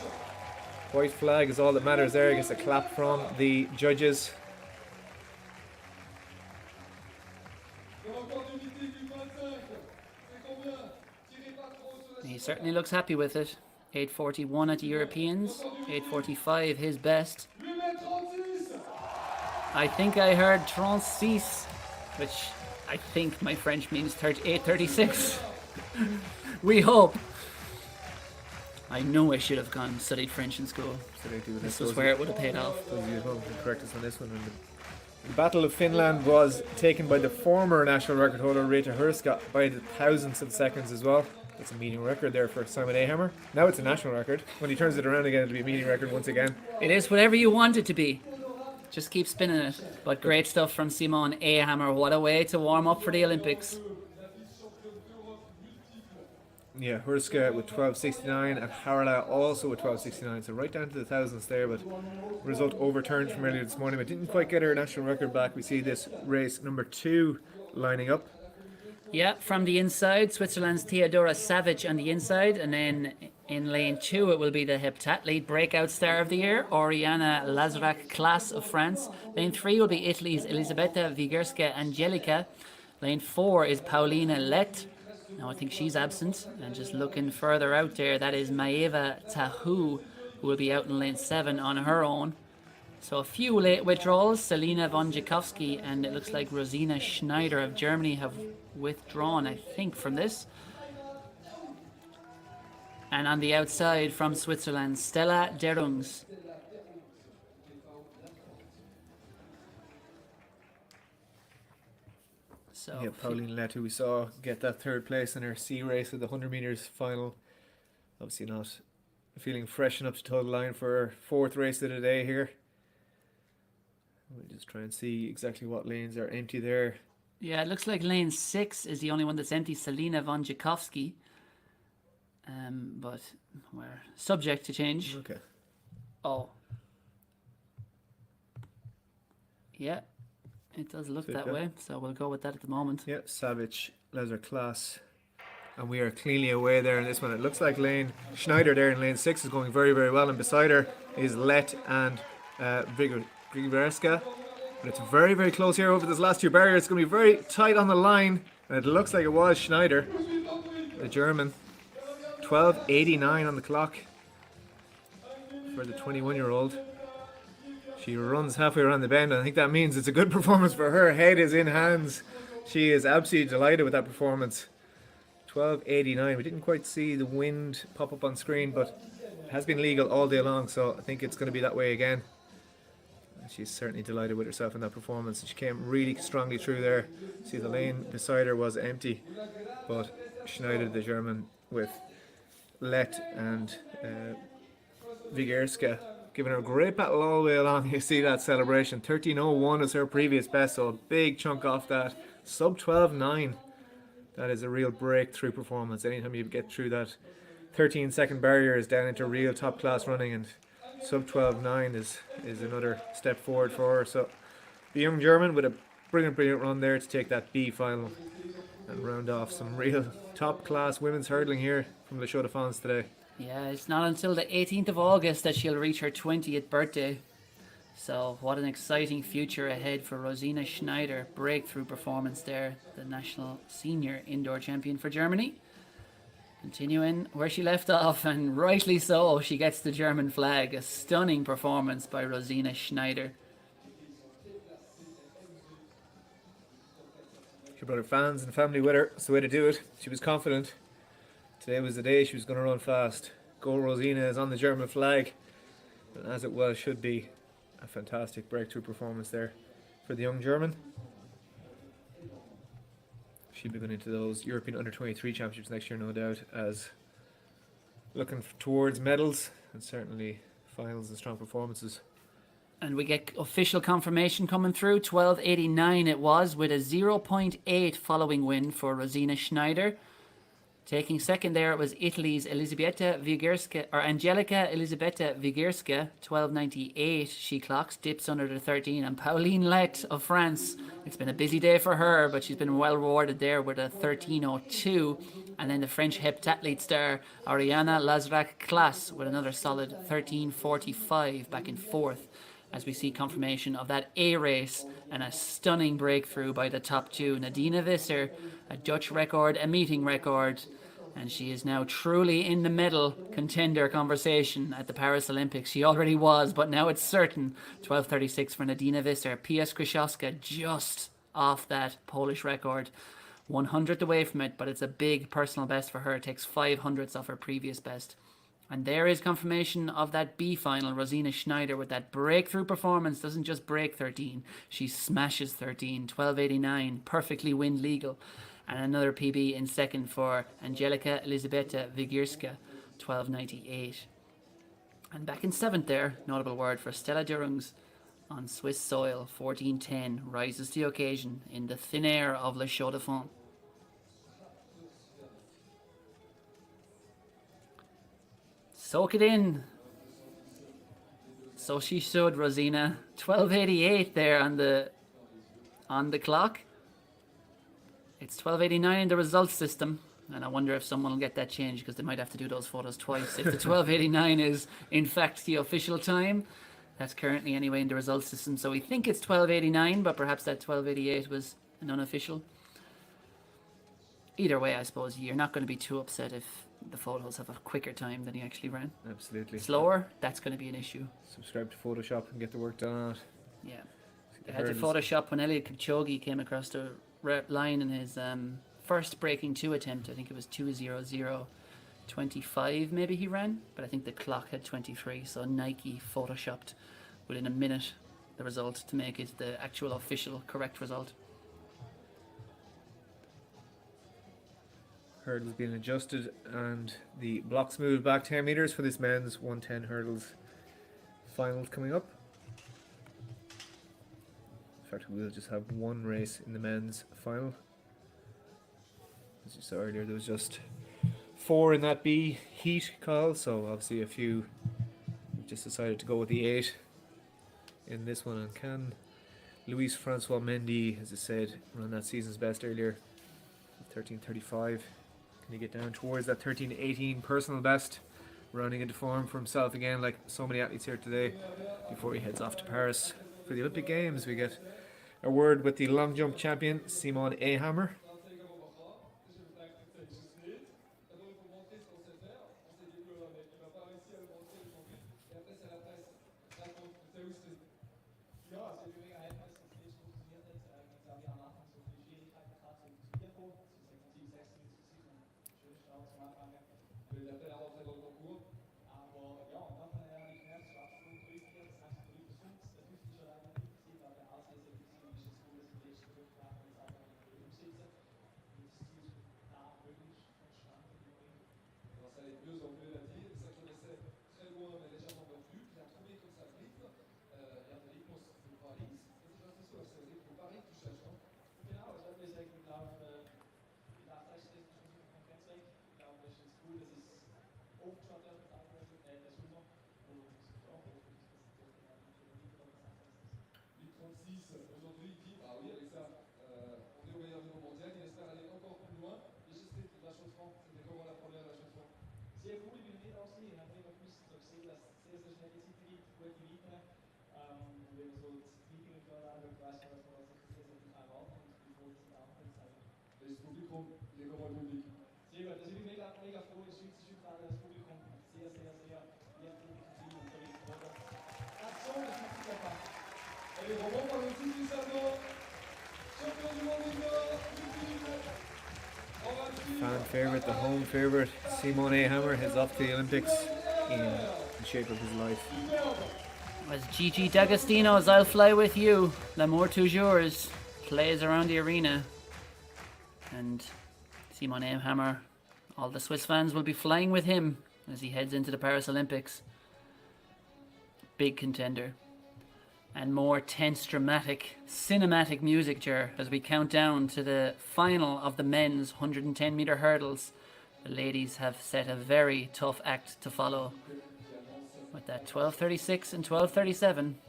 White flag is all that matters there. He gets a clap from the judges. He certainly looks happy with it. 8.41 at the Europeans, 8.45 his best. I think I heard 36, which I think my French means 8.36. We hope. I know I should have gone studied French in school. So they do This was where it would have paid off. Those of you at home can correct us on this one. And the Battle of Finland was taken by the former national record holder Rita Hurska by the thousandths of seconds as well. That's a meeting record there for Simon Ahammer. Now it's a national record. When he turns it around again, it'll be a meeting record once again. It is whatever you want it to be. Just keep spinning it. But great stuff from Simon Ahammer. What a way to warm up for the Olympics. Yeah, Hurska with 12.69 and Harala also with 12.69. So right down to the thousandths there, but result overturned from earlier this morning. But didn't quite get her national record back. We see this race number 2 lining up. Yeah, from the inside, Switzerland's Theodora Savic on the inside, and then in lane 2 it will be the heptathlete breakout star of the year, Oriana Lazarac-Classe of France. Lane 3 will be Italy's Elisabetta Wiegerska-Angelica. Lane 4 is Paulina Lett. Now I think she's absent, and just looking further out there, that is Maeva Tahu, who will be out in lane 7 on her own. So a few late withdrawals. Selina Wojciechowski and it looks like Rosina Schneider of Germany have withdrawn, I think, from this. And on the outside from Switzerland, Stella Derungs. So Yeah, Pauline Lett, who we saw get that 3rd place in her C race of the 100 metres final. Obviously not feeling fresh enough to toe the line for her 4th race of the day here. We'll just try and see exactly what lanes are empty there. yeah, it looks like lane 6 is the only one that's empty, Selina Wojciechowski. But we're subject to change. Okay. Oh. Yeah, it does look that way, so we'll go with that at the moment. Yeah, Savic, Lazarac-Classe. And we are cleanly away there in this one. It looks like lane Schneider there in lane 6 is going very, very well. And beside her is Lett and Wiegerska. But it's very, very close here over this last 2 barriers. It's going to be very tight on the line. And it looks like it was Schneider, the German. 12.89 on the clock for the 21-year-old. She runs halfway around the bend, and I think that means it's a good performance for her. Head is in hands. She is absolutely delighted with that performance. 12.89. We didn't quite see the wind pop up on screen, but it has been legal all day long, so I think it's going to be that way again. And she's certainly delighted with herself in that performance. She came really strongly through there. See, the lane beside her was empty, but Schneider, the German, with Lett and Wiegerska giving her a great battle all the way along. You see that celebration. 13.01 is her previous best, so a big chunk off that. Sub 12.9. That is a real breakthrough performance. Anytime you get through that 13-second barrier is down into real top class running, and sub 12.9 is another step forward for her. So the young German with a brilliant run there to take that B final and round off some real top class women's hurdling here from the Chaux-de-Fonds today. Yeah, it's not until the 18th of August that she'll reach her 20th birthday. So what an exciting future ahead for Rosina Schneider. Breakthrough performance there, the national senior indoor champion for Germany. Continuing where she left off, and rightly so, she gets the German flag. A stunning performance by Rosina Schneider. She brought her fans and family with her. It's the way to do it. She was confident. Today was the day she was going to run fast. Go Rosina is on the German flag. And as it well should be, a fantastic breakthrough performance there for the young German. She'll be going into those European Under-23 Championships next year, no doubt, as looking towards medals and certainly finals and strong performances. And we get official confirmation coming through. 12.89 it was, with a 0.8 following win for Rosina Schneider. Taking second there, it was Italy's Elisabetta Wiegerska, or Angelica Elisabetta Wiegerska, 12.98 she clocks, dips under the 13, and Pauline Lett of France. It's been a busy day for her, but she's been well rewarded there with a 13.02. And then the French heptathlete star, Oriana Lazarac-Classe, with another solid 13.45 back in 4th, as we see confirmation of that A race and a stunning breakthrough by the top 2. Nadine Visser, a Dutch record, a meeting record, and she is now truly in the medal contender conversation at the Paris Olympics. She already was, but now it's certain. 12.36 for Nadine Visser. Pia Skrzydłowska just off that Polish record. 100th away from it, but it's a big personal best for her. It takes 500ths off her previous best. And there is confirmation of that B final. Rosina Schneider with that breakthrough performance doesn't just break 13, she smashes 13, 12.89, perfectly wind legal. And another PB in second for Angelika Elizabeta Wigierska, 12.98. And back in seventh there, notable word for Stella Durungs on Swiss soil, 14.10, rises to the occasion in the thin air of Le Chaux-de-Fonds. Soak it in. So she should, Rosina. 12.88 there on the clock. It's 12.89 in the results system, and I wonder if someone will get that changed because they might have to do those photos twice. If the 12.89 is in fact the official time, that's currently anyway in the results system. So we think it's 12.89, but perhaps that 12.88 was an unofficial. Either way, I suppose you're not going to be too upset if the photos have a quicker time than he actually ran. Absolutely. Slower, that's going to be an issue. Subscribe to Photoshop and get the work done on it. Yeah. They had to Photoshop when Eliud Kipchoge came across the line in his first breaking 2 attempt. I think it was 2:00:25 maybe he ran, but I think the clock had 23, so Nike Photoshopped within a minute the result to make it the actual official correct result. Hurdles being adjusted and the blocks moved back 10 meters for this men's 110 hurdles finals coming up. In fact, we'll just have one race in the men's final. As you saw earlier, there was just 4 in that B heat call, so obviously a few just decided to go with the 8 in this one. And can Luis Francois Mendy, as I said, run that season's best earlier, 13:35. Can he get down towards that 13:18 personal best, running into form for himself again, like so many athletes here today, before he heads off to Paris for the Olympic Games? We get a word with the long jump champion Simon Ahammer. Fan favourite, the home favourite, Simon Ahammer heads off to the Olympics in the shape of his life. As Gigi D'Agostino's I'll Fly With You, L'amour toujours, plays around the arena. And Simon Ahammer, all the Swiss fans will be flying with him as he heads into the Paris Olympics. Big contender. And more tense, dramatic, cinematic music, Ger, as we count down to the final of the men's 110 metre hurdles. The ladies have set a very tough act to follow, with that 12.36 and 12.37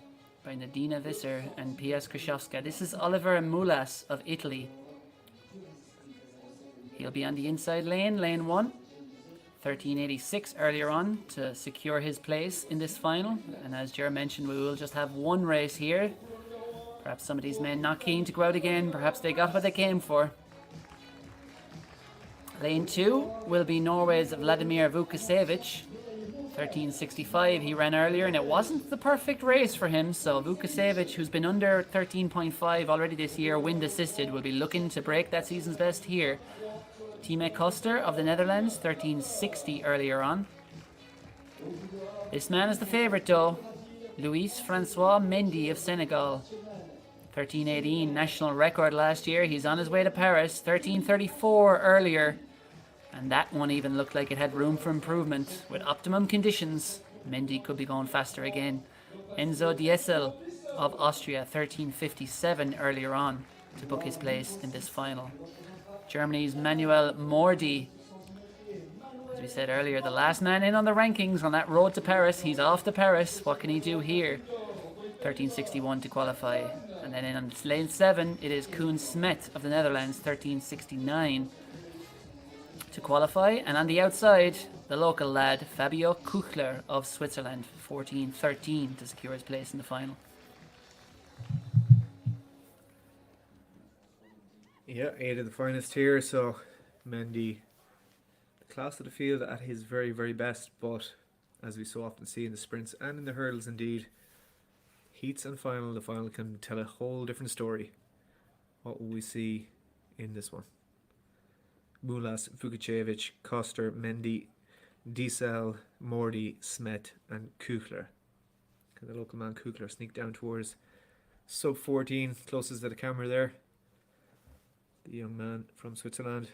by Nadina Visser and Pia Skrzyszowska. This is Oliver Mulas of Italy. He'll be on the inside lane, lane 1. 13.86 earlier on to secure his place in this final. And as Ger mentioned, we will just have one race here. Perhaps some of these men not keen to go out again. Perhaps they got what they came for. Lane 2 will be Norway's Vladimir Vukasevich. 13.65 he ran earlier, and it wasn't the perfect race for him. So Vukasevich, who's been under 13.5 already this year, wind assisted, will be looking to break that season's best here. Time Koster of the Netherlands, 13.60 earlier on. This man is the favourite though. Luis Francois Mendy of Senegal. 13:18 national record last year. He's on his way to Paris. 13:34 earlier. And that one even looked like it had room for improvement. With optimum conditions, Mendy could be going faster again. Enzo Diesel of Austria, 13:57 earlier on to book his place in this final. Germany's Manuel Mordi, as we said earlier, the last man in on the rankings on that road to Paris. He's off to Paris. What can he do here? 13:61 to qualify. And then in on lane 7, it is Koen Smet of the Netherlands, 13:69 to qualify. And on the outside, the local lad, Fabio Kuchler of Switzerland, 14:13 to secure his place in the final. Yeah, 8 of the finest here, so Mendy, the class of the field at his very, very best, but as we so often see in the sprints and in the hurdles indeed, heats and final, the final can tell a whole different story. What will we see in this one? Mulas, Vukicevic, Koster, Mendy, Diesel, Mordi, Smet and Kuchler. Can the local man Kuchler sneak down towards sub 14, closest to the camera there? The young man from Switzerland.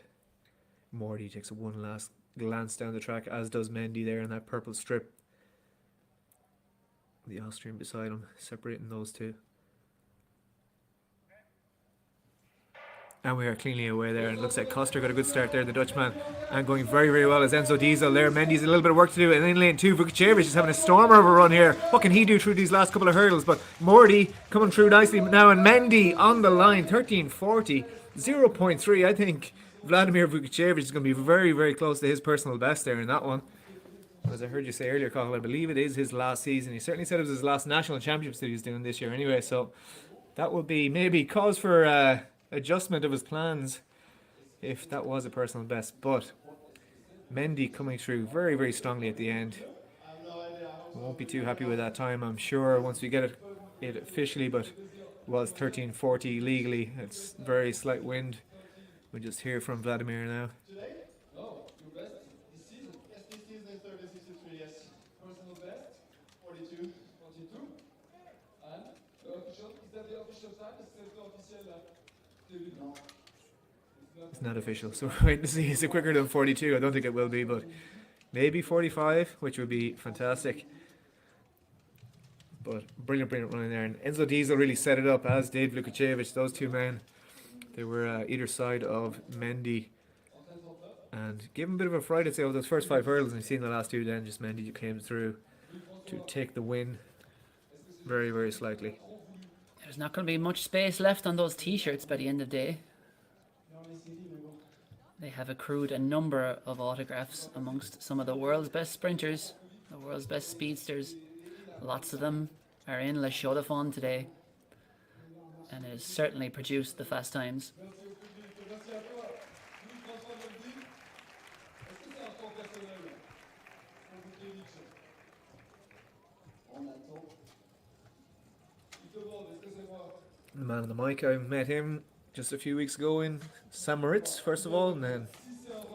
Mordi takes one last glance down the track, as does Mendy there in that purple strip. The Austrian beside him, separating those two. And we are cleanly away there, and it looks like Koster got a good start there, the Dutchman, and going very, very well as Enzo Diesel there. Mendy's a little bit of work to do, and in lane 2, Vukicevic is having a stormer of a run here. What can he do through these last couple of hurdles? But Mordi coming through nicely now, and Mendy on the line, 13:40, 0.3. I think Vladimir Vukicevic is going to be very, very close to his personal best there in that one. As I heard you say earlier, Cathal, I believe it is his last season. He certainly said it was his last national championships that he was doing this year anyway, so that would be maybe cause for adjustment of his plans if that was a personal best. But Mendy coming through very, very strongly at the end. Won't be too happy with that time, I'm sure, once we get it officially, but it was 13:40 legally. It's very slight wind. We just hear from Vladimir now. No, your best this season. Yes, this season is 13:63, yes. Personal best, 42. 42. And the official, is that the official time? Is that the official? No. It's not official, so we're waiting to see. Is it quicker than 42? I don't think it will be, but maybe 45, which would be fantastic. But brilliant, brilliant running there. And Enzo Diesel really set it up, as did Vukicevic. Those two men, they were either side of Mendy. And gave him a bit of a fright, I'd say, over those first 5 hurdles. And you've seen the last 2 then, just Mendy came through to take the win very, very slightly. There's not going to be much space left on those t-shirts by the end of the day. They have accrued a number of autographs amongst some of the world's best sprinters, the world's best speedsters. Lots of them are in Le Chaux-de-Fonds today, and it has certainly produced the fast times. The man on the mic, I met him just a few weeks ago in St. Moritz, first of all, and then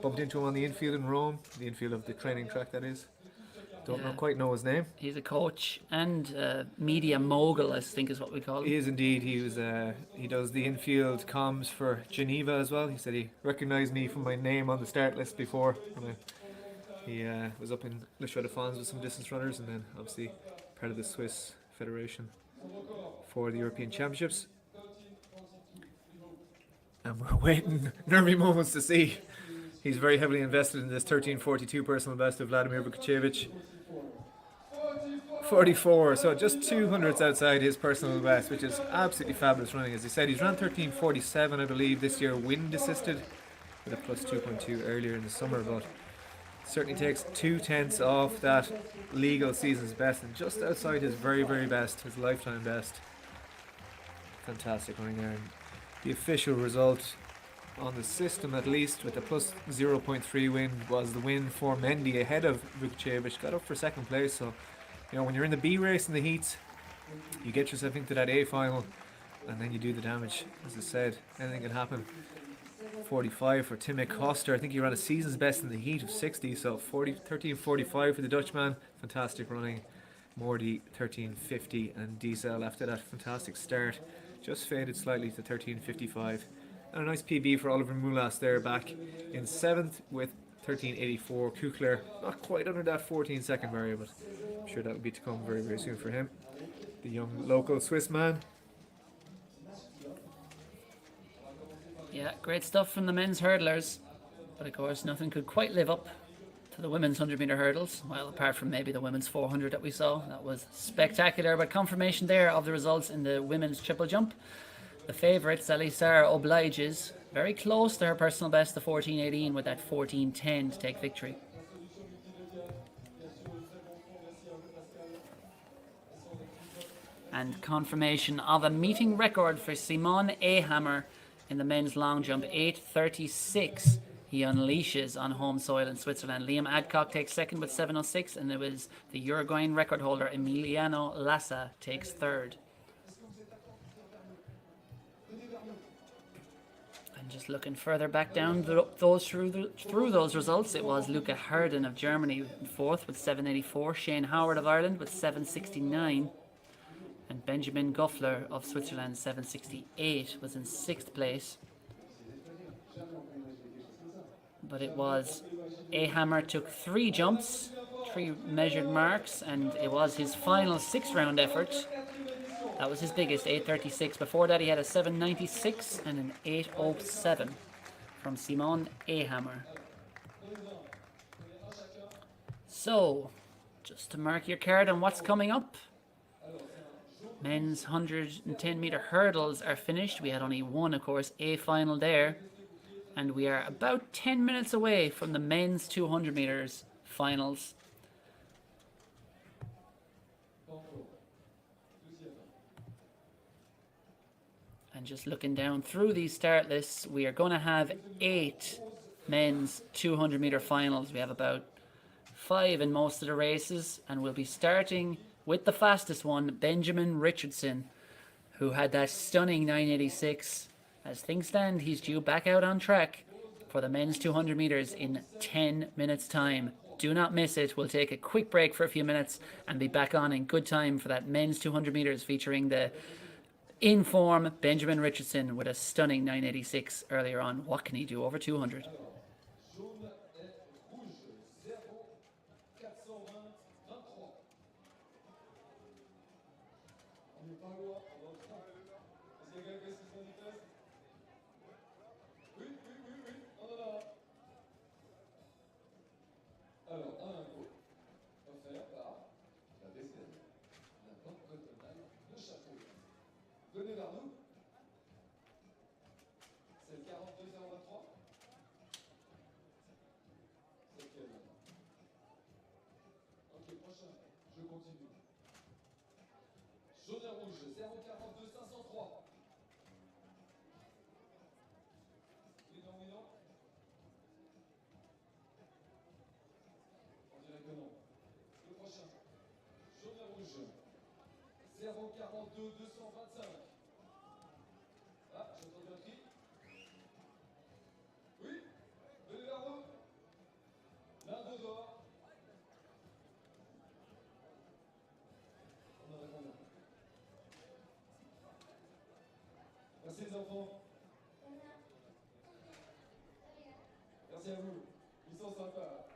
bumped into him on the infield in Rome, the infield of the training track, that is. Don't quite know his name. He's a coach and media mogul, I think is what we call him. He is indeed. He does the infield comms for Geneva as well. He said he recognised me from my name on the start list before. He was up in Le Chaux-de-Fonds with some distance runners, and then obviously part of the Swiss Federation for the European Championships. And we're waiting nervy moments to see. He's very heavily invested in this 13:42 personal best of Vladimir Vukicevic. 44, so just 200s outside his personal best, which is absolutely fabulous running. As he said, he's ran 13:47, I believe, this year, wind assisted, with a plus 2.2 earlier in the summer, but certainly takes 2/10 off that legal season's best, and just outside his very, very best, his lifetime best. Fantastic running there. And the official result on the system, at least with the plus 0.3 win, was the win for Mendy ahead of Vukicevic. Got up for second place, so you know, when you're in the B race in the heats, you get yourself into that A final and then you do the damage. As I said, anything can happen. 13:45 for Tim Coster. I think he ran a season's best in the heat of 60, so 13:45 for the Dutchman. Fantastic running. Mordy 13:50, and Diesel after that fantastic start just faded slightly to 13:55. And a nice PB for Oliver Moulas there, back in 7th with 13:84. Kukler not quite under that 14-second barrier, but I'm sure that will be to come very, very soon for him. The young local Swiss man. Yeah, great stuff from the men's hurdlers, but of course nothing could quite live up to the women's 100-meter hurdles. Well, apart from maybe the women's 400 that we saw, that was spectacular. But confirmation there of the results in the women's triple jump. The favourite, Salisar, obliges very close to her personal best, the 14:18, with that 14:10 to take victory. And confirmation of a meeting record for Simon Ahammer in the men's long jump, 8:36. He unleashes on home soil in Switzerland. Liam Adcock takes second with 7:06, and it was the Uruguayan record holder Emiliano Lassa takes third. And just looking further back down through those results, it was Luca Herden of Germany in fourth with 7:84, Shane Howard of Ireland with 7:69, and Benjamin Goffler of Switzerland, 7:68, was in sixth place. But it was Ahammer took 3 jumps, 3 measured marks, and it was his final 6-round effort. That was his biggest, 8:36. Before that he had a 7:96 and an 8:07 from Simon Ahammer. So, just to mark your card on what's coming up. Men's 110-meter hurdles are finished. We had only one, of course, A final there. And we are about 10 minutes away from the men's 200 meters finals. And just looking down through these start lists, we are going to have 8 men's 200 meter finals. We have about 5 in most of the races, and we'll be starting with the fastest one, Benjamin Richardson, who had that stunning 9:86. As things stand, he's due back out on track for the men's 200 meters in 10 minutes time. Do not miss it. We'll take a quick break for a few minutes and be back on in good time for that men's 200 meters featuring the in-form Benjamin Richardson with a stunning 9:86 earlier on. What can he do over 200? Alors, un lingot offert par la vaisselle, la banque Continental, le chapeau. Venez vers nous. C'est le 42,023. C'est lequel maintenant? Ok, prochain. Je continue. Jaune et rouge, 0,42,503. Oui, non. Le prochain, jaune et rouge, 0,42,225. Ah, j'entends bien le cri. Oui, venez vers nous. Lingot d'or. On en a combien? Merci les enfants. Merci à vous. Ils sont sympas.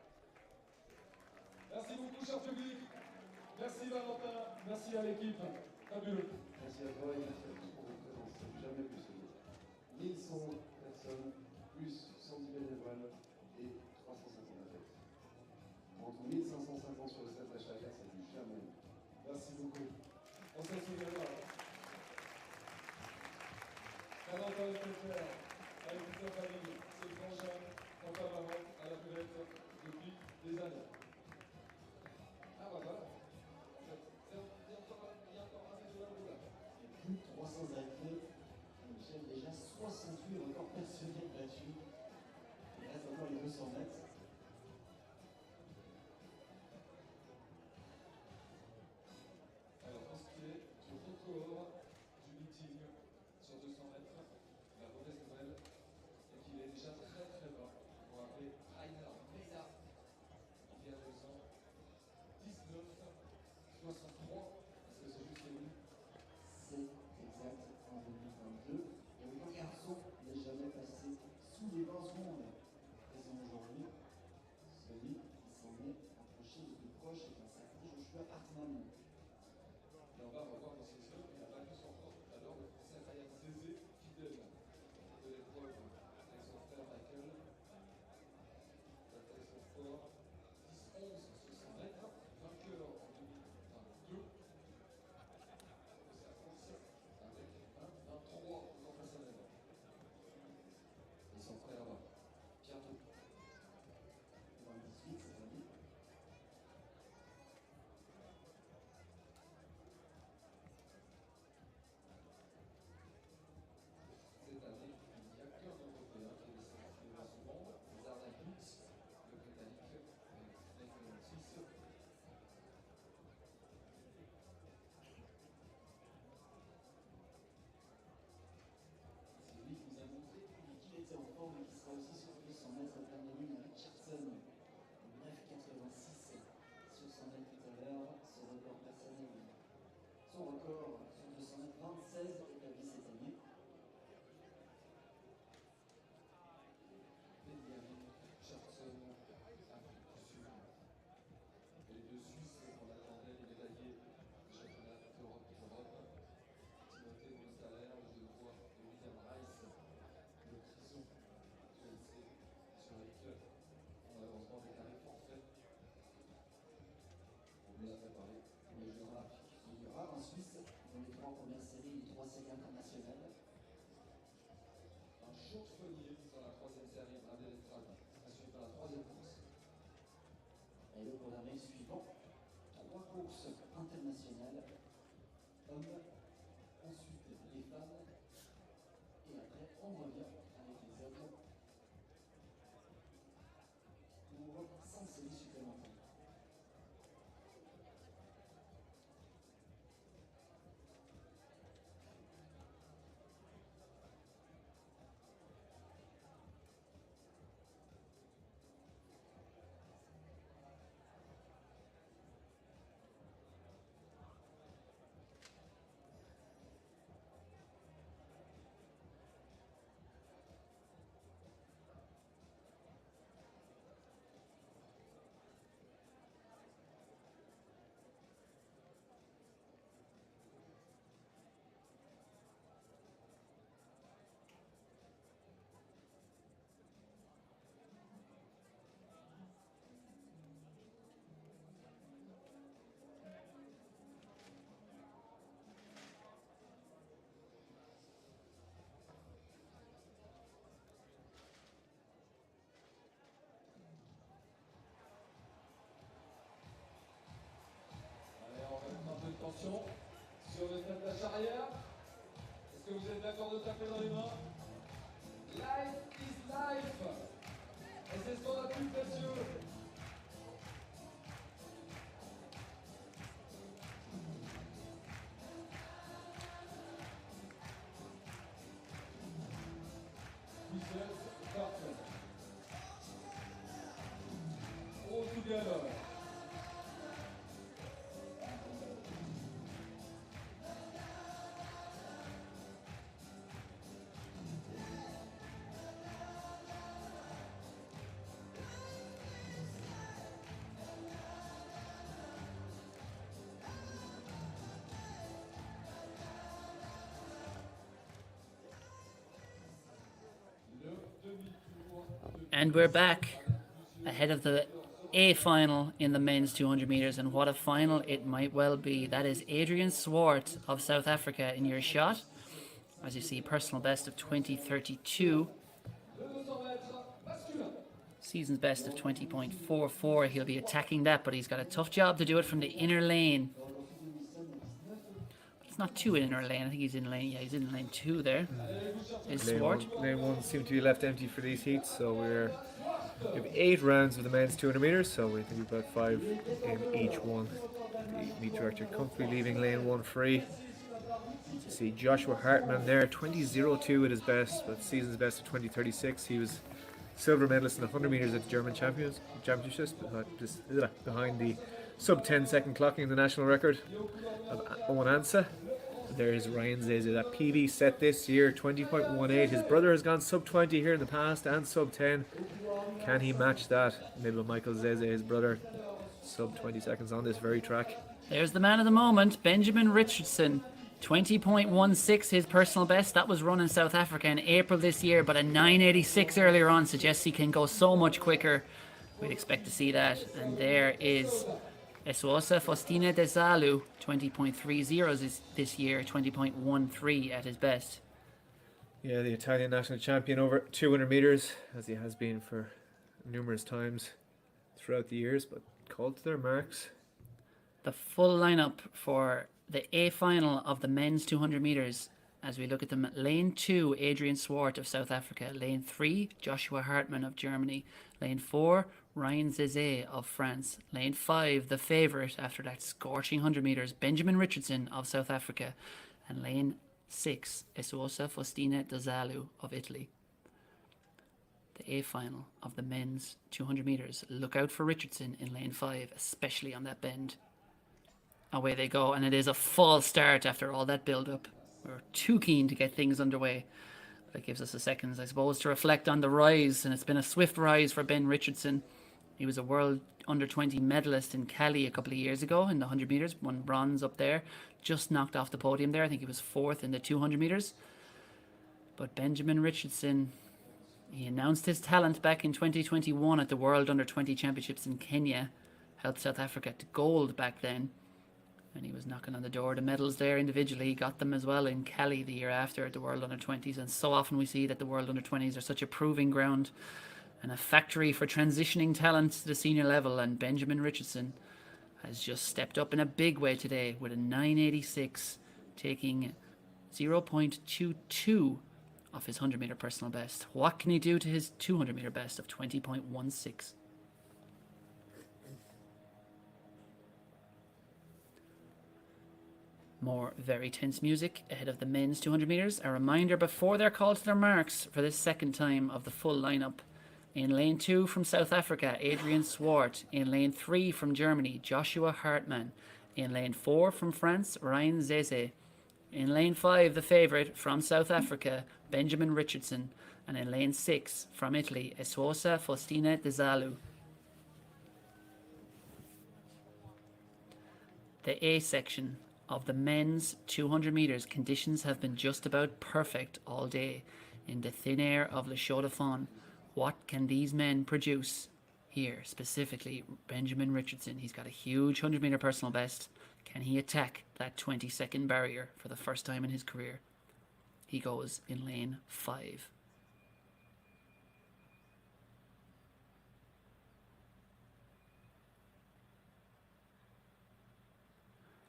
Merci beaucoup, cher public. Merci Valentin. Merci à l'équipe. Fabuleux. Merci à toi et merci à tous pour votre présence. Ça n'a jamais pu se dire. 1100 personnes, plus 110 bénévoles et 350 athlètes. Entre 1550 sur le stade d'Achaga, ça n'a jamais eu. Merci beaucoup. On s'en souviendra. Valentin Lefebvre, avec toute sa famille, ses frangins, papa, maman, à la cuvette depuis des années. Ah bah voilà. Il y a encore un peu de la roue là. Plus de 300 athlètes, Michel, déjà 68 records personnels battus. Il reste encore les 200 mètres. Alors, pour ce qui est du record du meeting sur 200 mètres, la mauvaise nouvelle, c'est qu'il est 63. Est-ce que c'est juste Émilie? C'est exact, en 2022. Et le garçon n'est jamais passé sous les 20 secondes. Présent aujourd'hui, celui qui s'en est approché le plus proche est un certain Joshua Hartmann. Et on va revoir parce que c'est sûr qu'il a battu son corps tout à l'heure, le français Ryan Zézé, fidèle de l'épreuve avec son frère Michael. Il a fait son score 10-11 sur 100 mètres, vainqueur en 2022. Et ça avance avec un 23 au temps personnel. Et son frère là-bas, bientôt. 28 cette année. Cette année, il n'y a qu'un Européen qui est sorti de son monde, Zarda Hughes, le Britannique, avec 9,96. C'est lui qui nous a montré qu'il était en forme et qui sera aussi sur 200 mètres dernier ligne à Richardson. 9,86 sur 100 mètres tout à l'heure, son record personnel. Son record sur 200 mètres 26 établi cette année. Benjamin Richardson, Afrique du Sud. Et les deux Suisses, on attendait les médaillés du championnat d'Europe. Timothée Mostaler, le Genevois, et William Rice, le Crison du LC Zurich, ont malheureusement déclaré forfait. On nous a préparé pour les Jeux olympiques. Il y aura en Suisse, dans les 3 premières séries, une 3 séries internationales. Un Chaux-de-Fonds dans la troisième série, Bradley Lestrade, à suivre dans la troisième course. Et le programme est suivant. 3 courses internationales. Hommes, ensuite les femmes. Et après, on revient avec les hommes pour 5 séries supplémentaires. Allez, on va mettre un peu de tension sur le tapage arrière. Est-ce que vous êtes d'accord de taper dans les mains? Life is life. Et c'est ce qu'on a plus précieux. Business partner. All together. And we're back ahead of the A final in the men's 200 meters, and what a final it might well be. That is Adrian Swart of South Africa in your shot. As you see, personal best of 20:32. Season's best of 20.44. He'll be attacking that, but he's got a tough job to do it from the inner lane. It's not too inner lane. I think he's in lane. Yeah, he's in lane 2 there. Is Swart. Lane 1 seemed to be left empty for these heats, so we have 8 rounds of the men's 200 meters, so we think we've got 5 in each one. The meet director comfortably leaving lane 1 free. You see Joshua Hartmann there, 20.02 at his best, but season's best of 20.36. He was silver medalist in the 100 meters at the German championships, but just behind the sub 10 second clocking the national record of Owen Ansa. There's Ryan Zeze, that PB set this year, 20.18. His brother has gone sub 20 here in the past and sub 10. Can he match that? Maybe Michael Zeze, his brother, sub 20 seconds on this very track. There's the man of the moment, Benjamin Richardson. 20.16, his personal best. That was run in South Africa in April this year, but a 9.86 earlier on suggests he can go so much quicker. We'd expect to see that. And there is Esuosa Faustina Desalu, 20.30 this year, 20.13 at his best. Yeah, the Italian national champion over 200 metres, as he has been for numerous times throughout the years, but called to their marks. The full lineup for the A final of the men's 200 metres, as we look at them: lane 2, Adrian Swart of South Africa; lane 3, Joshua Hartmann of Germany; lane 4, Ryan Zeze of France; lane 5, the favourite after that scorching 100 metres, Benjamin Richardson of South Africa; and lane 6, Esuosa Faustina Desalu of Italy. The A final of the men's 200 metres. Look out for Richardson in lane 5, especially on that bend. Away they go, and it is a false start after all that build-up. We're too keen to get things underway. But it gives us a second, I suppose, to reflect on the rise, and it's been a swift rise for Ben Richardson. He was a World Under-20 medalist in Cali a couple of years ago in the 100 metres, won bronze up there, just knocked off the podium there. I think he was 4th in the 200 metres. But Benjamin Richardson, he announced his talent back in 2021 at the World Under-20 Championships in Kenya, helped South Africa to gold back then. And he was knocking on the door. The medals there individually, he got them as well in Cali the year after at the World Under-20s. And so often we see that the World Under-20s are such a proving ground and a factory for transitioning talent to the senior level. And Benjamin Richardson has just stepped up in a big way today with a 9.86, taking 0.22 off his 100 metre personal best. What can he do to his 200 metre best of 20.16? More very tense music ahead of the men's 200 metres. A reminder before they're called to their marks for this second time of the full lineup. In lane 2 from South Africa, Adrian Swart. In lane 3 from Germany, Joshua Hartmann. In lane 4 from France, Ryan Zeze. In lane 5, the favourite from South Africa, Benjamin Richardson. And in lane 6 from Italy, Esuosa Faustina Desalu. The A section of the men's 200 metres, conditions have been just about perfect all day in the thin air of the Chaux-de-Fonds. What can these men produce here? Specifically, Benjamin Richardson. He's got a huge 100 metre personal best. Can he attack that 20-second barrier for the first time in his career? He goes in lane 5.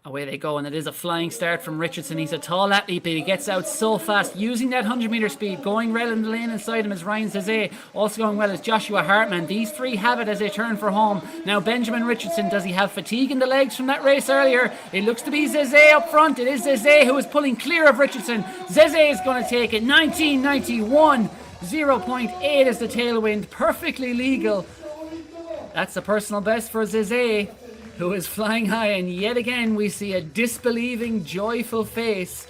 Away they go, and it is a flying start from Richardson. He's a tall athlete, but he gets out so fast, using that 100 metre speed. Going well in the lane inside him is Ryan Zeze. Also going well is Joshua Hartmann. These three have it as they turn for home. Now Benjamin Richardson, does he have fatigue in the legs from that race earlier? It looks to be Zeze up front. It is Zeze who is pulling clear of Richardson. Zeze is going to take it. 19.91. 0.8 is the tailwind. Perfectly legal. That's a personal best for Zeze, who is flying high, and yet again we see a disbelieving, joyful face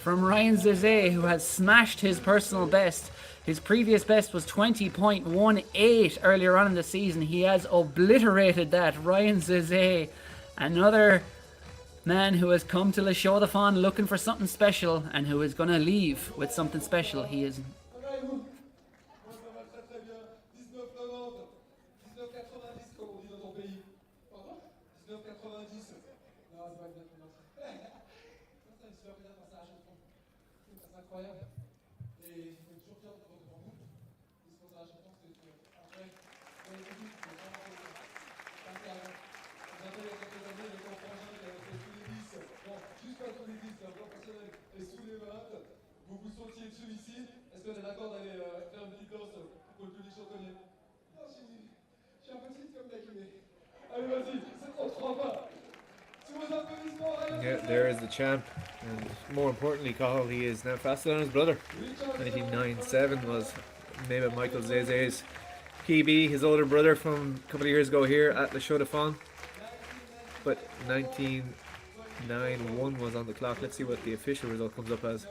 from Ryan Zeze, who has smashed his personal best. His previous best was 20.18 earlier on in the season. He has obliterated that. Ryan Zeze, another man who has come to Le Chaux-de-Fonds looking for something special, and who is going to leave with something special. He is... Yeah, there is the champ, and more importantly, Cathal, he is now faster than his brother. 19.97 was maybe Michael Zeze's PB, his older brother from a couple of years ago here at the Chaux-de-Fonds. but 19.91 was on the clock. Let's see what the official result comes up as.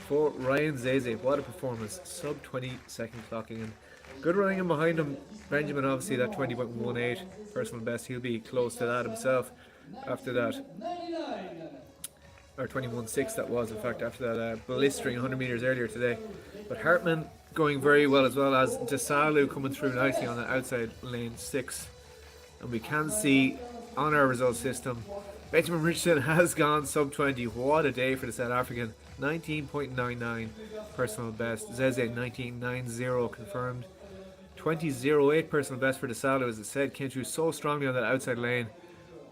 For Ryan Zeze, what a performance. Sub 20 second clocking in. Good running in behind him. Benjamin, obviously, that 20.18 personal best. He'll be close to that himself after that. Or 21.6 that was, in fact, after that blistering 100 metres earlier today. But Hartman going very well, as well as DeSalu coming through nicely on the outside lane 6. And we can see on our result system, Benjamin Richardson has gone sub 20. What a day for the South African. 19.99 personal best. Zeze 19.90 confirmed. 20.08 personal best for DeSalu, as I said, came through so strongly on that outside lane.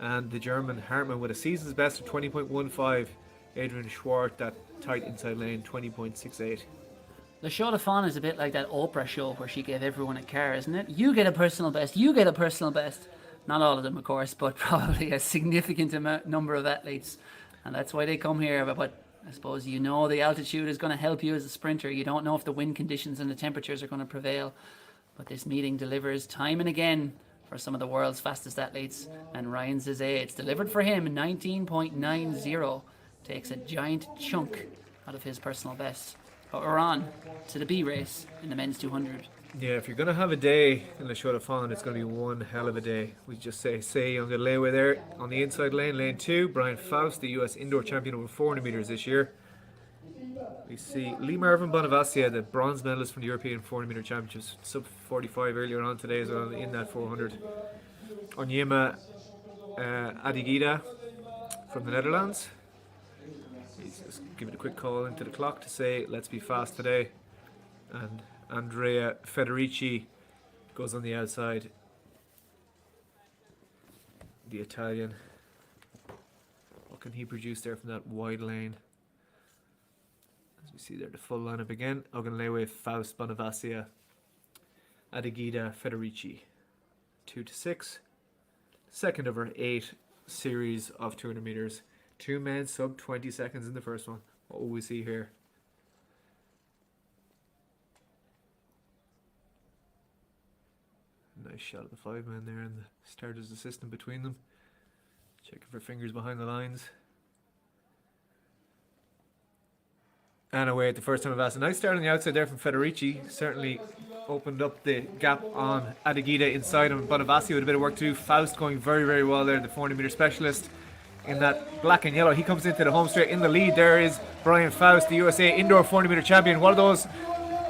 And the German Hartmann with a season's best of 20.15. Adrian Schwartz, that tight inside lane, 20.68. The Chaux-de-Fonds is a bit like that Oprah show where she gave everyone a car, isn't it? You get a personal best, you get a personal best. Not all of them, of course, but probably a significant number of athletes. And that's why they come here. But I suppose you know the altitude is going to help you as a sprinter. You don't know if the wind conditions and the temperatures are going to prevail. But this meeting delivers time and again for some of the world's fastest athletes. And Ryan Zeze, it's delivered for him. 19.90 takes a giant chunk out of his personal best. But we're on to the B race in the men's 200. Yeah, if you're going to have a day in the Chaux-de-Fonds, it's going to be one hell of a day. We just say on the layaway there on the inside lane, lane 2, Brian Faust, the US indoor champion over 400 metres this year. We see Lee Marvin Bonavacia, the bronze medalist from the European 400 metre championships, sub 45 earlier on today as well in that 400. Onyema Adigida from the Netherlands. He's just giving a quick call into the clock to say, let's be fast today. And Andrea Federici goes on the outside. The Italian. What can he produce there from that wide lane? As we see there, the full lineup again. Ogunlewe, Faust, Bonavacia, Adigida, Federici. 2-6. Second of our 8 series of 200 metres. 2 men sub 20 seconds in the first one. What will we see here? Nice shot of the 5 men there and the starter's assistant between them. Checking for fingers behind the lines. And away at the first time of Asa. Nice start on the outside there from Federici. Certainly opened up the gap on Adigida inside him. Bonavacia with a bit of work to do. Faust going very, very well there, the 400 metre specialist. In that black and yellow, he comes into the home straight. In the lead there is Brian Faust, the USA indoor 400 metre champion. What are those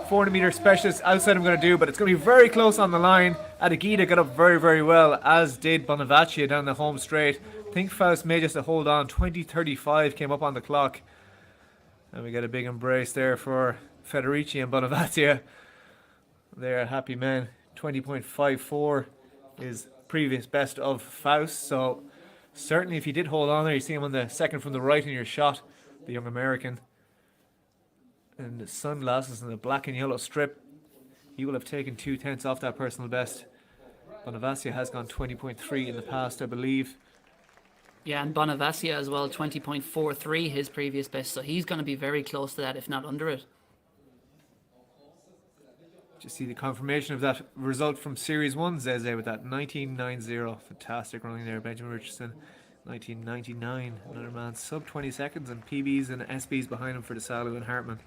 400 metre specialists outside I'm going to do? But it's going to be very close on the line. Adigida got up very, very well, as did Bonavacia down the home straight. I think Faust may just hold on. 20:35 came up on the clock. And we get a big embrace there for Federici and Bonavacia. They're happy men. 20.54 is previous best of Faust. So certainly if he did hold on there, you see him on the second from the right in your shot, the young American. And the sunglasses and the black and yellow strip. He will have taken 2/10 off that personal best. Bonavacia has gone 20.3 in the past, I believe. Yeah, and Bonavacia as well, 20.43, his previous best. So he's going to be very close to that, if not under it. Just see the confirmation of that result from Series 1, Zeze with that 19.90. Fantastic running there, Benjamin Richardson. 19.99, another man, sub 20 seconds, and PBs and SBs behind him for DeSalu and Hartman.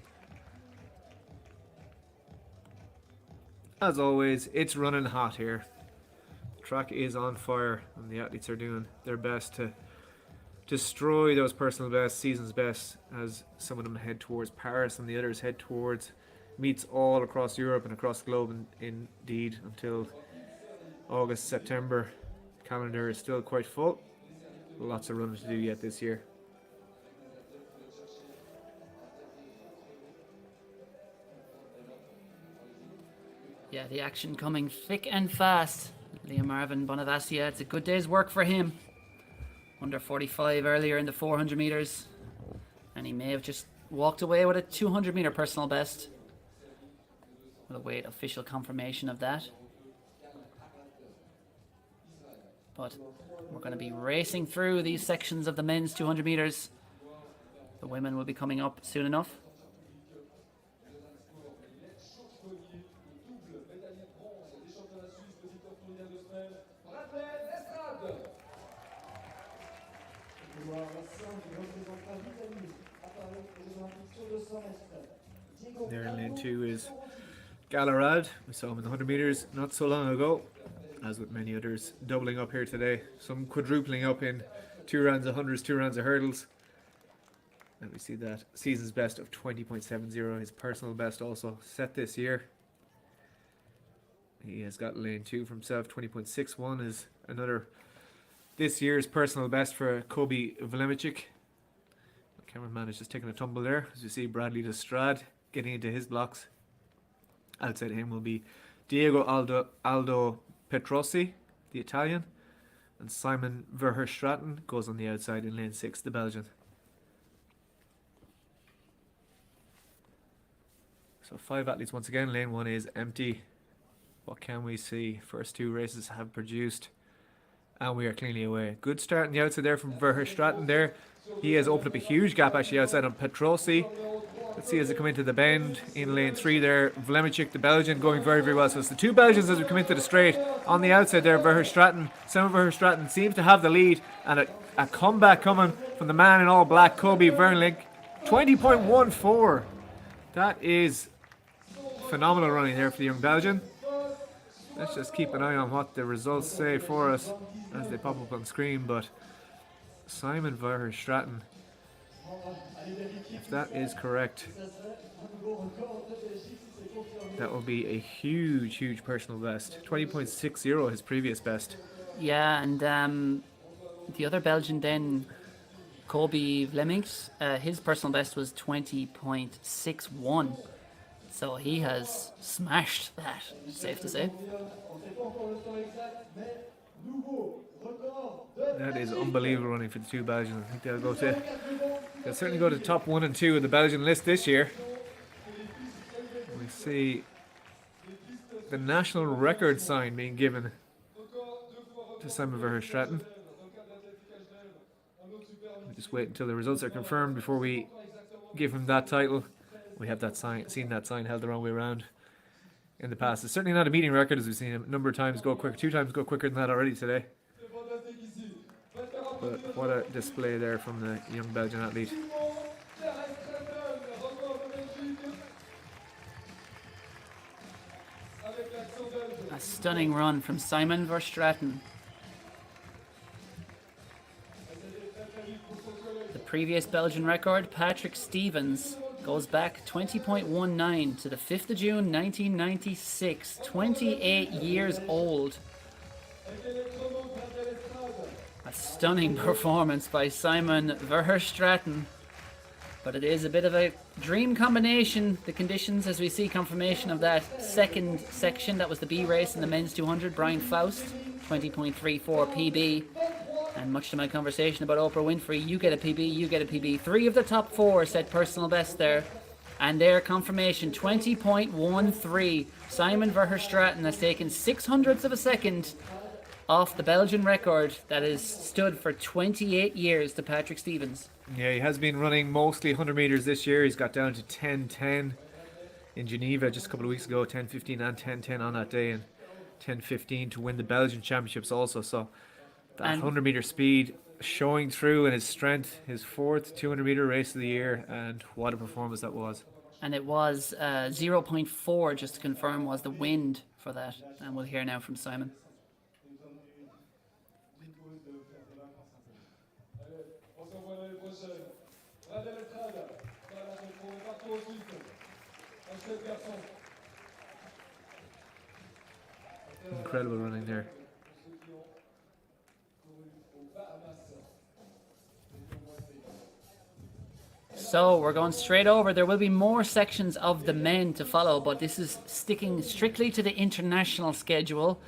As always, it's running hot here. The track is on fire, and the athletes are doing their best to destroy those personal bests, season's best, as some of them head towards Paris and the others head towards meets all across Europe and across the globe, and indeed until August, September. The calendar is still quite full. Lots of running to do yet this year. Yeah, the action coming thick and fast. Liam Marvin Bonavacia, it's a good day's work for him. Under 45 earlier in the 400 metres. And he may have just walked away with a 200 metre personal best. We'll await official confirmation of that. But we're going to be racing through these sections of the men's 200 metres. The women will be coming up soon enough. There in lane 2 is Galarad. We saw him in the 100 metres not so long ago, as with many others doubling up here today. Some quadrupling up in 2 rounds of hundreds, 2 rounds of hurdles. And we see that season's best of 20.70, his personal best also set this year. He has got lane 2 for himself. 20.61 is another this year's personal best for Kobe Vlemicic. The cameraman is just taking a tumble there. As you see, Bradley Lestrade getting into his blocks. Outside him will be Diego Aldo Petrosi, the Italian. And Simon Verherstraten goes on the outside in lane 6, the Belgian. So 5 athletes once again. Lane 1 is empty. What can we see? First 2 races have produced, and we are cleanly away. Good start on the outside there from Verherstraten there. He has opened up a huge gap actually outside on Petrosi. Let's see as they come into the bend in lane 3 there. Vlemicic, the Belgian, going very, very well. So it's the 2 Belgians as we come into the straight. On the outside there, Verherstraten. Simon Verherstraten seems to have the lead, and a comeback coming from the man in all black, Kobe Vernlink. 20.14. That is phenomenal running there for the young Belgian. Let's just keep an eye on what the results say for us as they pop up on screen. But Simon Verherstraten, if that is correct, that will be a huge, huge personal best. 20.60, his previous best. Yeah, and the other Belgian then, Kobe Vlemings, his personal best was 20.61. So he has smashed that, safe to say. That is unbelievable running for the 2 Belgians. I think they'll certainly go to the top 1 and 2 of the Belgian list this year. We see the national record sign being given to Simon Verherstraten. We just wait until the results are confirmed before we give him that title. We have that sign, seen that sign held the wrong way around in the past. It's certainly not a meeting record, as we've seen a number of times go quick, 2 times go quicker than that already today. But what a display there from the young Belgian athlete. A stunning run from Simon Verstraeten. The previous Belgian record, Patrick Stevens, goes back 20.19 to the 5th of June 1996, 28 years old. A stunning performance by Simon Verherstraten, but it is a bit of a dream combination, the conditions, as we see confirmation of that second section. That was the B race in the men's 200, Brian Faust, 20.34 PB. And much to my conversation about Oprah Winfrey, you get a PB, you get a PB. 3 of the top 4 set personal best there. And their confirmation, 20.13. Simon Verherstraten has taken 600ths of a second off the Belgian record that has stood for 28 years to Patrick Stevens. Yeah, he has been running mostly 100 metres this year. He's got down to 10.10 in Geneva just a couple of weeks ago, 10.15 and 10.10 on that day, and 10.15 to win the Belgian Championships also. So that 100 metre speed showing through in his strength, his 4th 200 metre race of the year, and what a performance that was. And it was 0.4, just to confirm, was the wind for that. And we'll hear now from Simon. Incredible running there. So we're going straight over. There will be more sections of the men to follow, but this is sticking strictly to the international schedule.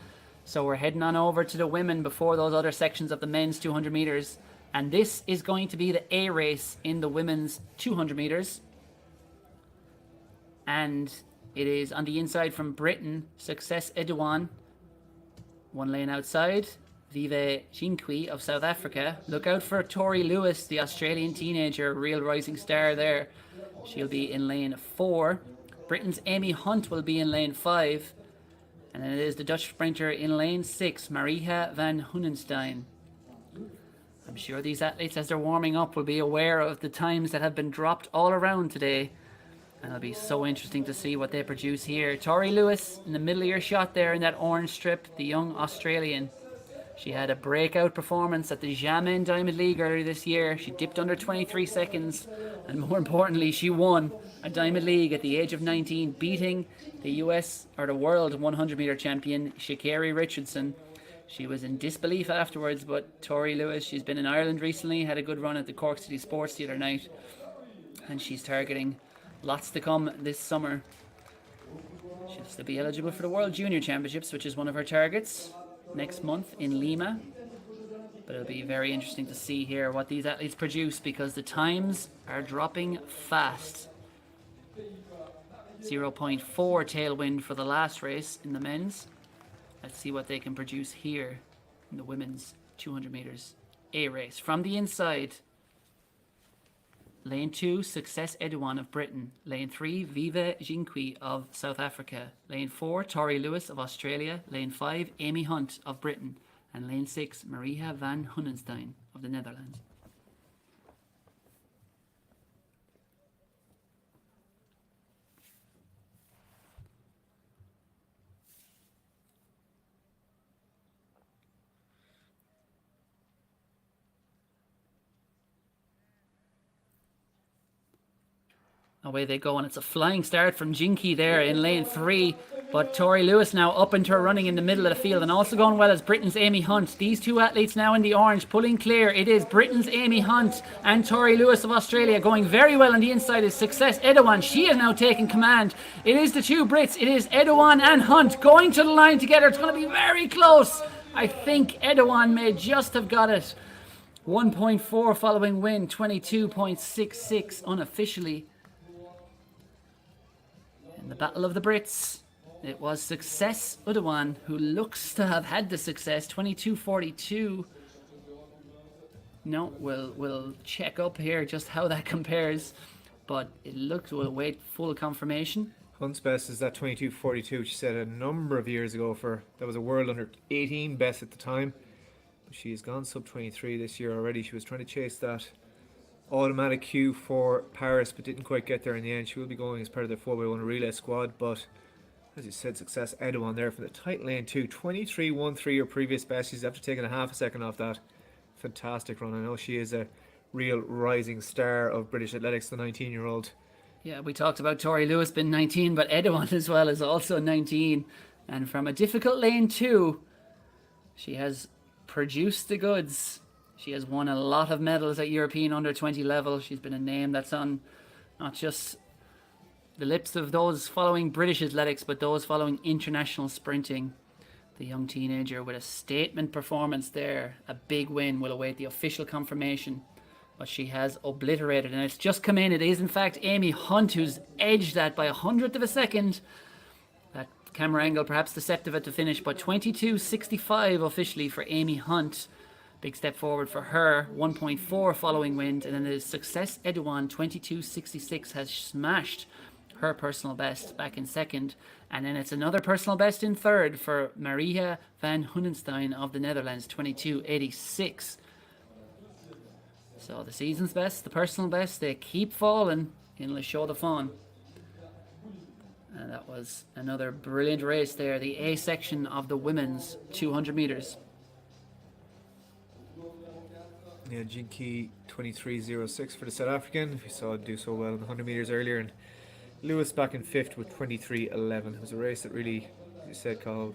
So we're heading on over to the women before those other sections of the men's 200 metres. And this is going to be the A race in the women's 200 metres. And it is on the inside from Britain, Success Edouan. 1 lane outside, Vive Jinqui of South Africa. Look out for Tori Lewis, the Australian teenager, real rising star there. She'll be in lane 4. Britain's Amy Hunt will be in lane 5. And then it is the Dutch sprinter in lane 6, Marija van Hoenenstein. I'm sure these athletes, as they're warming up, will be aware of the times that have been dropped all around today. And it'll be so interesting to see what they produce here. Tori Lewis in the middle of your shot there in that orange strip, the young Australian. She had a breakout performance at the Xiamen Diamond League earlier this year. She dipped under 23 seconds, and more importantly, she won a Diamond League at the age of 19, beating the US, or the world 100 meter champion, Sha'Carri Richardson. She was in disbelief afterwards, but Tori Lewis, she's been in Ireland recently, had a good run at the Cork City Sports the other night, and she's targeting lots to come this summer. She'll still be eligible for the World Junior Championships, which is one of her targets, next month in Lima. But it'll be very interesting to see here what these athletes produce, because the times are dropping fast. 0.4 tailwind for the last race in the men's. Let's see what they can produce here in the women's 200 meters A race. From the inside, Lane 2, Success Edouan of Britain. Lane 3, Viva Jinqui of South Africa. Lane 4, Tori Lewis of Australia. Lane 5, Amy Hunt of Britain. And Lane 6, Maria van Hunenstein of the Netherlands. Away they go, and it's a flying start from Jinky there in lane 3. But Tori Lewis now up into her running in the middle of the field, and also going well as Britain's Amy Hunt. These two athletes now in the orange, pulling clear. It is Britain's Amy Hunt and Tori Lewis of Australia going very well on the inside is Success Edouan. She is now taking command. It is the two Brits. It is Edouan and Hunt going to the line together. It's going to be very close. I think Edouan may just have got it. 1.4 following win, 22.66 unofficially. In the Battle of the Brits, it was Success Edouan who looks to have had the success. 22.42. No, we'll check up here just how that compares, but it looks, we'll wait full confirmation. Hunt's best is that 22.42, she said a number of years ago. That was a world under 18 best at the time, but she has gone sub 23 this year already. She was trying to chase that automatic queue for Paris, but didn't quite get there in the end. She will be going as part of the 4x1 relay squad, but as you said, Success Edouan there from the tight lane 2. 23.13 her previous best. She's after taking a half a second off that. Fantastic run. I know she is a real rising star of British athletics, the 19-year-old. Yeah, we talked about Tori Lewis being 19, but Edouan as well is also 19. And from a difficult lane 2, she has produced the goods. She has won a lot of medals at European under-20 level. She's been a name that's on not just the lips of those following British athletics, but those following international sprinting. The young teenager with a statement performance there. A big win will await the official confirmation, but she has obliterated, and it's just come in. It is in fact Amy Hunt who's edged that by 100th of a second. That camera angle perhaps deceptive at the finish, but 22.65 officially for Amy Hunt. Big step forward for her. 1.4 following wind, and then the Success Edouan 22.66 has smashed her personal best back in second, and then it's another personal best in third for Maria van Hunenstein of the Netherlands, 22.86. So the season's best, the personal best, they keep falling in Le Chaux-de-Fonds. And that was another brilliant race there, the A section of the women's 200 meters. Yeah, Jinky 23.06 for the South African. We saw it do so well in the 100 meters earlier, and Lewis back in 5th with 23.11. It was a race that really, as you said, Carl,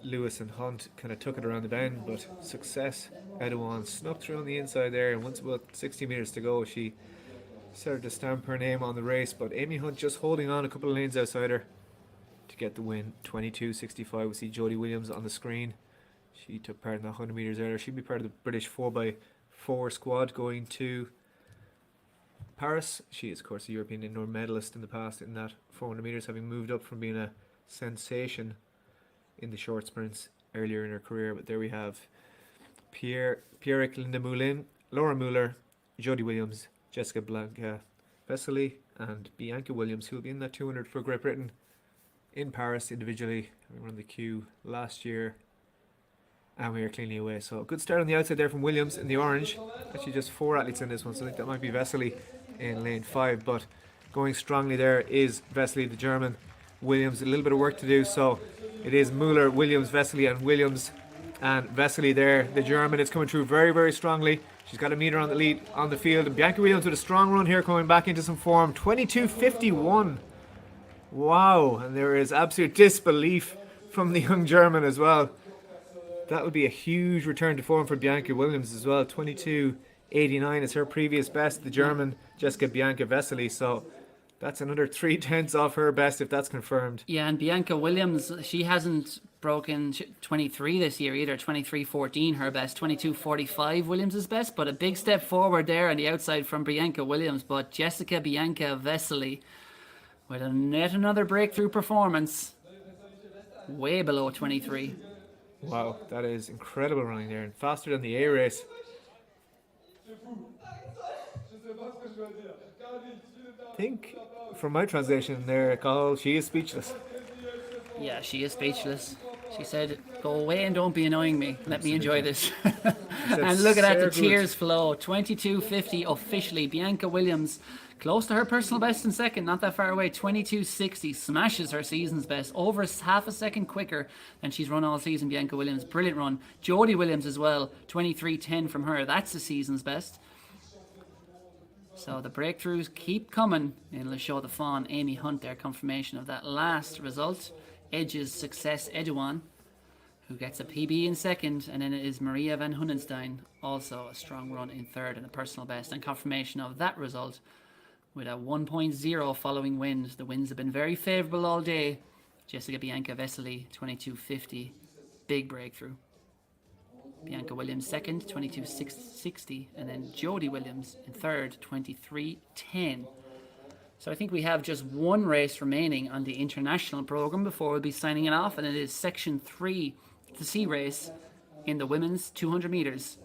Lewis and Hunt kind of took it around the bend, but Success Edouan snuck through on the inside there, and once about 60 meters to go, she started to stamp her name on the race, but Amy Hunt just holding on a couple of lanes outside her to get the win. 22.65. We see Jodie Williams on the screen. She took part in the 100 meters earlier. She'll be part of the British 4x4 squad going to Paris. She is, of course, a European indoor medalist in the past in that 400 meters, having moved up from being a sensation in the short sprints earlier in her career. But there we have Pierrick Linda Moulin, Laura Muller, Jodie Williams, Jessica Blanca Vesely, and Bianca Williams, who will be in that 200 for Great Britain in Paris individually. We run the queue last year and we are cleanly away. So good start on the outside there from Williams in the orange. Actually just 4 athletes in this one, so I think that might be Vesely in lane 5, but going strongly there is Vesely, the German. Williams, a little bit of work to do, so it is Muller, Williams, Vesely, and Williams and Vesely there. The German is coming through very, very strongly. She's got a meter on the lead on the field, and Bianca Williams with a strong run here, coming back into some form. 22.51. Wow, and there is absolute disbelief from the young German as well. That would be a huge return to form for Bianca Williams as well. 22.89 is her previous best, the German Jessica Bianca Vesely. So that's another 3/10 off her best if that's confirmed. Yeah, and Bianca Williams, she hasn't broken 23 this year either. 23.14 her best, 22.45 Williams' best, but a big step forward there on the outside from Bianca Williams. But Jessica Bianca Vesely with yet another breakthrough performance, way below 23. Wow, that is incredible running there, and faster than the A race. I think from my translation there, Carl, she is speechless. Yeah, she is speechless. She said, "Go away and don't be annoying me. Let me enjoy this." And look at that, the cheers flow. 22.50 officially. Bianca Williams, close to her personal best in second, not that far away. 22.60, smashes her season's best. Over half a second quicker than she's run all season, Bianca Williams. Brilliant run. Jodie Williams as well, 23.10 from her. That's the season's best. So the breakthroughs keep coming in Le Chaux-de-Fonds. Amy Hunt there, confirmation of that last result. Edge's Success Edouan, who gets a PB in second, and then it is Maria van Hunenstein, also a strong run in third and a personal best, and confirmation of that result with a 1.0 following wind. The winds have been very favourable all day. Jessica Bianca Vesely, 22.50, big breakthrough. Bianca Williams second, 22.60, and then Jodie Williams in third, 23.10. So I think we have just one race remaining on the international program before we'll be signing it off, and it is section 3, the C race in the women's 200 meters.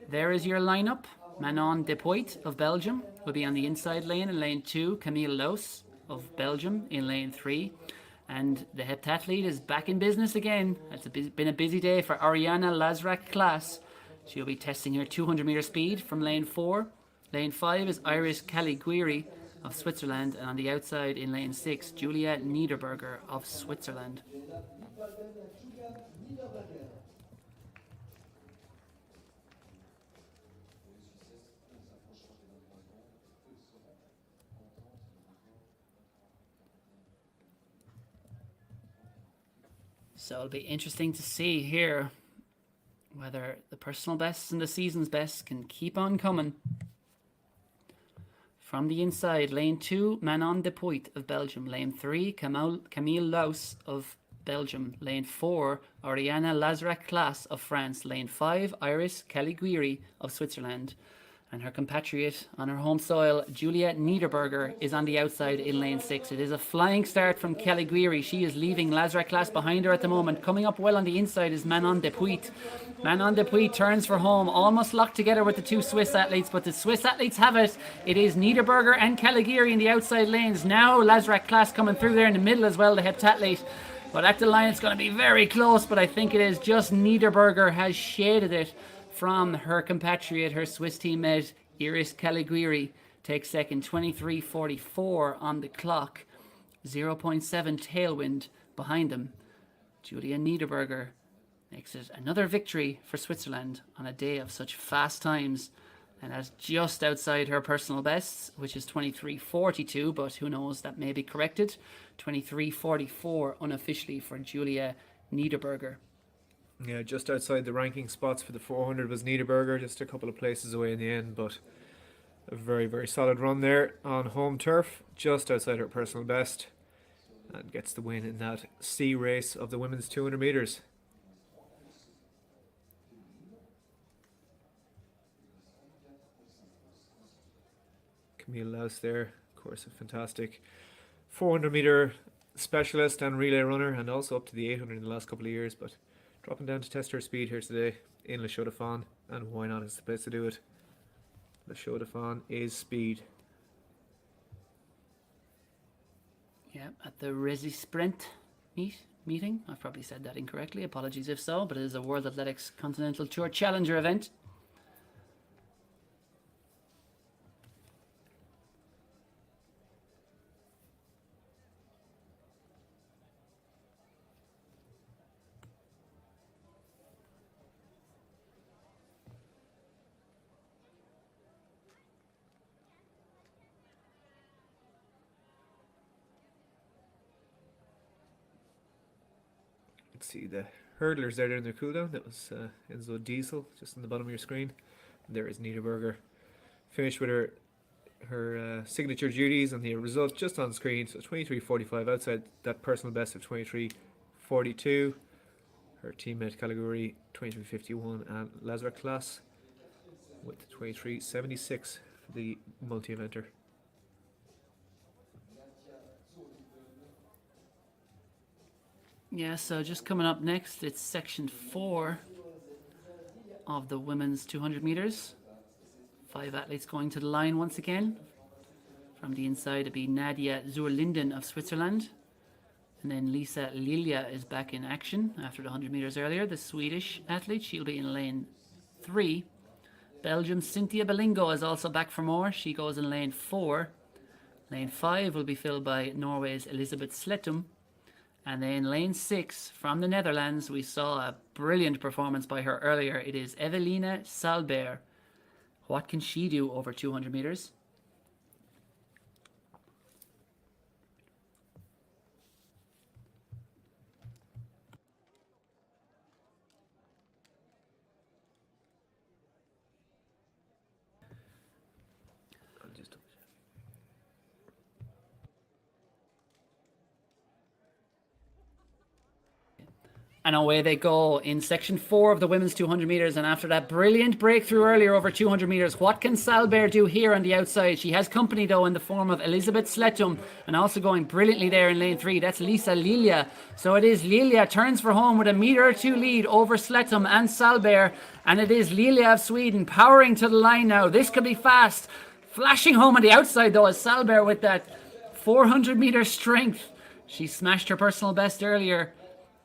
There is your lineup. Manon Depoit of Belgium will be on the inside lane in lane 2. Camille Loos of Belgium in lane 3. And the heptathlete is back in business again. It's been a busy day for Ariana Lazrak-Klaas. She'll be testing her 200 meter speed from lane 4. Lane 5 is Iris Caliguiri of Switzerland, and on the outside in lane 6, Julia Niederberger of Switzerland. So it'll be interesting to see here whether the personal bests and the season's best can keep on coming. From the inside, lane 2, Manon Depoit of Belgium. Lane 3, Camille Loos of Belgium. Lane 4, Ariana Lazrak-Klaas of France. Lane 5, Iris Caliguiri of Switzerland. And her compatriot on her home soil, Julia Niederberger, is on the outside in lane 6. It is a flying start from Caliguiri. She is leaving Lazrak-Klaas behind her at the moment. Coming up well on the inside is Manon Depoit. Manon Depoit turns for home, almost locked together with the two Swiss athletes, but the Swiss athletes have it. It is Niederberger and Caliguiri in the outside lanes. Now Lazrak-Klaas coming through there in the middle as well, the heptathlete. But at the line it's going to be very close, but I think it is just Niederberger has shaded it from her compatriot, her Swiss teammate, Iris Caliguiri. Takes second, 23.44 on the clock. 0.7 tailwind behind them. Julia Niederberger makes it another victory for Switzerland on a day of such fast times. And that's just outside her personal bests, which is 23.42, but who knows, that may be corrected. 23.44 unofficially for Julia Niederberger. Yeah, just outside the ranking spots for the 400 was Niederberger, just a couple of places away in the end, but a very, very solid run there on home turf, just outside her personal best, and gets the win in that C race of the women's 200 metres. Camille Loos there, of course, a fantastic 400 metre specialist and relay runner, and also up to the 800 in the last couple of years, but dropping down to test her speed here today in Le Chaux-de-Fonds, and why not? It's the place to do it. Le Chaux-de-Fonds is speed. Yeah, at the Resisprint meet, meeting. I've probably said that incorrectly. Apologies if so, but it is a World Athletics Continental Tour Challenger event. Let's see the hurdlers there during their cooldown. That was Enzo Diesel, just on the bottom of your screen. And there is Nita Berger, finished with her signature duties, and the result just on screen. So 23:45 outside that personal best of 23:42. Her teammate category 23:51 and Lazar class with 23:76 for the multi-eventer. Yeah, so just coming up next, it's section 4 of the women's 200 meters. 5 athletes going to the line once again. From the inside, it'll be Nadia Zurlinden of Switzerland. And then Lisa Lilja is back in action after the 100 meters earlier. The Swedish athlete, she'll be in lane 3. Belgium's Cynthia Belingo is also back for more. She goes in lane 4. Lane 5 will be filled by Norway's Elisabeth Slettum. And then lane 6 from the Netherlands, we saw a brilliant performance by her earlier. It is Eveline Salbert. What can she do over 200 meters? And away they go in section 4 of the women's 200 meters. And after that brilliant breakthrough earlier over 200 meters, what can Salbert do here on the outside? She has company, though, in the form of Elisabeth Slettum, and also going brilliantly there in lane 3. That's Lisa Lilja. So it is Lilja turns for home with a metre or 2 lead over Slettum and Salbert. And it is Lilja of Sweden powering to the line now. This could be fast. Flashing home on the outside, though, is Salbert with that 400 meter strength. She smashed her personal best earlier.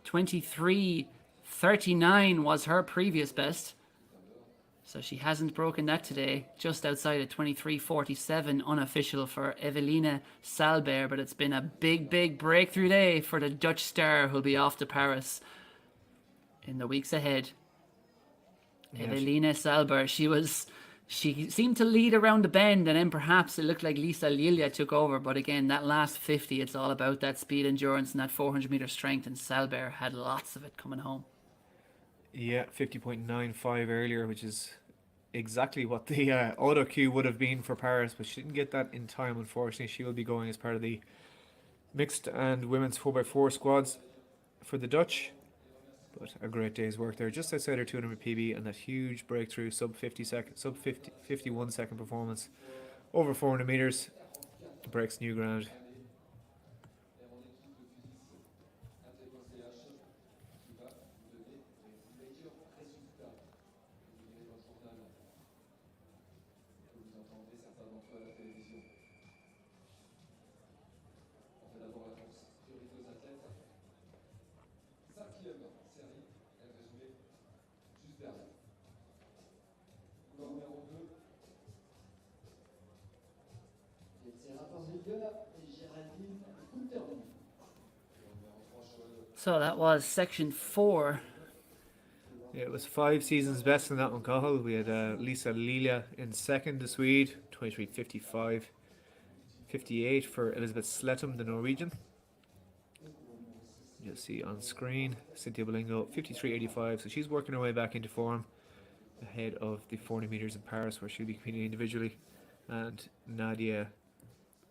23:39 was her previous best. So she hasn't broken that today. Just outside at 23:47 unofficial for Eveline Salbert. But it's been a big breakthrough day for the Dutch star who'll be off to Paris in the weeks ahead. Yeah, Eveline Salbert, she seemed to lead around the bend, and then perhaps it looked like Lisa Lilja took over. But again, that last 50, it's all about that speed, endurance, and that 400 meter strength. And Salbert had lots of it coming home. Yeah, 50.95 earlier, which is exactly what the auto queue would have been for Paris, but she didn't get that in time, unfortunately. She will be going as part of the mixed and women's 4x4 squads for the Dutch. But a great day's work there, just outside her 200 PB, and that huge breakthrough sub 51 second performance over 400 meters breaks new ground. So that was section 4. Yeah, it was 5 seasons best in that one, Cathal. We had Lisa Lilja in second, the Swede, 23:55. 58 for Elisabeth Slettum, the Norwegian. You'll see on screen Cynthia Belingo, 53:85. So she's working her way back into form ahead of the 40 meters in Paris, where she'll be competing individually. And Nadia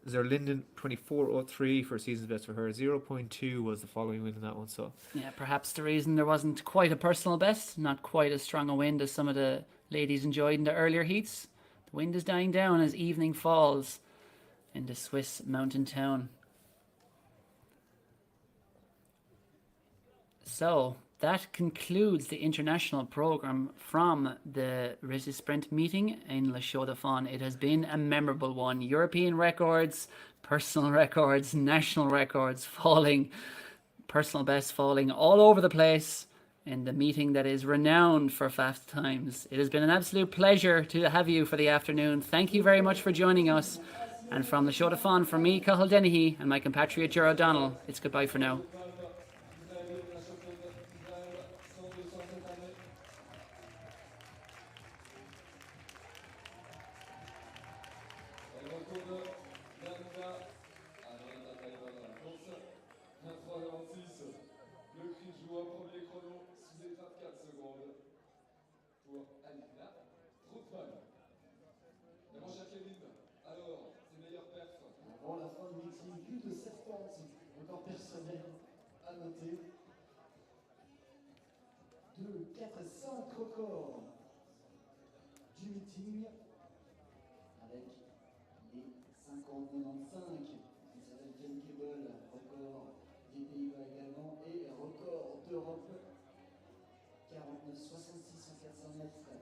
Zurlinden, 24:03 for season's best for her. 0.2 was the following win in that one. So yeah, perhaps the reason there wasn't quite a personal best, not quite as strong a wind as some of the ladies enjoyed in the earlier heats. The wind is dying down as evening falls in the Swiss mountain town. So that concludes the international program from the Resisprint meeting in Le Chaux-de-Fonds. It has been a memorable one. European records, personal records, national records falling personal best falling all over the place in the meeting that is renowned for fast times. It has been an absolute pleasure to have you for the afternoon. Thank you very much for joining us. And from the Chaux-de-Fonds, from me, Cathal Dennehy, and my compatriot Ger O'Donnell, it's goodbye for now. Avant la fin du meeting, plus de 70 records personnels à noter. 2, 4, 5 records du meeting avec les 50-95 Israel Cable, record des Pays-Bas également et record d'Europe 49-66 sur 400 mètres.